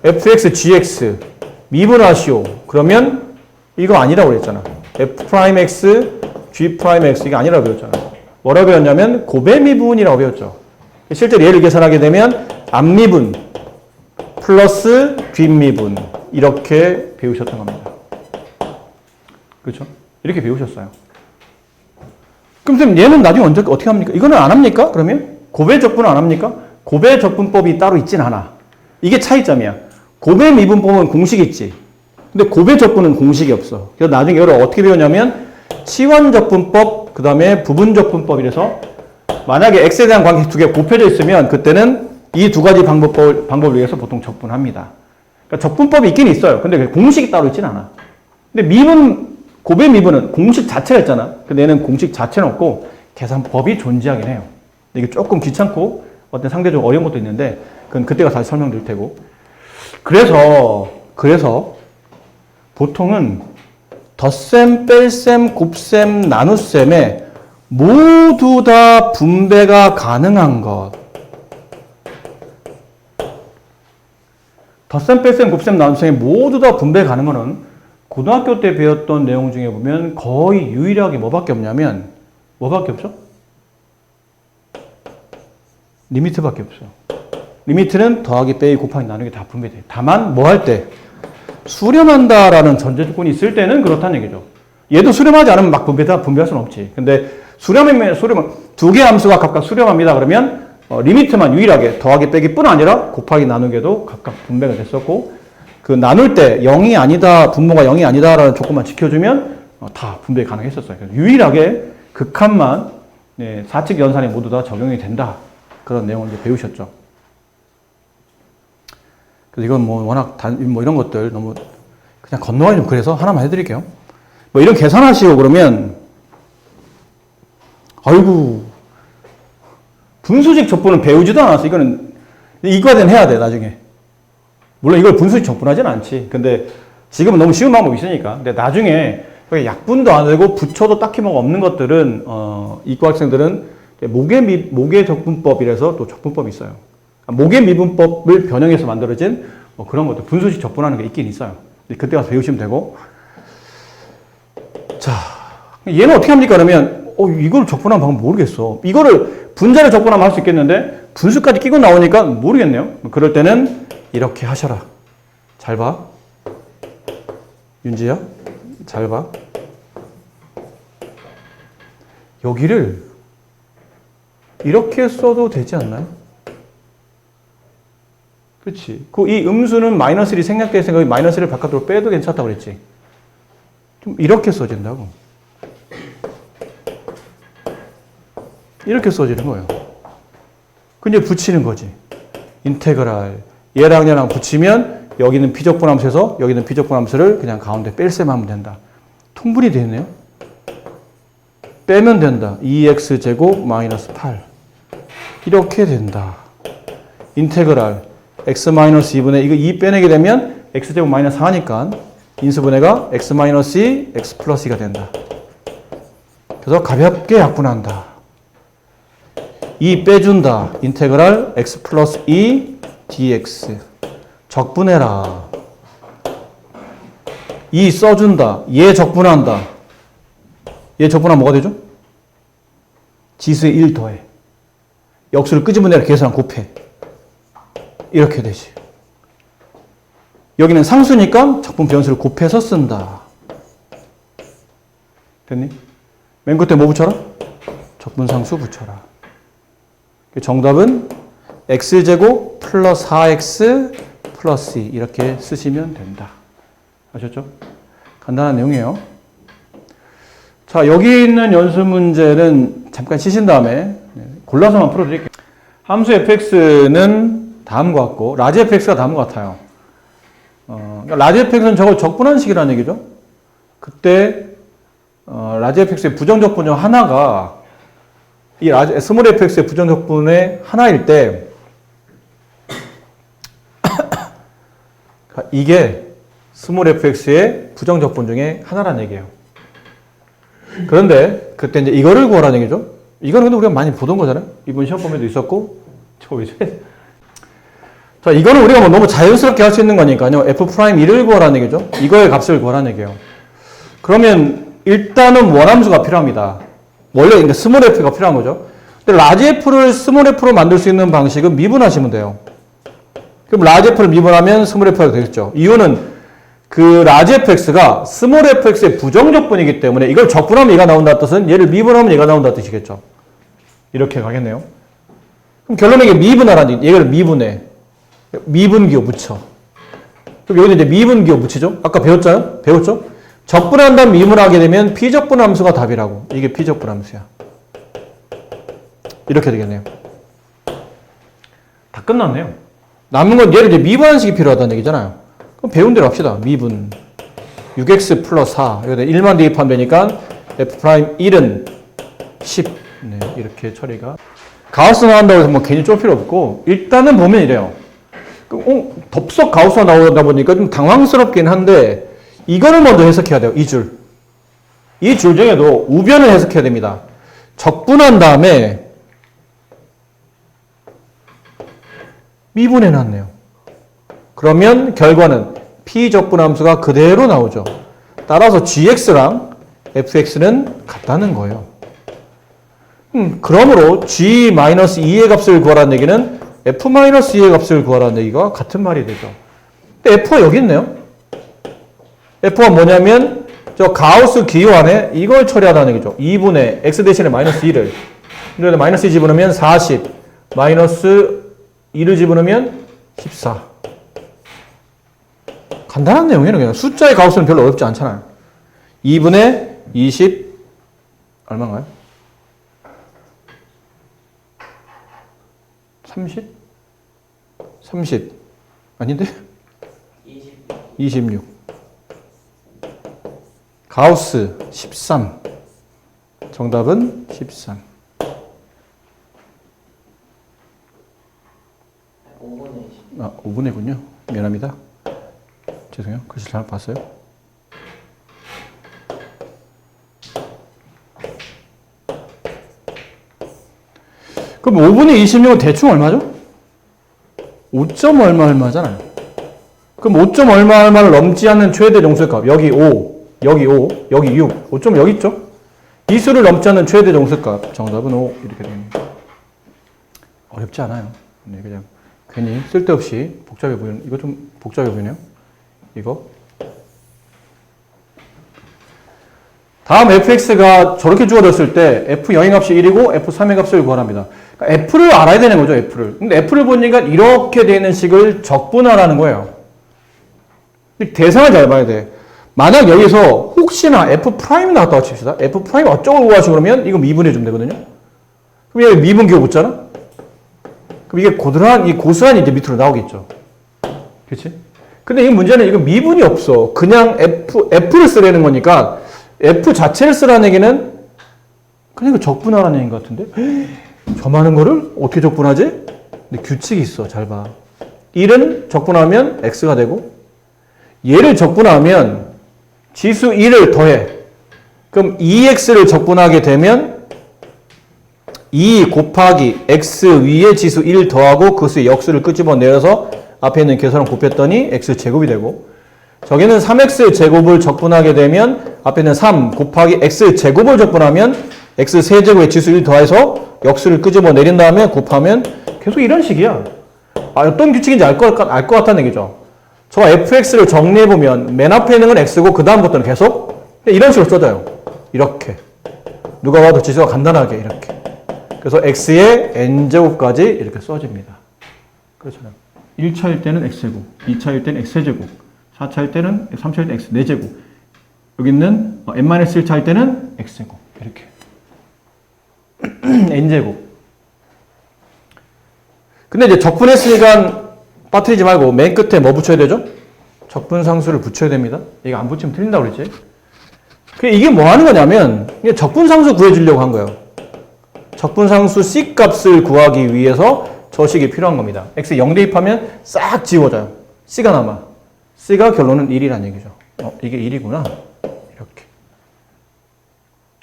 fx, gx 미분하시오. 그러면 이거 아니라고 그랬잖아. f'x, g'x 이게 아니라고 배웠잖아. 뭐라고 배웠냐면 고배미분이라고 배웠죠. 실제로 얘를 계산하게 되면 앞미분 플러스 뒷미분 이렇게 배우셨던 겁니다. 그렇죠? 이렇게 배우셨어요. 그럼 선생님 얘는 나중에 어떻게 합니까? 이거는 안 합니까? 그러면 고배적분은 안 합니까? 고배적분법이 따로 있진 않아. 이게 차이점이야. 고배미분법은 공식이 있지. 근데 고배적분은 공식이 없어. 그래서 나중에 이걸 어떻게 배우냐면 치환적분법 그 다음에 부분적분법이라서 만약에 x에 대한 관계 두 개 곱해져 있으면 그때는 이 두 가지 방법을 위해서 보통 적분합니다. 그러니까 적분법이 있긴 있어요. 근데 공식이 따로 있진 않아. 근데 고배 미분은 공식 자체가 있잖아. 근데 얘는 공식 자체는 없고 계산법이 존재하긴 해요. 이게 조금 귀찮고 어떤 상대적으로 어려운 것도 있는데 그건 그때가 다시 설명드릴 테고. 그래서 보통은 덧셈, 뺄셈, 곱셈, 나눗셈에 모두 다 분배가 가능한 것. 덧셈, 뺄셈, 곱셈, 나눗셈이 모두 다 분배 가능한 고등학교 때 배웠던 내용 중에 보면 거의 유일하게 뭐밖에 없냐면 뭐밖에 없죠? 리미트밖에 없어요. 리미트는 더하기, 빼기, 곱하기, 나누기 다 분배돼요. 다만 뭐 할 때? 수렴한다라는 전제 조건이 있을 때는 그렇다는 얘기죠. 얘도 수렴하지 않으면 막 분배할 수는 없지. 근데 수렴 두 개 함수가 각각 수렴합니다. 그러면 리미트만 유일하게 더하기, 빼기뿐 아니라 곱하기, 나누기도 각각 분배가 됐었고 그 나눌 때 0이 아니다, 분모가 0이 아니다라는 조건만 지켜주면 다 분배 가능했었어요. 그래서 유일하게 극한만 네, 사칙 연산이 모두 다 적용이 된다. 그런 내용을 이제 배우셨죠. 그래서 이건 뭐 워낙 뭐 이런 것들 너무 그냥 건너가기 좀 그래서 하나만 해드릴게요. 뭐 이런 계산하시고 그러면 아이고 분수식 적분은 배우지도 않았어. 이거는 이과대는 해야 돼 나중에. 물론 이걸 분수식 적분하지는 않지. 근데 지금은 너무 쉬운 방법이 있으니까. 근데 나중에 약분도 안 되고 부처도 딱히 뭐가 없는 것들은 이과 학생들은 모계 적분법이라서 또 적분법이 있어요. 모계 미분법을 변형해서 만들어진 그런 것들 분수식 적분하는 게 있긴 있어요. 그때 가서 배우시면 되고. 자, 얘는 어떻게 합니까? 그러면 이걸 적분하는 방법 모르겠어. 이거를 분자를 적분하면 할 수 있겠는데 분수까지 끼고 나오니까 모르겠네요. 그럴 때는 이렇게 하셔라. 잘 봐. 윤지야, 잘 봐. 여기를 이렇게 써도 되지 않나요? 그렇지. 이 음수는 -1이 생략될 생각에 -1을 바깥으로 빼도 괜찮다고 그랬지. 좀 이렇게 써진다고. 이렇게 써지는 거예요. 근데 붙이는 거지. 인테그랄. 얘랑 얘랑 붙이면 여기는 비적분함수에서 여기는 비적분함수를 그냥 가운데 뺄셈 하면 된다. 통분이 되네요. 빼면 된다. 2x제곱 -8. 이렇게 된다. 인테그랄. x-2분의 이거 2 빼내게 되면 x제곱 -4니까 인수분해가 x-2, x 플러스 2가 된다. 그래서 가볍게 약분한다. 2 빼준다. 인테그랄 x 플러스 2 dx. 적분해라. 2 써준다. 얘 적분한다. 얘 적분하면 뭐가 되죠? 지수에 1 더해. 역수를 끄집어내라. 계산 곱해. 이렇게 되지. 여기는 상수니까 적분 변수를 곱해서 쓴다. 됐니? 맨 끝에 뭐 붙여라? 적분상수 붙여라. 정답은 x제곱 플러스 4x 플러스 2 이렇게 쓰시면 된다. 아셨죠? 간단한 내용이에요. 자, 여기 있는 연습 문제는 잠깐 치신 다음에 골라서만 풀어드릴게요. 함수 fx는 다음과 같고 라지 fx가 다음과 같아요. 그러니까 라지 fx는 저걸 적분한 식이라는 얘기죠. 그때 라지 fx의 부정적분 중 하나가 이 스몰 fx의 부정적분의 하나일 때 이게 스몰 fx의 부정적분 중에 하나라는 얘기예요. 그런데 그때 이제 이거를 구하라는 얘기죠. 이거는 근데 우리가 많이 보던 거잖아요. 이번 시험 범위도 있었고 자, 이거는 우리가 뭐 너무 자연스럽게 할 수 있는 거니까요. f'1을 구하라는 얘기죠. 이거의 값을 구하라는 얘기예요. 그러면 일단은 원함수가 필요합니다. 원래 그러니까 스몰 f가 필요한 거죠. 근데 라지 f를 스몰 f로 만들 수 있는 방식은 미분하시면 돼요. 그럼 라지 f를 미분하면 스몰 f가 되겠죠. 이유는 그 라지 fx가 스몰 fx의 부정적분이기 때문에 이걸 적분하면 얘가 나온다는 뜻은 얘를 미분하면 얘가 나온다는 뜻이겠죠. 이렇게 가겠네요. 그럼 결론은 이게 미분하라는 얘기를 미분해. 미분기호 붙여. 그럼 여기는 이제 미분기호 붙이죠. 아까 배웠잖아요? 배웠죠? 적분한 다음 미분하게 되면 피적분함수가 답이라고. 이게 피적분함수야. 이렇게 되겠네요. 다 끝났네요. 남은 건 얘를 이제 미분한식이 필요하다는 얘기잖아요. 그럼 배운 대로 합시다. 미분. 6x 플러스 4. 여기다 1만 대입하면 되니까 f'1은 10. 네, 이렇게 처리가. 가우스 나온다고 해서 뭐 괜히 쫄 필요 없고, 일단은 보면 이래요. 덥석 가우스가 나오다 보니까 좀 당황스럽긴 한데, 이거를 먼저 해석해야 돼요. 이 줄. 이 줄 중에도 우변을 해석해야 됩니다. 적분한 다음에 미분해 놨네요. 그러면 결과는 P적분함수가 그대로 나오죠. 따라서 gx랑 fx는 같다는 거예요. 그러므로 g-2의 값을 구하라는 얘기는 f-2의 값을 구하라는 얘기가 같은 말이 되죠. 근데 f가 여기 있네요. f가 뭐냐면 저 가우스 기호 안에 이걸 처리하라는 얘기죠. 2분의 x 대신에 마이너스 2를. 그래서 마이너스 2 집어넣으면 40, 마이너스 2를 집어넣으면 14. 간단한 내용이에요. 그냥 숫자의 가우스는 별로 어렵지 않잖아요. 2분의 20 얼마인가요? 30? 30 아닌데? 26 가우스 13 정답은 13 5분의군요. 미안합니다. 죄송해요. 글씨 잘못 봤어요. 그럼 5분의 26은 대충 얼마죠? 5점 얼마잖아요. 그럼 5점 얼마를 넘지 않는 최대 정수값. 여기 5, 여기 5, 여기 6. 5점 여기 있죠? 이 수를 넘지 않는 최대 정수값. 정답은 5. 이렇게 됩니다. 어렵지 않아요. 네, 그냥 괜히 쓸데없이 복잡해 보이는, 이거 좀 복잡해 보이네요. 이거. 다음 fx가 저렇게 주어졌을 때 f0의 값이 1이고 f3의 값을 구하랍니다. 그러니까 f를 알아야 되는 거죠, f를. 근데 f를 보니까 이렇게 되는 식을 적분하라는 거예요. 대상을 잘 봐야 돼. 만약 여기서 혹시나 f' 나왔다고 칩시다. f' 어쩌고 구하시고 그러면 이거 미분해 주면 되거든요. 그럼 얘 미분 기호 붙잖아? 그럼 이게 고스란히 이제 밑으로 나오겠죠. 그치? 근데 이 문제는 이거 미분이 없어. 그냥 f를 쓰라는 거니까 f 자체를 쓰라는 얘기는 그냥 이거 적분하라는 얘기인 것 같은데? 저 많은 거를 어떻게 적분하지? 근데 규칙이 있어. 잘 봐. 1은 적분하면 x가 되고 얘를 적분하면 지수 1을 더해. 그럼 2x를 적분하게 되면 2 곱하기 x 위에 지수 1 더하고 그 수의 역수를 끄집어내서 앞에 있는 계산을 곱했더니 x제곱이 되고, 저기는 3x 제곱을 적분하게 되면 앞에 있는 3 곱하기 x 제곱을 적분하면 x 세제곱에 지수 1 더해서 역수를 끄집어내린 다음에 곱하면 계속 이런 식이야. 어떤 규칙인지 알 것 같다는 얘기죠. 저 fx를 정리해보면 맨 앞에 있는 건 x고 그 다음 것들은 계속 이런 식으로 써져요. 이렇게. 누가 봐도 지수가 간단하게 이렇게. 그래서 x의 n제곱까지 이렇게 써집니다. 그렇잖아요. 1차일 때는 x제곱, 2차일 때는 x제곱, 4차일 때는 3차일 때는 x 4제곱. 여기 있는 n-1차일 때는 x제곱. 이렇게. n제곱. 근데 이제 적분했으니까 빠뜨리지 말고 맨 끝에 뭐 붙여야 되죠? 적분상수를 붙여야 됩니다. 이거 안 붙이면 틀린다고 그랬지? 이게 뭐 하는 거냐면 적분상수 구해주려고 한 거예요. 적분상수 C 값을 구하기 위해서 저 식이 필요한 겁니다. x 0 대입하면 싹 지워져요. C가 남아. C가 결론은 1이라는 얘기죠. 이게 1이구나. 이렇게.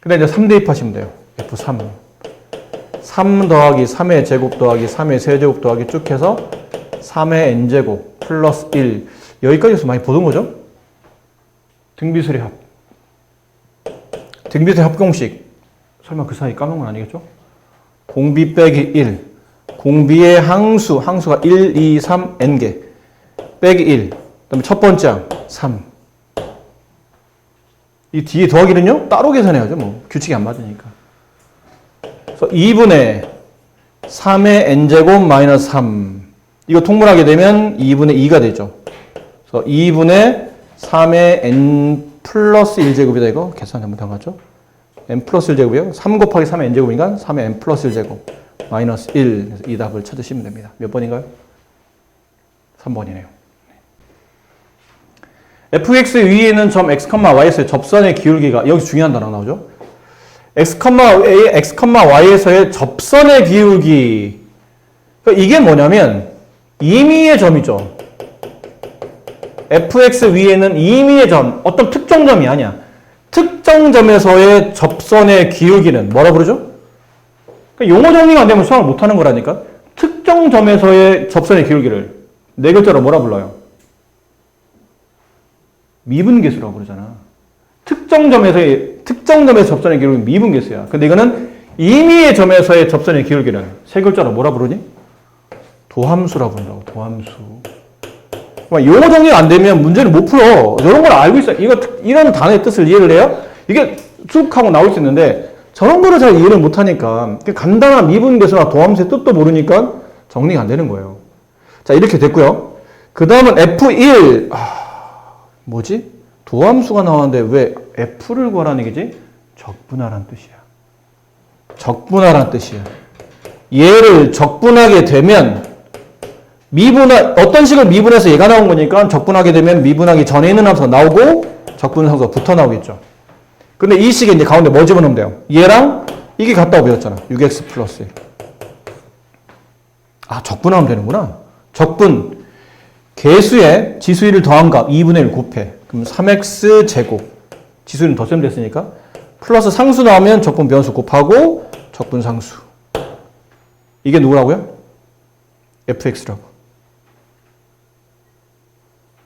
근데 이제 3 대입하시면 돼요. F3. 3 더하기 3의 제곱 더하기 3의 세제곱 더하기 쭉 해서 3의 n제곱 플러스 1. 여기까지서 많이 보던 거죠? 등비수의 합. 등비수의 합공식. 설마 그 사이 까먹은 건 아니겠죠? 공비 빼기 1. 공비의 항수가 1, 2, 3, n개. 빼기 1. 그 다음에 첫 번째 항, 3. 이 뒤에 더하기는요, 따로 계산해야죠. 뭐, 규칙이 안 맞으니까. 그래서 2분의 3의 n제곱 마이너스 3. 이거 통분하게 되면 2분의 2가 되죠. 그래서 2분의 3의 n 플러스 1제곱이다. 이거 계산 잘못한 거 같죠? n 플러스 1제곱이요. 3 곱하기 3의 n제곱이니까 3의 n 플러스 1제곱 마이너스 1. 그래서 이 답을 찾으시면 됩니다. 몇 번인가요? 3번이네요. fx 위에 있는 점 x, y에서의 접선의 기울기가, 여기 중요한 단어가 나오죠. x, y에서의 접선의 기울기. 그러니까 이게 뭐냐면 임의의 점이죠. fx 위에는 임의의 점, 어떤 특정 점이 아니야. 특정 점에서의 접선의 기울기는 뭐라 그러죠? 그러니까 용어 정리가 안 되면 수학을 못하는 거라니까. 특정 점에서의 접선의 기울기를 네 글자로 뭐라 불러요? 미분계수라고 그러잖아. 특정 점에서 접선의 기울기는 미분계수야. 근데 이거는 임의의 점에서의 접선의 기울기는 세 글자로 뭐라 부르니? 도함수라고 부른다고. 도함수. 용어 정리가 안 되면 문제를 못 풀어. 이런 걸 알고 있어. 이런 단어의 뜻을 이해를 해요? 이게 쑥 하고 나올 수 있는데 저런 거를 잘 이해를 못 하니까 간단한 미분계수나 도함수의 뜻도 모르니까 정리가 안 되는 거예요. 자, 이렇게 됐고요. 그 다음은 F1. 뭐지? 도함수가 나왔는데 왜 F를 구하라는 얘기지? 적분하라는 뜻이야. 적분하라는 뜻이야. 얘를 적분하게 되면 어떤 식을 미분해서 얘가 나온 거니까 적분하게 되면 미분하기 전에 있는 함수가 나오고 적분 함수가 붙어 나오겠죠. 근데 이 식에 이제 가운데 뭐 집어넣으면 돼요? 얘랑 이게 같다고 배웠잖아. 6x 플러스 1. 적분하면 되는구나. 적분. 계수에 지수 1을 더한 값 2분의 1 곱해. 그럼 3x 제곱. 지수 1은 덧셈 됐으니까. 플러스 상수 나오면 적분 변수 곱하고 적분 상수. 이게 누구라고요? fx라고.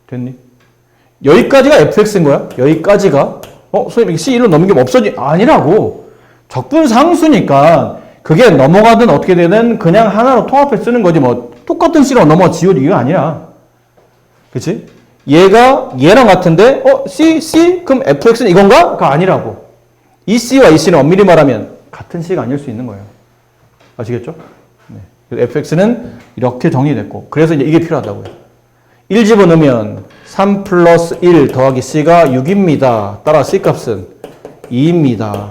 됐니? 여기까지가 fx인 거야? 여기까지가. 선생님, C1로 넘기면 아니라고. 적분 상수니까 그게 넘어가든 어떻게 되든 그냥 하나로 통합해 쓰는 거지 뭐 똑같은 C로 넘어가 지워지기 이거 아니야. 그치? 얘가 얘랑 같은데 C? 그럼 fx는 이건가? 가 아니라고. 이 C와 이 C는 엄밀히 말하면 같은 C가 아닐 수 있는 거예요. 아시겠죠? 네. 그래서 fx는 이렇게 정리됐고 그래서 이제 이게 필요하다고요. 1 집어넣으면 3 플러스 1 더하기 C가 6입니다. 따라 C값은 2입니다.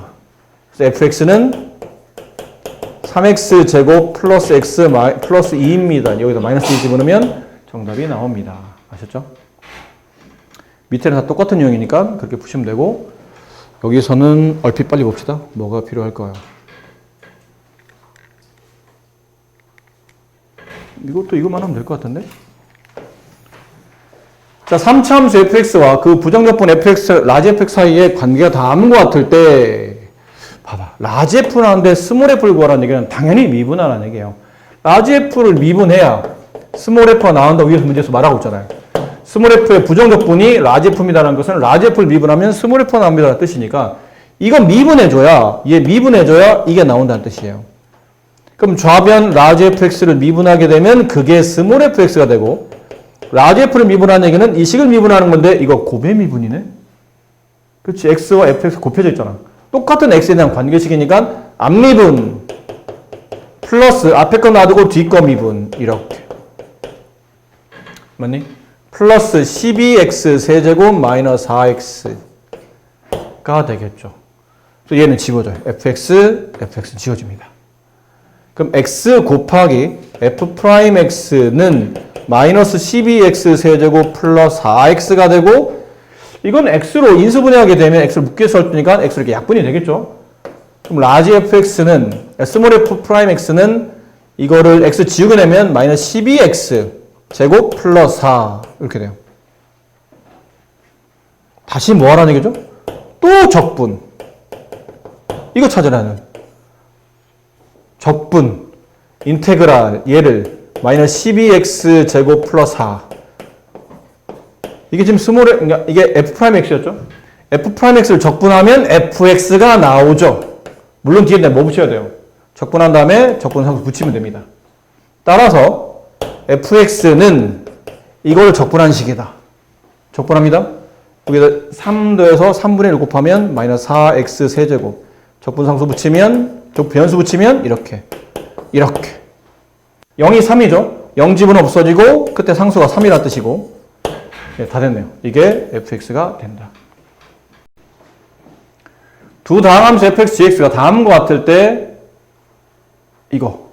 그래서 fx는 3x 제곱 플러스 x 플러스 2입니다. 여기서 마이너스 2 집어넣으면 정답이 나옵니다. 아셨죠? 밑에는 다 똑같은 유형이니까 그렇게 푸시면 되고 여기서는 얼핏 빨리 봅시다. 뭐가 필요할까요? 이것만 하면 될 것 같은데? 자, 3차 함수 fx와 그 부정적분 fx, 라지 fx 사이의 관계가 다음과 같을 때 봐봐. 라지 f 나왔는데 스몰 f를 구하라는 얘기는 당연히 미분하라는 얘기예요. 라지 f를 미분해야 스몰 f가 나온다고 위에서 문제에서 말하고 있잖아요. 스몰 f의 부정적분이 라지 f입니다라는 것은 라지 f를 미분하면 스몰 f가 나옵니다라는 뜻이니까 이건 미분해줘야 이게 나온다는 뜻이에요. 그럼 좌변 라지 fx를 미분하게 되면 그게 스몰 fx가 되고 라지 f를 미분하는 얘기는 이 식을 미분하는 건데 이거 곱의 미분이네. 그렇지. x와 fx 곱해져 있잖아. 똑같은 x에 대한 관계식이니까 앞미분 플러스 앞에 거 놔두고 뒤 거 미분 이렇게. 맞니? 플러스 12x 세제곱 마이너스 4x가 되겠죠. 그래서 얘는 지워져요. fx는 지워집니다. 그럼 x 곱하기 f'x는 마이너스 12x 세제곱 플러스 4x가 되고 이건 x로 인수분해하게 되면 x를 묶여서 했으니까 x로 이렇게 약분이 되겠죠. 그럼 라지 fx는 스몰 f'x는 이거를 x 지우게 되면 마이너스 12x 제곱 플러스 4 이렇게 돼요. 다시 뭐 하라는 얘기죠? 또 적분. 이거 찾으라는. 적분. 인테그랄 얘를 마이너스 12x 제곱 플러스 4. 이게 지금 그러니까 이게 f'x였죠? f'x를 적분하면 fx가 나오죠. 물론 뒤에 뭐 붙여야 돼요? 적분한 다음에 적분 상수 붙이면 됩니다. 따라서 fx는 이걸 적분한 식이다. 적분합니다. 여기다 3더해서 3분의 1 곱하면 마이너스 4x 세제곱. 적분 상수 붙이면, 변수 붙이면 이렇게. 0이 3이죠. 0 집은 없어지고 끝에 상수가 3이라는 뜻이고 네, 다 됐네요. 이게 fx가 된다. 두 다항함수 fx, gx가 다음과 같을 때 이거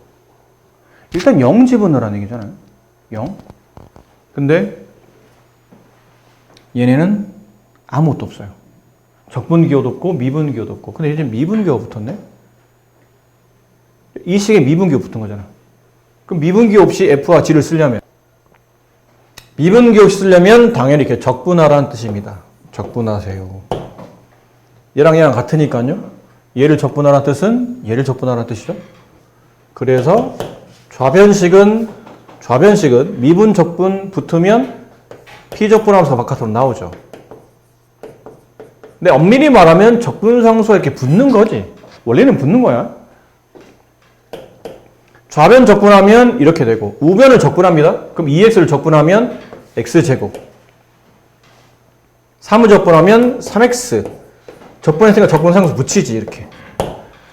일단 0 집어넣으라는 얘기잖아요. 0. 근데 얘네는 아무것도 없어요. 적분기호도 없고 미분기호도 없고. 근데 이제 미분기호가 붙었네. 이 식에 미분기호 붙은 거잖아. 그럼 미분기호 없이 f와 g를 쓰려면 미분기호 없이 쓰려면 당연히 이렇게 적분하라는 뜻입니다. 적분하세요. 얘랑 같으니까요. 얘를 적분하라는 뜻은 얘를 적분하라는 뜻이죠. 그래서 좌변식은 미분 적분 붙으면 피적분함수가 바깥으로 나오죠. 근데 엄밀히 말하면 적분상수가 이렇게 붙는 거지. 원래는 붙는 거야. 좌변 적분하면 이렇게 되고 우변을 적분합니다. 그럼 2x를 적분하면 x제곱. 3을 적분하면 3x. 적분했으니까 적분상수 붙이지 이렇게.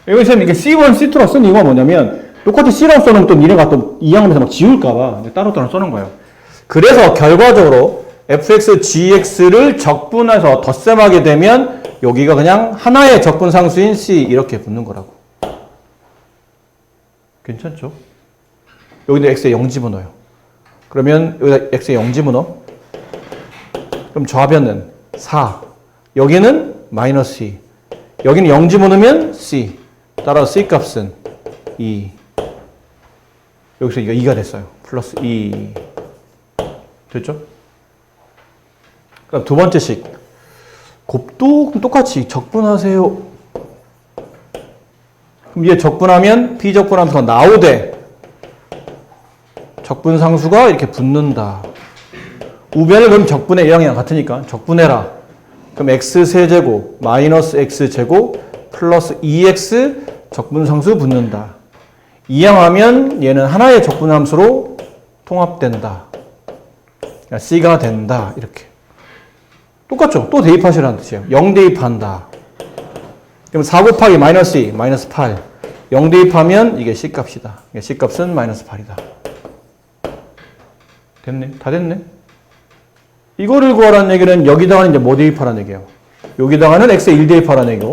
여기서 이게 C1, C2라고 쓴 이유가 뭐냐면 똑같이 C라고 써놓으면 또 니네가 또 이항하면서 막 지울까봐 따로따로 써놓은 거예요. 그래서 결과적으로 fx, gx를 적분해서 덧셈하게 되면 여기가 그냥 하나의 적분상수인 C 이렇게 붙는 거라고. 괜찮죠? 여기도 x에 0 집어넣어요. 그러면 여기다 x에 0 집어넣어. 그럼 좌변은 4. 여기는 마이너스 2. 여기는 0 집어넣으면 C. 따라서 C 값은 2. 여기서 이거 2가 됐어요. 플러스 2. 됐죠? 그럼 두 번째 식. 곱도 똑같이 적분하세요. 그럼 얘 적분하면 비적분하면서 나오되 적분상수가 이렇게 붙는다. 우변을 그럼 적분의 A항이랑 같으니까 적분해라. 그럼 x세제곱 마이너스 x제곱 플러스 2x 적분상수 붙는다. 이항하면 얘는 하나의 적분함수로 통합된다. 그러니까 C가 된다. 이렇게. 똑같죠? 또 대입하시라는 뜻이에요. 0 대입한다. 그럼 4 곱하기 마이너스 2, 마이너스 8. 0 대입하면 이게 C값이다. C값은 마이너스 8이다. 됐네? 다 됐네? 이거를 구하라는 얘기는 여기다가는 이제 뭐 대입하라는 얘기예요. 여기다가는 x에 1 대입하라는 얘기고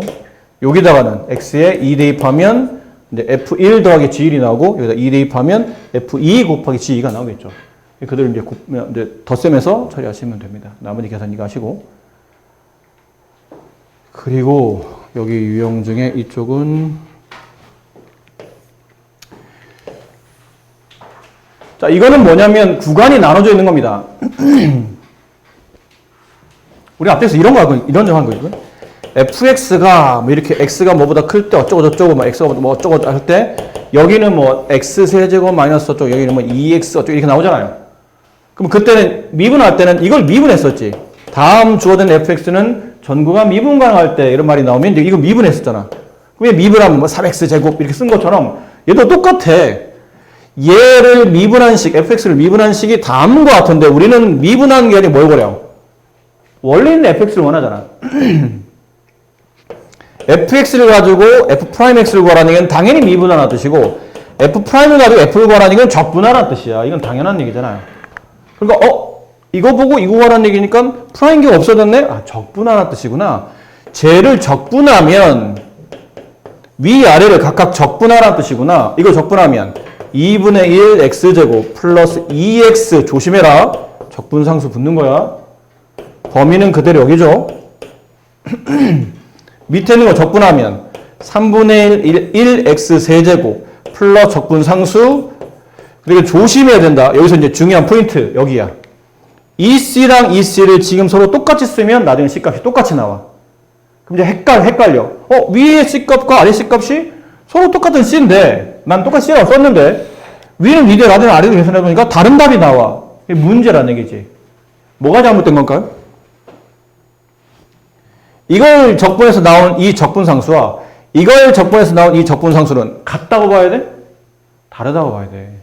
여기다가는 x에 2 대입하면 이제 f1 더하기 g1이 나오고 여기다 2 대입하면 f2 곱하기 g2가 나오겠죠. 그대로 이제 덧셈해서 처리하시면 됩니다. 나머지 계산 이거 하시고. 그리고 여기 유형 중에 이쪽은 자, 이거는 뭐냐면 구간이 나눠져 있는 겁니다. 우리 앞에서 이런 점 한 거거든. fx가 뭐 이렇게 x가 뭐보다 클 때 어쩌고 저쩌고 막 x가 뭐 어쩌고 할 때 여기는 뭐 x 세제곱 마이너스 어쩌고 여기는 뭐 2x 어쩌고 이렇게 나오잖아요. 그럼 그때는 미분할 때는 이걸 미분했었지. 다음 주어진 fx는 전구간 미분 가능할 때 이런 말이 나오면 이제 이거 미분했었잖아. 그럼 미분하면 뭐 3x 제곱 이렇게 쓴 것처럼 얘도 똑같아. 얘를 미분한 식, fx를 미분한 식이 다음과 같은데 우리는 미분한 게 아니라 뭘 그래요? 원래 있는 fx를 원하잖아. fx를 가지고 f'x를 구하라는 얘기는 당연히 미분하라는 뜻이고 f'을 가지고 f를 구하라는 얘기는 적분하라는 뜻이야. 이건 당연한 얘기잖아요. 그러니까 이거 보고 이거 구하라는 얘기니까 프라임계가 없어졌네? 아, 적분하라는 뜻이구나. 쟤를 적분하면 위아래를 각각 적분하라는 뜻이구나. 이거 적분하면 2분의 1 x제곱 플러스 2x 조심해라. 적분상수 붙는 거야. 범위는 그대로 여기죠. 밑에 있는 거 적분하면 3분의 1 x 세제곱 플러스 적분상수. 그리고 조심해야 된다. 여기서 이제 중요한 포인트 여기야. EC랑 EC를 지금 서로 똑같이 쓰면 나중에 C값이 똑같이 나와. 그럼 이제 헷갈려. 위에 C값과 아래 C값이 서로 똑같은 C인데 난 똑같이 C라고 썼는데 위는 위대로 아래는 계산해보니까 다른 답이 나와. 이게 문제라는 얘기지. 뭐가 잘못된 걸까요? 이걸 적분해서 나온 이 적분상수와 이걸 적분해서 나온 이 적분상수는 같다고 봐야 돼? 다르다고 봐야 돼.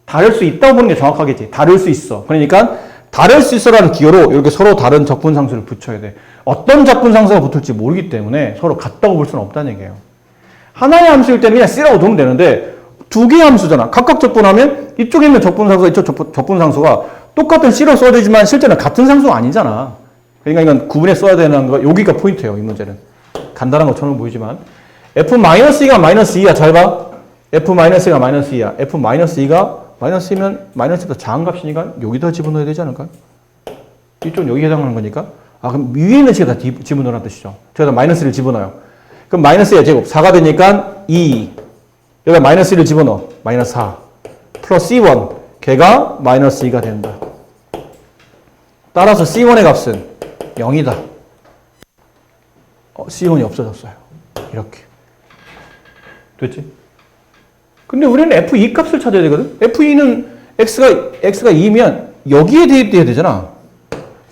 다를 수 있다고 보는 게 정확하겠지. 다를 수 있어. 그러니까 다를 수 있어라는 기호로 이렇게 서로 다른 적분상수를 붙여야 돼. 어떤 적분상수가 붙을지 모르기 때문에 서로 같다고 볼 수는 없다는 얘기예요. 하나의 함수일 때는 그냥 C라고 두면 되는데 두 개의 함수잖아. 각각 적분하면 이쪽에 있는 적분상수와 이쪽 적분상수가 똑같은 C로 써야 되지만 실제는 같은 상수가 아니잖아. 그러니까 이건 구분해 써야 되는 거 여기가 포인트예요. 이 문제는. 간단한 것처럼 보이지만 F-2가 마이너스 2야. 잘 봐. F-2가 마이너스 2야. F-2가 마이너스 2면 마이너스보다 작은 값이니까 여기다 집어넣어야 되지 않을까요? 이쪽 여기 해당하는 거니까. 아, 그럼 위에 있는 식에다 집어넣으라는 뜻이죠. 저기다 마이너스를 집어넣어요. 그럼 마이너스 2의 제곱 4가 되니까 2. 여기다 마이너스 1을 집어넣어. 마이너스 4. 플러스 C1. 걔가 마이너스 2가 된다. 따라서 C1의 값은 0이다. C1이 없어졌어요. 이렇게. 됐지? 근데 우리는 F2 값을 찾아야 되거든? F2는 X가 2면 여기에 대입돼야 되잖아.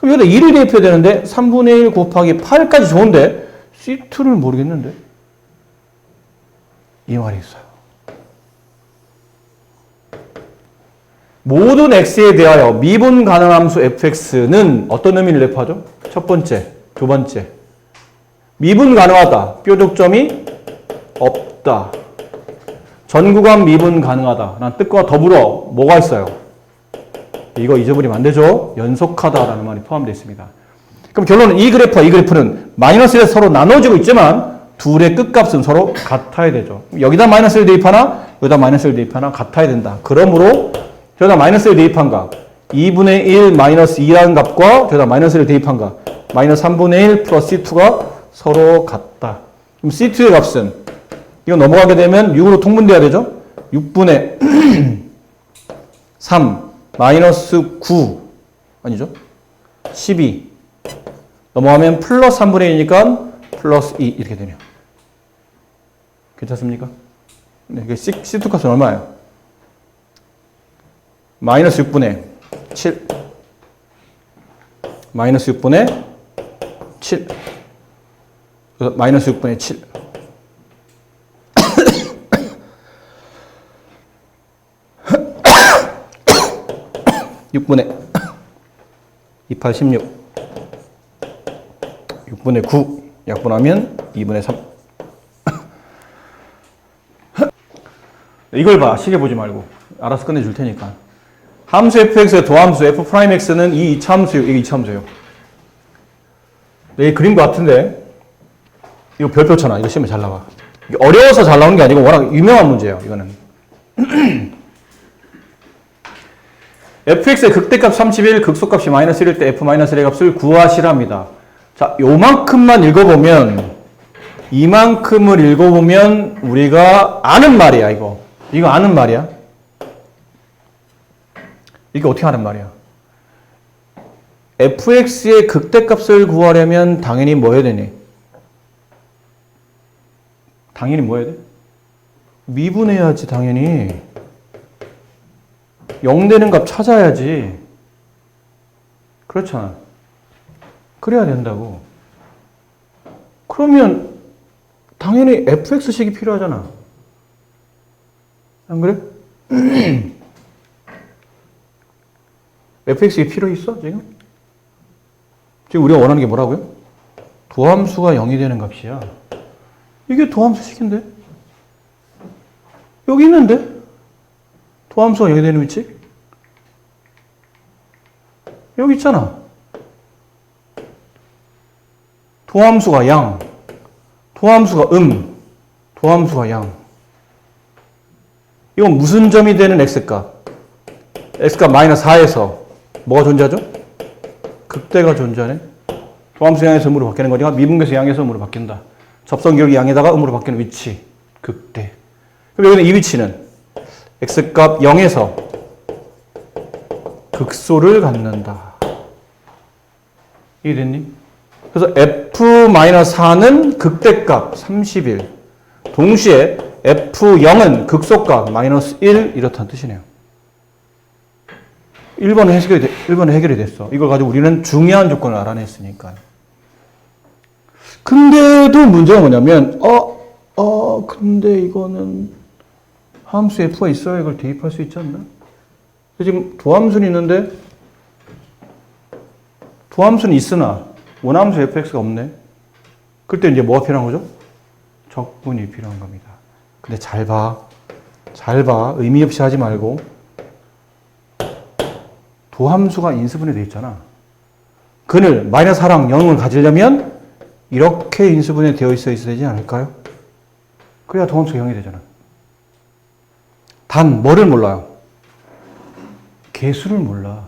그럼 여기다 2를 대입해야 되는데 3분의 1 곱하기 8까지 좋은데 C2를 모르겠는데? 이 말이 있어요. 모든 x에 대하여 미분 가능한 함수 fx는 어떤 의미를 내포하죠? 첫 번째, 두 번째. 미분 가능하다. 뾰족점이 없다. 전 구간 미분 가능하다. 라는 뜻과 더불어 뭐가 있어요? 이거 잊어버리면 안 되죠? 연속하다라는 말이 포함되어 있습니다. 그럼 결론은 이 그래프와 이 그래프는 마이너스에 서로 나눠지고 있지만 둘의 끝값은 서로 같아야 되죠. 여기다 마이너스를 대입하나 여기다 마이너스를 대입하나 같아야 된다. 그러므로 저기다 마이너스를 대입한 값 2분의 1 마이너스 2라는 값과 저기다 마이너스를 대입한 값 마이너스 3분의 1 플러스 C2가 서로 같다. 그럼 C2의 값은 이거 넘어가게 되면 6으로 통분돼야 되죠? 6분의 3 마이너스 9 아니죠? 12 넘어가면 플러스 3분의 1이니까 플러스 2 이렇게 되네요. 괜찮습니까? 네, C2 값은 얼마예요? 마이너스 6분의 7 마이너스 6분의 7 마이너스 6분의 7 6분의 28, 16 6분의 9 약분하면 2분의 3 이걸 봐. 시계 보지 말고 알아서 끝내줄 테니까 함수 fx의 도함수 f'x는 이 이차함수예요. 이게 이차함수예요. 이 그림 같은데 이거 별표 쳐놔. 이거 시험에 잘 나와. 이게 어려워서 잘 나오는 게 아니고 워낙 유명한 문제예요. 이거는 fx의 극대값 31, 극소값이 마이너스 1일 때 f-1의 값을 구하시랍니다. 자, 요만큼만 읽어보면 이만큼을 읽어보면 우리가 아는 말이야. 이거 아는 말이야. 이게 어떻게 하는 말이야? fx의 극대값을 구하려면 당연히 뭐 해야 되니? 당연히 뭐 해야 돼? 미분해야지 당연히. 0 되는 값 찾아야지. 그렇잖아. 그래야 된다고. 그러면 당연히 fx식이 필요하잖아. 안 그래? fx가 필요 있어, 지금? 지금 우리가 원하는 게 뭐라고요? 도함수가 0이 되는 값이야. 이게 도함수식인데? 여기 있는데? 도함수가 0이 되는 위치? 여기 있잖아. 도함수가 양, 도함수가 도함수가 양. 이건 무슨 점이 되는 x값? x값 마이너스 4에서 뭐가 존재하죠? 극대가 존재하네. 도함수 양에서 음으로 바뀌는 거니까 미분계수 양에서 음으로 바뀐다. 접선기울기 양에다가 음으로 바뀌는 위치. 극대. 그럼 여기는 이 위치는 x값 0에서 극소를 갖는다. 이해됐니? 그래서 f-4는 극대값 31. 동시에 f0은 극소값 마이너스 1 이렇다는 뜻이네요. 1번은 해결이 됐어. 이걸 가지고 우리는 중요한 조건을 알아냈으니까. 근데도 문제가 뭐냐면 근데 이거는 함수 f가 있어야 이걸 대입할 수 있지 않나? 지금 도함수는 있는데 도함수는 있으나 원함수 fx가 없네. 그때 이제 뭐가 필요한 거죠? 적분이 필요한 겁니다. 근데 잘 봐. 의미 없이 하지 말고. 도함수가 인수분해 되어 있잖아. 근을 마이너스 4랑 0을 가지려면 이렇게 인수분해 되어 있어야 되지 않을까요? 그래야 도함수가 0이 되잖아. 단 뭐를 몰라요? 개수를 몰라.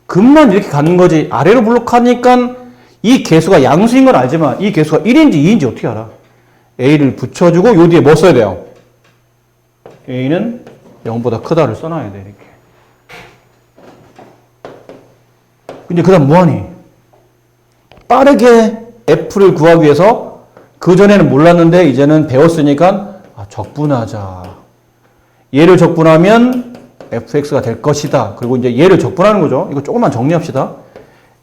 근만 이렇게 가는 거지. 아래로 블록하니까 이 개수가 양수인 건 알지만 이 개수가 1인지 2인지 어떻게 알아? a를 붙여주고 요 뒤에 뭐 써야 돼요? a는 0보다 크다를 써놔야 돼. 이렇게. 근데 그 다음 뭐하니? 빠르게 f를 구하기 위해서 그전에는 몰랐는데 이제는 배웠으니까 적분하자. 얘를 적분하면 fx가 될 것이다. 그리고 이제 얘를 적분하는 거죠. 이거 조금만 정리합시다.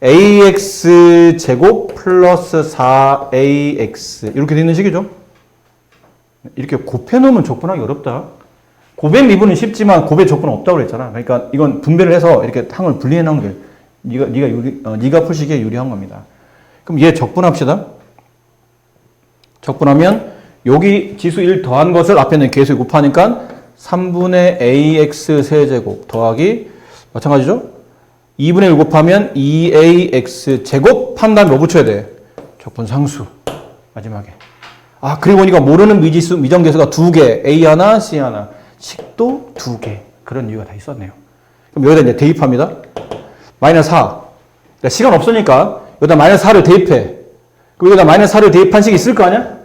ax 제곱 플러스 4ax 이렇게 되는 식이죠. 이렇게 곱해놓으면 적분하기 어렵다. 곱의 미분은 쉽지만 곱의 적분은 없다고 그랬잖아. 그러니까 이건 분배를 해서 이렇게 항을 분리해 놓은 게 네가 풀시기에 유리한 겁니다. 그럼 얘 적분합시다. 적분하면 여기 지수 1 더한 것을 앞에 있는 계수에 곱하니까 3분의 ax 세제곱 더하기 마찬가지죠. 2분의 1 곱하면 2ax 제곱 한 다음에 뭐 붙여야 돼? 적분 상수. 마지막에. 아, 그리고 보니까 모르는 미지수, 미정계수가 2개. A 하나, C 하나. 식도 2개. 그런 이유가 다 있었네요. 그럼 여기다 이제 대입합니다. 마이너스 4. 그러니까 시간 없으니까 여기다 마이너스 4를 대입해. 그럼 여기다 마이너스 4를 대입한 식이 있을 거 아니야?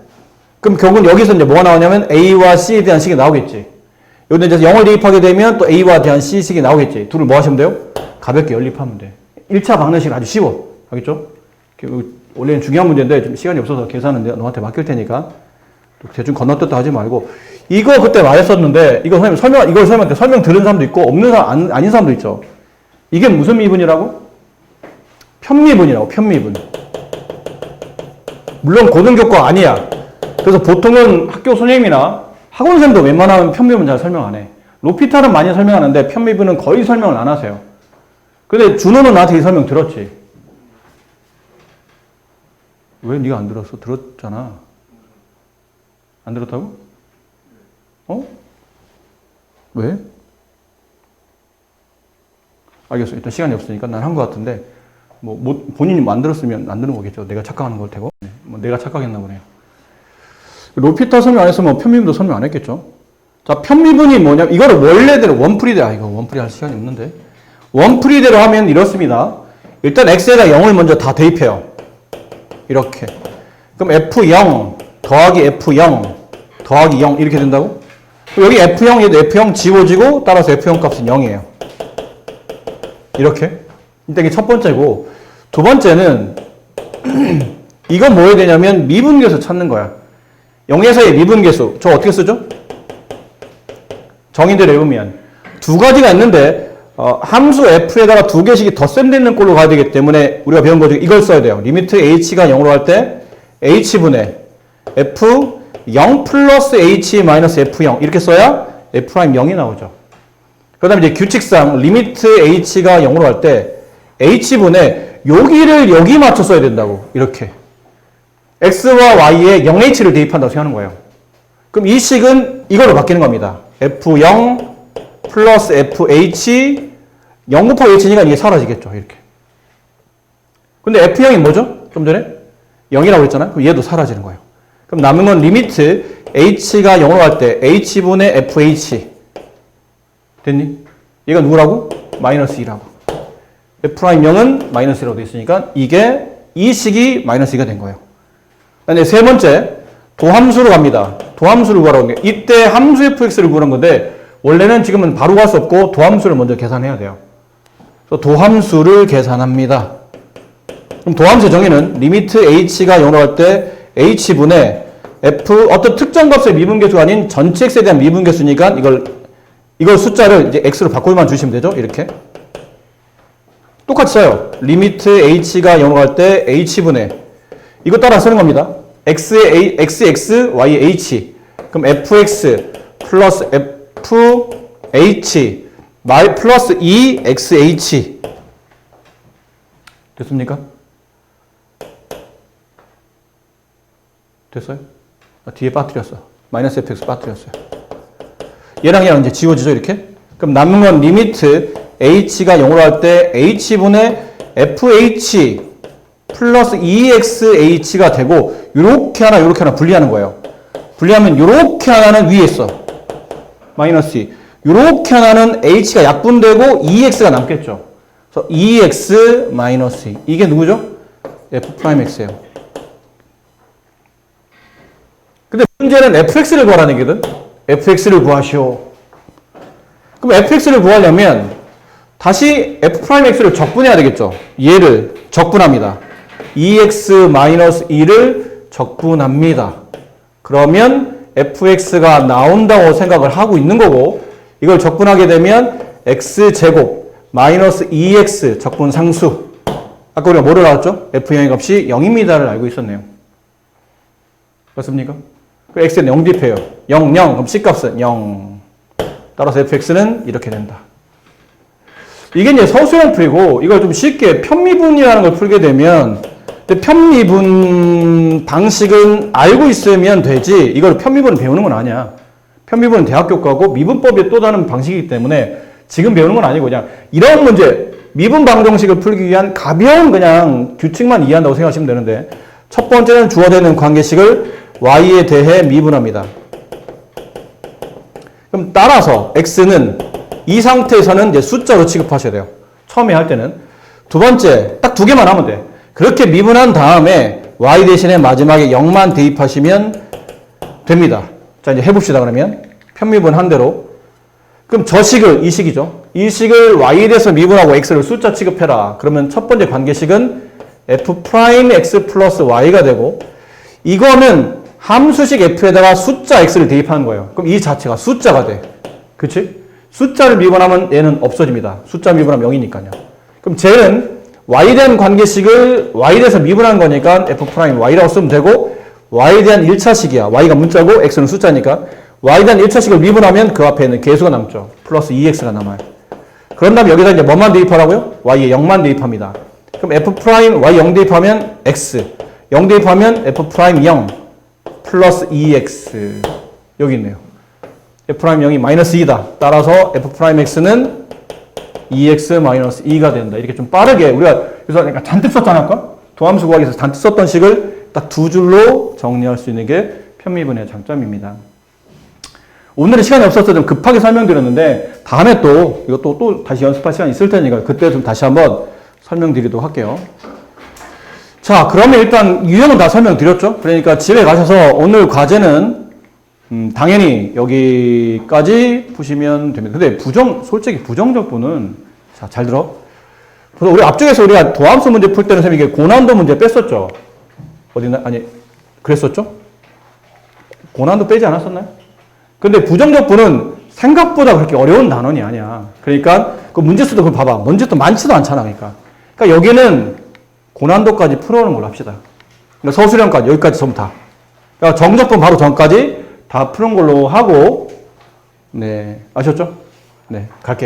그럼 결국은 여기서 이제 뭐가 나오냐면 A와 C에 대한 식이 나오겠지. 여기다 이제 0을 대입하게 되면 또 A와 대한 C 식이 나오겠지. 둘을 뭐 하시면 돼요? 가볍게 연립하면 돼. 1차 방정식 아주 쉬워. 알겠죠? 원래는 중요한 문제인데 좀 시간이 없어서 계산은 내가 너한테 맡길 테니까 대충 건너뛰었다 하지 말고 이거 그때 말했었는데 이거 선생님 이걸 선생님한테 설명 들은 사람도 있고 없는 사람 아닌 사람도 있죠. 이게 무슨 미분이라고? 편미분이라고. 편미분. 물론 고등교과 아니야. 그래서 보통은 학교 선생님이나 학원생도 웬만하면 편미분 잘 설명 안 해. 로피탈은 많이 설명하는데 편미분은 거의 설명을 안 하세요. 근데 준호는 나한테 이 설명 들었지. 왜 네가 안 들었어? 들었잖아. 안 들었다고? 어? 왜? 알겠어. 일단 시간이 없으니까 난 한 것 같은데 본인이 안 들었으면 안 들은 거겠죠. 내가 착각하는 걸 테고. 내가 착각했나 보네요. 로피탈 설명 안 했으면 편미분도 설명 안 했겠죠. 자, 편미분이 뭐냐? 이거를 원래대로 원풀이대. 이거 원풀이 할 시간이 없는데. 원풀이대로 하면 이렇습니다. 일단 x에다 0을 먼저 다 대입해요. 이렇게. 그럼 f0 더하기 f0 더하기 0 이렇게 된다고? 여기 f0, 얘도 f0 지워지고 따라서 f0 값은 0이에요. 이렇게. 일단 이게 첫 번째고 두 번째는 이건 뭐 해야 되냐면 미분계수 찾는 거야. 0에서의 미분계수. 저 어떻게 쓰죠? 정의대로 해보면 두 가지가 있는데 함수 f에다가 두 개씩이 덧셈되어 있는 꼴로 가야 되기 때문에 우리가 배운 거 중에 이걸 써야 돼요. 리미트 h가 0으로 할 때 h분의 f0 플러스 h 마이너스 f0 이렇게 써야 f'0이 나오죠. 그 다음에 이제 규칙상 리미트 h가 0으로 할 때 h분의 여기를 여기 맞춰 써야 된다고. 이렇게 x와 y에 0h를 대입한다고 생각하는 거예요. 그럼 이 식은 이걸로 바뀌는 겁니다. f0 플러스 fh 0 곱하기 h니까 이게 사라지겠죠. 이렇게. 근데 f0이 뭐죠? 좀 전에 0이라고 했잖아요. 그럼 얘도 사라지는 거예요. 그럼 남은 건 리미트 h가 0으로 할 때 h분의 fh 됐니? 얘가 누구라고? 마이너스 2라고. f'0은 마이너스 1라고 돼 있으니까 이게 이 식이 마이너스 2가 된 거예요. 그다음에 세 번째 도함수로 갑니다. 도함수를 구하라고 하는 게 이때 함수 fx를 구하는 건데 원래는 지금은 바로 갈 수 없고 도함수를 먼저 계산해야 돼요. 그래서 도함수를 계산합니다. 그럼 도함수의 정의는 리미트 h가 0으로 할 때 h분의 f 어떤 특정 값의 미분계수가 아닌 전체 x에 대한 미분계수니까 이걸 숫자를 이제 x로 바꾸기만 주시면 되죠. 이렇게 똑같이 써요. 리미트 h가 0으로 할 때 h분의 이거 따라 쓰는 겁니다. x의 x, y의 h 그럼 fx 플러스 fh 플러스 2xh 됐습니까? 됐어요? 뒤에 빠뜨렸어. 마이너스 fx 빠뜨렸어요. 얘랑 이제 지워지죠, 이렇게? 그럼 남은 건 리미트 h가 0으로 할 때 h분의 fh 플러스 2xh가 되고 요렇게 하나 분리하는 거예요. 분리하면 요렇게 하나는 위에 있어. 마이너스 2. 요렇게 하나는 h가 약분되고 2x가 남겠죠. 그래서 2x 마이너스 2. 이게 누구죠? f'x예요. 근데 문제는 fx를 구하라는 얘기거든. fx를 구하시오. 그럼 fx를 구하려면 다시 f'x를 적분해야 되겠죠. 얘를 적분합니다. 2x-2를 적분합니다. 그러면 fx가 나온다고 생각을 하고 있는 거고 이걸 적분하게 되면 x제곱 마이너스 2x 적분 상수 아까 우리가 뭐를 알았죠? F0의 값이 0입니다를 알고 있었네요. 맞습니까? 그 x는 0 대입해요. 0, 0. 그럼 C값은 0. 따라서 fx는 이렇게 된다. 이게 이제 서술형 풀이고, 이걸 좀 쉽게 편미분이라는 걸 풀게 되면, 근데 편미분 방식은 알고 있으면 되지, 이걸 편미분을 배우는 건 아니야. 편미분은 대학교 거고, 미분법의 또 다른 방식이기 때문에 지금 배우는 건 아니고, 그냥 이런 문제, 미분 방정식을 풀기 위한 가벼운 그냥 규칙만 이해한다고 생각하시면 되는데, 첫 번째는 주어되는 관계식을 y에 대해 미분합니다. 그럼 따라서 x는 이 상태에서는 이제 숫자로 취급하셔야 돼요. 처음에 할 때는. 두 번째, 딱 두 개만 하면 돼. 그렇게 미분한 다음에 y 대신에 마지막에 0만 대입하시면 됩니다. 자, 이제 해봅시다, 그러면. 편미분 한 대로. 그럼 저 식을, 이 식이죠. 이 식을 y에 대해서 미분하고 x를 숫자 취급해라. 그러면 첫 번째 관계식은 f'x 플러스 y가 되고, 이거는 함수식 f에다가 숫자 x를 대입하는 거예요. 그럼 이 자체가 숫자가 돼. 그치? 숫자를 미분하면 얘는 없어집니다. 숫자 미분하면 0이니까요. 그럼 쟤는 y에 대한 관계식을 y에 대해서 미분한 거니까 f'y라고 쓰면 되고, y에 대한 1차식이야. y가 문자고 x는 숫자니까 y에 대한 1차식을 미분하면 그 앞에 있는 계수가 남죠. 플러스 2x가 남아요. 그런 다음에 여기다 이제 뭐만 대입하라고요? y에 0만 대입합니다. 그럼 y 0 대입하면 x, 0 대입하면 f'0 플러스 2x 여기 있네요. f'0이 마이너스 2다. 따라서 f'x는 2x 마이너스 2가 된다. 이렇게 좀 빠르게 우리가 그래서 잔뜩 썼잖아. 아까 도함수 구하기 위해서 잔뜩 썼던 식을 딱 두 줄로 정리할 수 있는 게 편미분의 장점입니다. 오늘은 시간이 없어서 좀 급하게 설명드렸는데 다음에 또 이것도 또 다시 연습할 시간이 있을 테니까 그때 좀 다시 한번 설명드리도록 할게요. 자, 그러면 일단 유형은 다 설명드렸죠? 그러니까 집에 가셔서 오늘 과제는 당연히 여기까지 푸시면 됩니다. 근데 솔직히 부정적분은 자, 잘 들어. 그래서 우리 앞쪽에서 우리가 도함수 문제 풀 때는 선생님이 이게 고난도 문제 뺐었죠? 어디나 아니 그랬었죠? 고난도 빼지 않았었나요? 근데 부정적분은 생각보다 그렇게 어려운 단원이 아니야. 그러니까 그 문제수도 그걸 봐봐. 문제도 많지도 않잖아. 그러니까 여기는 고난도까지 풀어오는 걸로 합시다. 그러니까 서술형까지 여기까지 전부 다. 그러니까 정적분 바로 전까지 다 푸는 걸로 하고, 네, 아셨죠? 네, 갈게요.